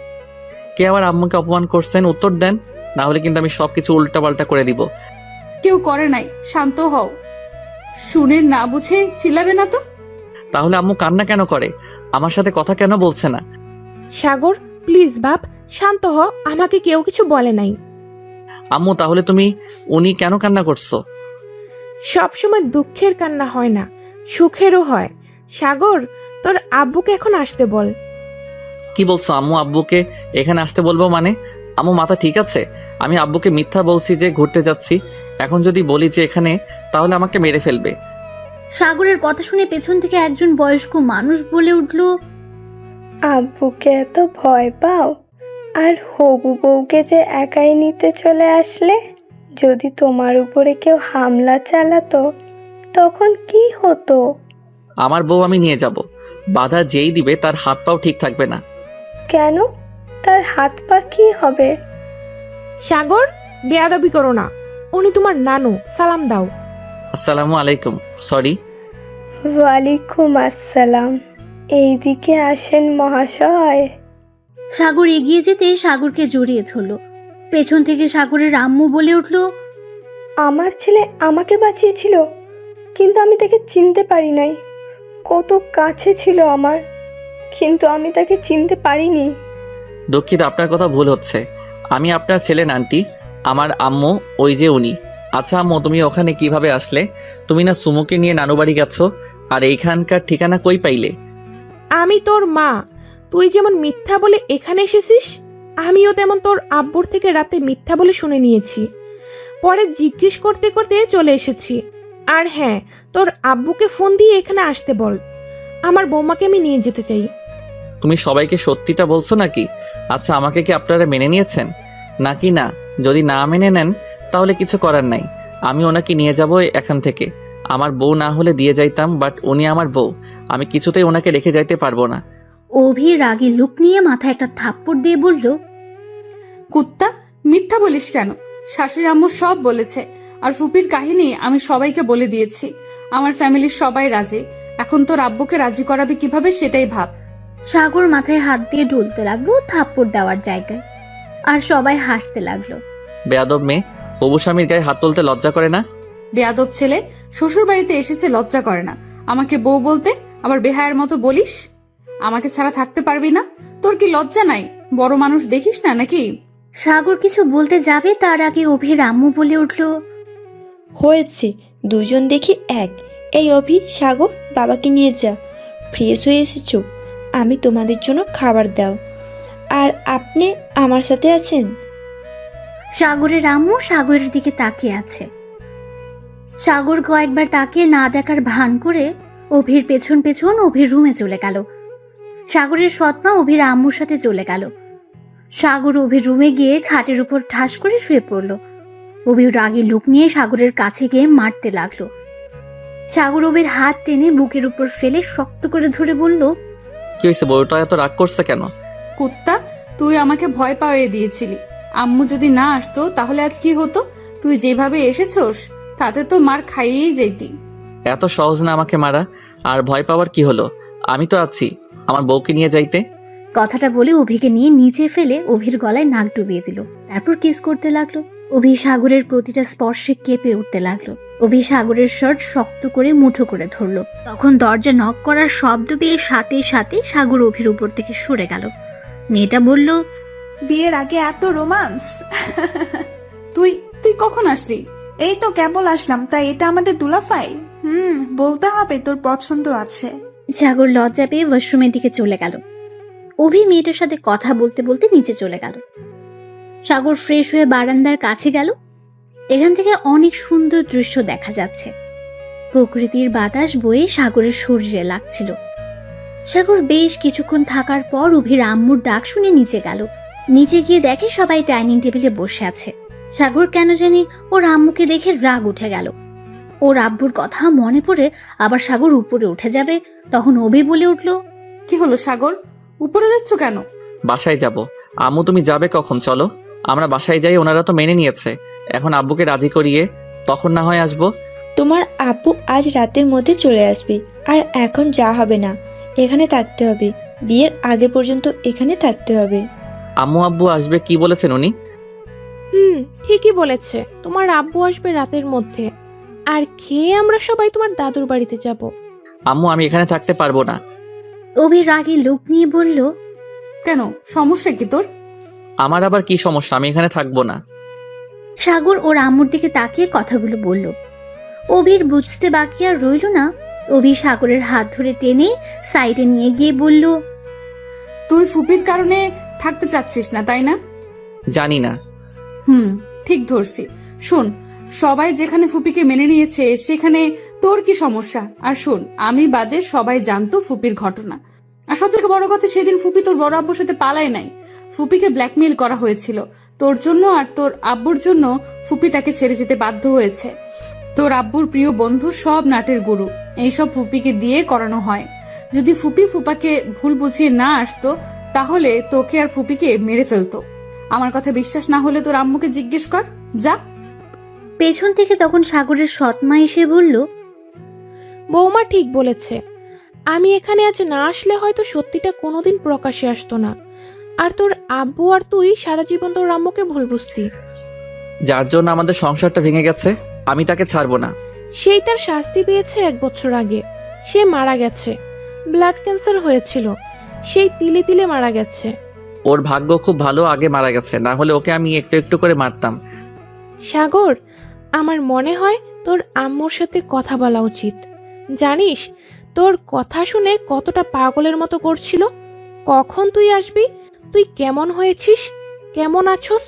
কে আমার আম্মুকে অপমান করছেন? উত্তর দেন, না হলে কিন্তু আমি সবকিছু উল্টাপাল্টা করে দিব। কেউ করে নাই, শান্ত হও। শুনে না বুঝে চিল্লাবে না তো। তাহলে আম্মু কান্না কেন করে? আমার সাথে কথা কেন বলছে না? সাগর প্লিজ বাপ, শান্ত হ, আমাকে কেউ কিছু বলে নাই। আম্মু তাহলে তুমি উনি কেন কান্না করছো? সবসময় দুঃখের কান্না হয় না, সুখেরও হয়। সাগর, তোর আব্বুকে এখন আসতে বল। কি বলছো আম্মু? আব্বুকে এখানে আসতে বলবো মানে? আম্মু মাথা ঠিক আছে? আমি আব্বুকে মিথ্যা বলছি যে ঘুরতে যাচ্ছি, এখন যদি বলি যে এখানে, তাহলে আমাকে মেরে ফেলবে। সাগরের কথা শুনে পেছন থেকে একজন বয়স্ক মানুষ বলে উঠল, আব্বুকে এত ভয় পাও? আর হবু বউকে যে একাই নিতে চলে আসলে, যদি তোমার উপরে কেউ হামলা চালাতো তখন কি হতো? আমার বউ আমি নিয়ে যাব, বাধা যেই দিবে তার হাত পাও ঠিক থাকবে না। কেন? তার হাত পা কি হবে? সাগর, বেয়াদবি করো না, উনি তোমার নানু, সালাম দাও। আসসালামু আলাইকুম। সরি। ওয়ালাইকুম আসসালাম। এইদিকে আসেন মহাশয়। সাগর এগিয়ে যেতে সাগরকে জড়িয়ে ধরল। পেছন থেকে সাগরের আম্মু বলে উঠল, আমার ছেলে আমাকে বাঁচিয়েছিল, কিন্তু আমি তাকে চিনতে পারি নাই। কত কাছে ছিল আমার, কিন্তু আমি তাকে চিনতে পারিনি। দুঃখিত, আপনার কথা ভুল হচ্ছে। আমি আপনার ছেলে নান্টি, আমার আম্মু ওই যে উনি। আচ্ছা আম্মু, তুমি ওখানে কিভাবে আসলে? তুমি না সুমুকে নিয়ে নানু বাড়ি গেছো, আর এইখানকার ঠিকানা কই পাইলে? আমি তোর মা, তুই যেমন মিথ্যা বলে এখানে এসেছিস, আমিও তেমন তোর আব্বুর থেকে রাতে মিথ্যা বলে শুনে নিয়েছি। পরে জিজ্ঞেস করতে করতে চলে এসেছি। আর হ্যাঁ, তোর আব্বুকে ফোন দিয়ে এখানে আসতে বল, আমার বৌমাকে আমি নিয়ে যেতে চাই। তুমি সবাইকে সত্যিটা বলছো নাকি? আচ্ছা, আমাকে কি আপনারা মেনে নিয়েছেন নাকি না? যদি না মেনে নেন তাহলে কিছু করার নাই, আমি ওনাকে নিয়ে যাব এখান থেকে। আমার বউ না হলে দিয়ে যাইতাম, বাট উনি আমার বউ, আমি কিছুতেই ওনাকে রেখে যাইতে পারবো না। অভি রাগী লুক নিয়ে মাথায় একটা থাপ্পড় দিয়ে বলল, কুত্তা, মিথ্যা বলিস কেন? শাশুড়ি আম্মু সব বলেছে, আর ফুপির কাহিনী আমি সবাইকে বলে দিয়েছি। আমার ফ্যামিলির সবাই রাজি। এখন তোর আব্বুকে রাজি করাবি কিভাবে সেটাই ভাব। সাগর মাথায় হাত দিয়ে ঢুলতে লাগলো থাপ্পড় দেওয়ার জায়গায়, আর সবাই হাসতে লাগলো। বেয়াদব মেয়ে, হবু স্বামীর গায়ে হাত তুলতে লজ্জা করে না? বেয়াদব ছেলে, শ্বশুর বাড়িতে এসেছে লজ্জা করে না? আমাকে বউ বলতে আবার বেহায়ের মতো বলিস? আমাকে ছাড়া থাকতে পারবি না? তোর কি লজ্জা নাই? বড় মানুষ দেখিস না নাকি? সাগর কিছু বলতে যাবে তার আগে অভির আম্মু বলে উঠল, হয়েছে, দুজন দেখি এক। এই অভি, সাগর, বাবাকে নিয়ে যা, ফ্রেশ হয়ে এসেছো, আমি তোমাদের জন্য খাবার দাও। আর আপনি আমার সাথে আছেন? সাগরের আম্মু সাগরের দিকে তাকিয়ে আছে। সাগর কয়েকবার তাকিয়ে না দেখার ভান করে অভির পেছন পেছন অভির রুমে চলে গেল। সাগরের সৎমা অভির আম্মুর সাথে চলে গেল। সাগর অভির রুমে গিয়ে খাটের উপর ঠাস করে শুয়ে পড়ল। অভি রাগী লুক নিয়ে সাগরের কাছে গিয়ে মারতে লাগলো। সাগর অভির হাত টেনে বুকের উপর ফেলে শক্ত করে ধরে বলল, কি হয়েছে, বউটা এত রাগ করছে কেন? কুত্তা, তুই আমাকে ভয় পাইয়ে দিয়েছিলি। আম্মু যদি না আসতো তাহলে আজ কি হতো? তুই যেভাবে এসেছোস তাতে তো মার খাইয়েই যেতি। এত সহজ না আমাকে মারা, আর ভয় পাওয়ার কি হলো? আমি তো আছি, আমার বউকে নিয়ে যাইতে। কথাটা বলে অভিকে নিয়ে নিচে ফেলে অভির গলায় নাক ডুবিয়ে দিল। তারপর কিস করতে লাগলো। অভি সাগরের প্রতিটা স্পর্শে কেঁপে উঠতে লাগলো। অভি সাগরের শার্ট শক্ত করে মুঠো করে ধরলো। তখন দরজা নক করার শব্দ পেয়ে সাথে সাথে সাগর অভির উপর থেকে সরে গেল। মেয়েটা বলল, বিয়ের আগে এত রোমান্স! তুই তুই কখন আসলি? এই তো কেবল আসলাম, তাই এটা আমাদের দুলাফাই? বলতে হবে তোর পছন্দ আছে। সাগর লজ্জা পেয়ে ওয়াশরুমের দিকে চলে গেল। অভি মেয়েটার সাথে কথা বলতে বলতে নিচে চলে গেল। সাগর ফ্রেশ হয়ে বারান্দার কাছে গেল। এখান থেকে অনেক সুন্দর দৃশ্য দেখা যাচ্ছে। প্রকৃতির বাতাস বয়ে সাগরের শরীরে লাগছিল। সাগর বেশ কিছুক্ষণ থাকার পর অভির আম্মুর ডাক শুনে নিচে গেল। নিচে গিয়ে দেখে সবাই ডাইনিং টেবিলে বসে আছে। সাগর কেন জানি ওর আম্মুকে দেখে রাগ উঠে গেল। ওর আব্বুর কথা মনে পড়ে আবার সাগর উপরে উঠে যাবে, তখন অভি বলে উঠল, কি হলো সাগর, উপরে যাচ্ছ কেন? বাসায় যাব। আম্মু তুমি যাবে কখন? চলো আমরা বাসায় যাই, ওনারা তো মেনে নিয়েছে। এখন আব্বুকে রাজি করিয়ে তখন না হয় আসবো। তোমার আব্বু আজ রাতের মধ্যে চলে আসবে, আর এখন যা হবে না, এখানে থাকতে হবে, বিয়ের আগে পর্যন্ত এখানে থাকতে হবে। আম্মু আব্বু আসবে কি বলেছেন উনি? ঠিকই বলেছে, তোমার আব্বু আসবে রাতের মধ্যে, আর খেয়ে আমরা সবাই তোমার দাদুর বাড়িতে যাব। আম্মু আমি এখানে থাকতে পারবো না। অভি রাগী লোক নিয়ে বলল, কেন, সমস্যা কি তোর? আমার আবার কি সমস্যা? আমি এখানে থাকবো না। সাগর ওর আম্মুর দিকে তাকিয়ে কথাগুলো বলল। অভির বুঝতে বাকি আর রইল না। অভি সাগরের হাত ধরে টেনে সাইডে নিয়ে গিয়ে বলল, তুই ফুপির কারণে থাকতে চাচ্ছিস না, তাই না? জানি না। ঠিক ধরছি। শোন, সবাই যেখানে ফুপিকে মেনে নিয়েছে সেখানে তোর কি সমস্যা? আর শোন, আমি বাদে সবাই জানতো ফুপির ঘটনা। আর সব থেকে বড় কথা, সেদিন ফুপি তোর বড় আব্বুর সাথে পালায় নাই। ফুপিকে ব্ল্যাকমেইল করা হয়েছিল তোর জন্য, আর তোর আব্বুর জন্য ফুপি তাকে ছেড়ে যেতে বাধ্য হয়েছে। তোর আব্বুর প্রিয় বন্ধু সব নাটের গুরু, এইসব ফুপিকে দিয়ে করানো হয়। যদি ফুপি ফুপাকে ভুল বুঝিয়ে না আসতো তাহলে তোকে আর ফুপিকে মেরে ফেলতো। আমার কথা বিশ্বাস না হলে তোর আম্মুকে জিজ্ঞেস কর, যা। পেছন থেকে তখন সাগরের সৎমা এসে বলল, বৌমা ঠিক বলেছে, আমি এখানে আজ না আসলে হয়তো সত্যিটা কোনোদিন প্রকাশে আসতো না, আর তোর আব্বু আর তুই সারা জীবন তোর আম্মুকে ভুল বুঝতি। যার জন্য আমাদের সংসারটা ভেঙে গেছে, আমি তাকে ছাড়বো না। সেই তার শাস্তি পেয়েছে 1 বছর আগে। সে মারা গেছে, ব্লাড ক্যান্সার হয়েছিল, সেই তিলে তিলে মারা গেছে। ওর ভাগ্য খুব ভালো, আগে মারা গেছে, না হলে ওকে আমি একটু একটু করে মারতাম। সাগর, আমার মনে হয় তোর আম্মুর সাথে কথা বলা উচিত। জানিস তোর কথা শুনে কতটা পাগলের মতো করছিল, কখন তুই আসবি? তুই কেমন হয়েছিস? কেমন আছোস?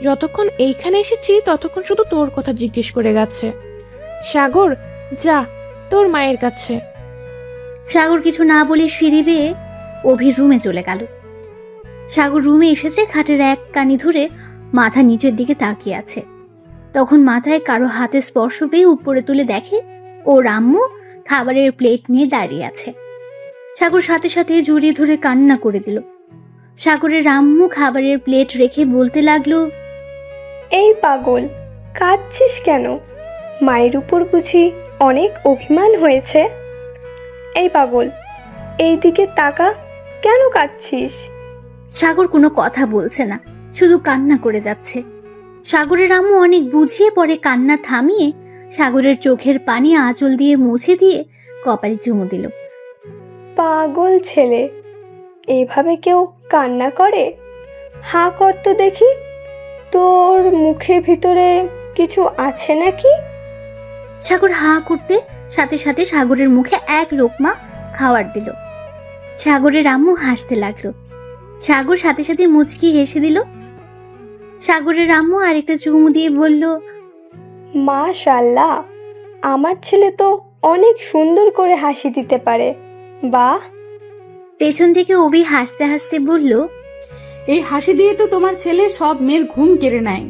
যতক্ষণ এইখানে এসেছি ততক্ষণ শুধু তোর কথা জিজ্ঞেস করে গেছে। সাগর, যা তোর মায়ের কাছে। সাগর কিছু না বলে সিঁড়ি বেয়ে অভির রুমে চলে গেল। সাগর রুমে এসেছে, খাটের এক কানি ধরে মাথা নিচের দিকে তাকিয়ে আছে। তখন মাথায় কারো হাতে স্পর্শ পেয়ে উপরে তুলে দেখে ওর আম্মু খাবারের প্লেট নিয়ে দাঁড়িয়ে আছে। সাগর সাথে সাথে জড়িয়ে ধরে কান্না করে দিল। সাগরের আম্মু খাবারের প্লেট রেখে বলতে লাগলো, এই পাগল, কাঁদছিস কেন? মায়ের উপর বুঝি অনেক অভিমান হয়েছে? এই পাগল, এই দিকে তাকা, কেন কাঁদছিস? সাগর কোনো কথা বলছে না, শুধু কান্না করে যাচ্ছে। সাগরের আম্মু অনেক বুঝিয়ে পরে কান্না থামিয়ে সাগরের চোখের পানি আঁচল দিয়ে মুছে দিয়ে কপালে চুমু দিল। পাগল ছেলে, এভাবে কেউ কান্না করে? হাঁ কর তো দেখি, তোর মুখের ভিতরে কিছু আছে নাকি? সাগর হাঁ করতে সাথে সাথে সাগরের মুখে এক লোকমা খাবার দিল। সাগরের আম্মু হাসতে লাগলো। সাগর সাথে সাথে মুচকি হেসে দিল। সাগরের আম্মু আরেকটা চুমু দিয়ে বলল, মাশাআল্লাহ, আমার ছেলে তো অনেক সুন্দর করে হাসি দিতে পারে। বাহ। পেছন থেকে অভি হাসতে হাসতে বলল, এই হাসি দিয়ে তো তোমার ছেলে সব মেয়ের ঘুম কেড়ে নেয়।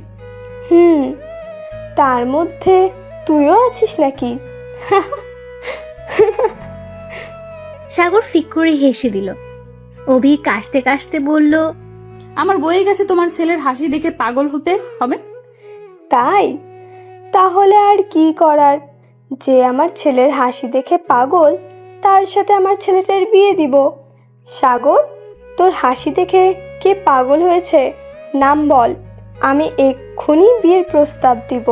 তার মধ্যে তুইও আছিস নাকি? সাগর ফিক করে হেসে দিল। অভি কাশতে কাশতে বলল, আমার বয়ে গেছে তোমার ছেলের হাসি দেখে পাগল হতে হবে। তাই? তাহলে আর কি করার? যে আমার ছেলের হাসি দেখে পাগল, তার সাথে আমার ছেলেটার বিয়ে দিব। সাগর, তোর হাসি দেখে কে পাগল হয়েছে নাম বল, আমি এক্ষুনি বিয়ের প্রস্তাব দিব।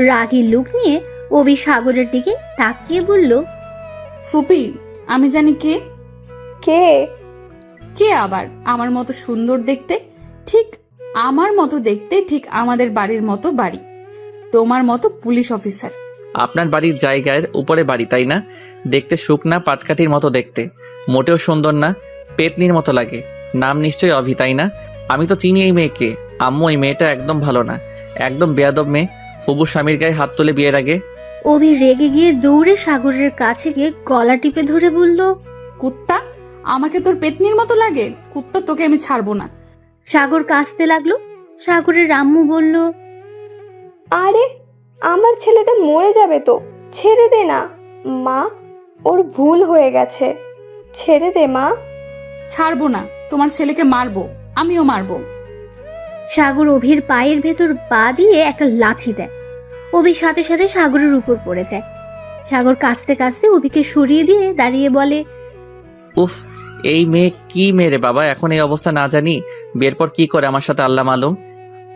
রাগী লুক নিয়ে অভি সাগরের দিকে তাকিয়ে বলল, ফুপি, আমি জানি কে। কে? কে আবার? আমার মতো সুন্দর দেখতে, ঠিক আমার মতো দেখতে, ঠিক আমাদের বাড়ির মতো বাড়ি, তোমার মতো পুলিশ অফিসার। আপনার বাড়ির জায়গার উপরে বাড়ি, তাই না? দেখতে শুকনা পাটকাঠির মতো দেখতে, মোটেও সুন্দর না, পেতনির মতো লাগে। নাম নিশ্চয়ই অভি, তাই না? আমি তো চিনি এই মেয়েকে। আম্মু, এই মেয়েটা একদম ভালো না, একদম বেয়াদব মেয়ে। হবু স্বামীর গায়ে হাত তুলে বিয়ের আগে। অভি রেগে গিয়ে দৌড়ে সাগরের কাছে গিয়ে গলা টিপে ধরে বলল, কুত্তা, আমাকে তোর পেতনির মতো লাগে? কুত্তা, তোকে আমি ছাড়বো না। সাগর কাঁদতে লাগলো। সাগরের আম্মু বলল, আরে, আমার ছেলেটা মরে যাবে তো, ছেড়ে দে না মা, ওর ভুল হয়ে গেছে, ছেড়ে দে মা। ছাড়বো না, তোমার ছেলেকে মারবো, আমিও মারবো। সাগর অভির পায়ের ভেতর পা দিয়ে একটা লাথি দেয়। অভি সাথে সাথে সাগরের উপর পড়ে যায়। সাগর কাঁদতে কাঁদতে অভিকে সরিয়ে দিয়ে দাঁড়িয়ে বলে, উফ, এই মেয়ে কি মেরে বাবা, এখন এই অবস্থা না জানি বিয়ের পর কি করে আমার সাথে আল্লাহ মালুম।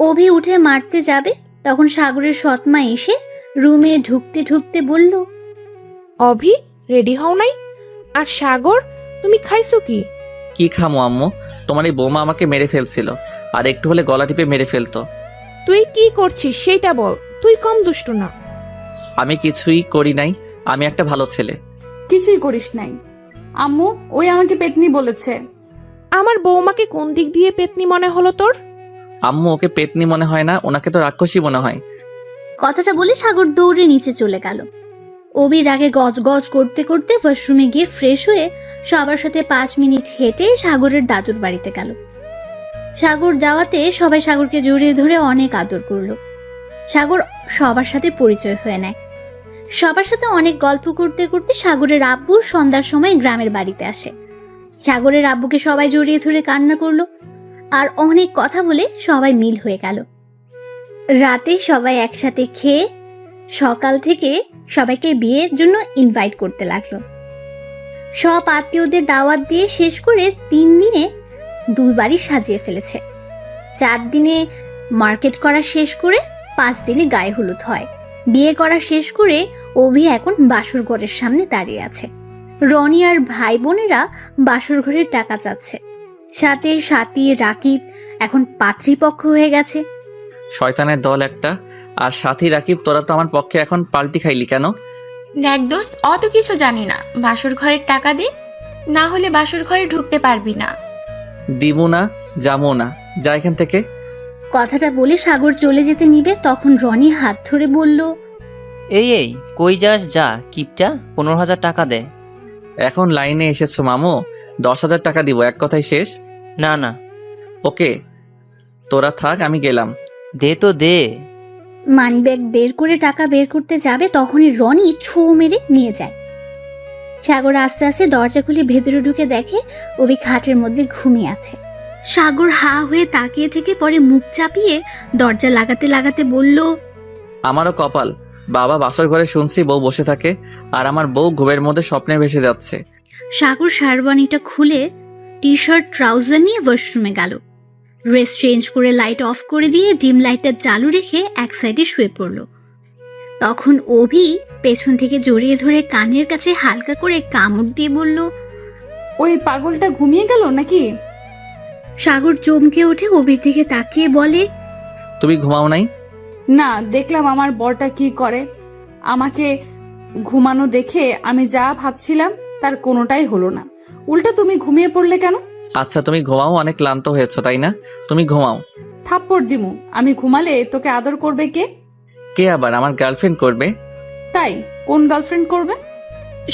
অভি উঠে মারতে যাবে, তখন সাগরের সৎমা এসে রুমে ঢুকতে ঢুকতে বলল, অভি, রেডি হও নাই? আর সাগর, তুমি খাইছো কি? কি খামো আম্মু, তোমার এই বৌমা আমাকে মেরে ফেলছিল, আর একটু হলে গলা টিপে মেরে ফেলতো। তুই কি করছিস সেইটা বল, তুই কম দুষ্টু না। আমি কিছুই করি নাই, আমি একটা ভালো ছেলে। কিছুই করিস নাই আম্মু, ওই আমাকে পেতনি বলেছে। আমার বৌমাকে কোন দিক দিয়ে পেতনি মনে হলো তোর? আম্মু, ওকে পেতনি মনে হয় না, ওনাকে তো রাক্ষসী মনে হয়। কথাটা বলে সাগর দৌড়ে নিচে চলে গেল। অবির আগে গজ গজ করতে করতে ওয়াশরুমে গিয়ে ফ্রেশ হয়ে সবার সাথে 5 মিনিট হেঁটে সাগরের দাদুর বাড়িতে গেল। সাগর যাওয়াতে সবাই সাগরকে জড়িয়ে ধরে অনেক আদর করলো। সাগর সবার সাথে পরিচয় হয়ে নেয়। সবার সাথে অনেক গল্প করতে করতে সাগরের আব্বু সন্ধ্যার সময় গ্রামের বাড়িতে আসে। সাগরের আব্বুকে সবাই জড়িয়ে ধরে কান্না করলো, আর অনেক কথা বলে সবাই মিল হয়ে গেল। রাতে সবাই একসাথে খেয়ে সকাল থেকে সবাইকে বিয়ের জন্য ইনভাইট করতে লাগলো। সব আত্মীয়দের দাওয়াত দিয়ে শেষ করে 3 দিনে 2 বাড়ি সাজিয়ে ফেলেছে। 4 দিনে মার্কেট করা শেষ করে 5 দিনে গায়ে হলুদ হয়। বিয়ে করা শেষ করে অভি এখন বাসর ঘরের সামনে দাঁড়িয়ে আছে। রনি আর ভাই বোনেরা বাসর ঘরের টাকা চাচ্ছে। সাথে সাথী রাকিব এখন পাত্রীপক্ষ হয়ে গেছে। শয়তানের দল একটা। আর সাথী রাকিব, তোরা তো আমার পক্ষে এখন পাল্টি খাইলি কেন? দেখ দোস্ত, অত কিছু জানি না, বাসর ঘরের টাকা দে। না হলে বাসর ঘরে ঢুকতে পারবি না। দিমু না, যামু না, যা এখান থেকে। কথাটা বলে সাগর চলে যেতে নিবে তখন রনি হাত ধরে বলল, এই কই যাস, যা কিপটা, 15,000 টাকা দে। এখন লাইনে এসেছো মামু, 10,000 টাকা দিব, এক কথাই শেষ। না না, ওকে, তোরা থাক, আমি গেলাম। দে তো দে। মানিব্যাগ বের করে টাকা বের করতে যাবে তখনই রনি ছো মেরে নিয়ে যায়। সাগর আস্তে আস্তে দরজা খুলে ভেতরে ঢুকে দেখে অভি খাটের মধ্যে ঘুমিয়ে আছে। সাগর হা হয়ে তাকিয়ে থেকে পরে মুখ চাপিয়ে দরজা লাগাতে লাগাতে বলল, আমারও কপাল, বাবা বাসর ঘরে শুনছি বউ বসে থাকে, আর আমার বউ ঘুমের মধ্যে স্বপ্নে ভেসে যাচ্ছে। সাগর শারবানিটা খুলে টি শার্ট ট্রাউজার নিয়ে ওয়াশরুমে গেল। ড্রেস চেঞ্জ করে লাইট অফ করে দিয়ে ডিম লাইটটা চালু রেখে এক সাইডে শুয়ে পড়ল। তখন অভি পেছন থেকে জড়িয়ে ধরে কানের কাছে হালকা করে কামড় দিয়ে বলল, ওই পাগলটা ঘুমিয়ে গেল নাকি? সাগর চমকে উঠে অভির দিকে তাকিয়ে বলে, তুমি ঘুমাও নাই? না, দেখলাম আমার বরটা কি করে। আমাকে ঘুমানো দেখে আমি যা ভাবছিলাম তার কোনোটাই হলো না, উল্টা তুমি ঘুমিয়ে পড়লে কেন? আচ্ছা তুমি ঘুমাও, অনেক ক্লান্ত হয়েছো তাই না? তুমি ঘুমাও। থাপ্পড় দিমু। আমি ঘুমালে তোকে আদর করবে কে? কে আবার? আমার গার্লফ্রেন্ড করবে। তাই? কোন গার্লফ্রেন্ড করবে?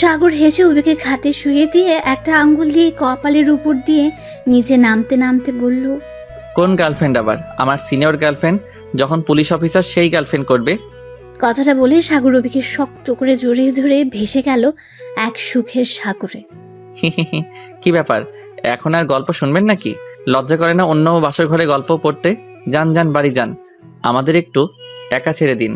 সাগর হেসে অভিকে খাটে শুয়ে দিয়ে একটা আঙ্গুল দিয়ে কপালের উপর দিয়ে নিচে নামতে নামতে বলল, কোন গার্লফ্রেন্ড আবার? আমার সিনিয়র গার্লফ্রেন্ড, যখন পুলিশ অফিসার সেই গার্লফ্রেন্ড করবে। কথাটা বলে সাগর অভিকে শক্ত করে জড়িয়ে ধরে ভেসে গেল এক সুখের সাগরে। কি ব্যাপার, এখন আর গল্প শুনবেন নাকি? লজ্জা করে না অন্য বাসর ঘরে গল্প পড়তে? যান যান, বাড়ি যান, আমাদের একটু একা ছেড়ে দিন।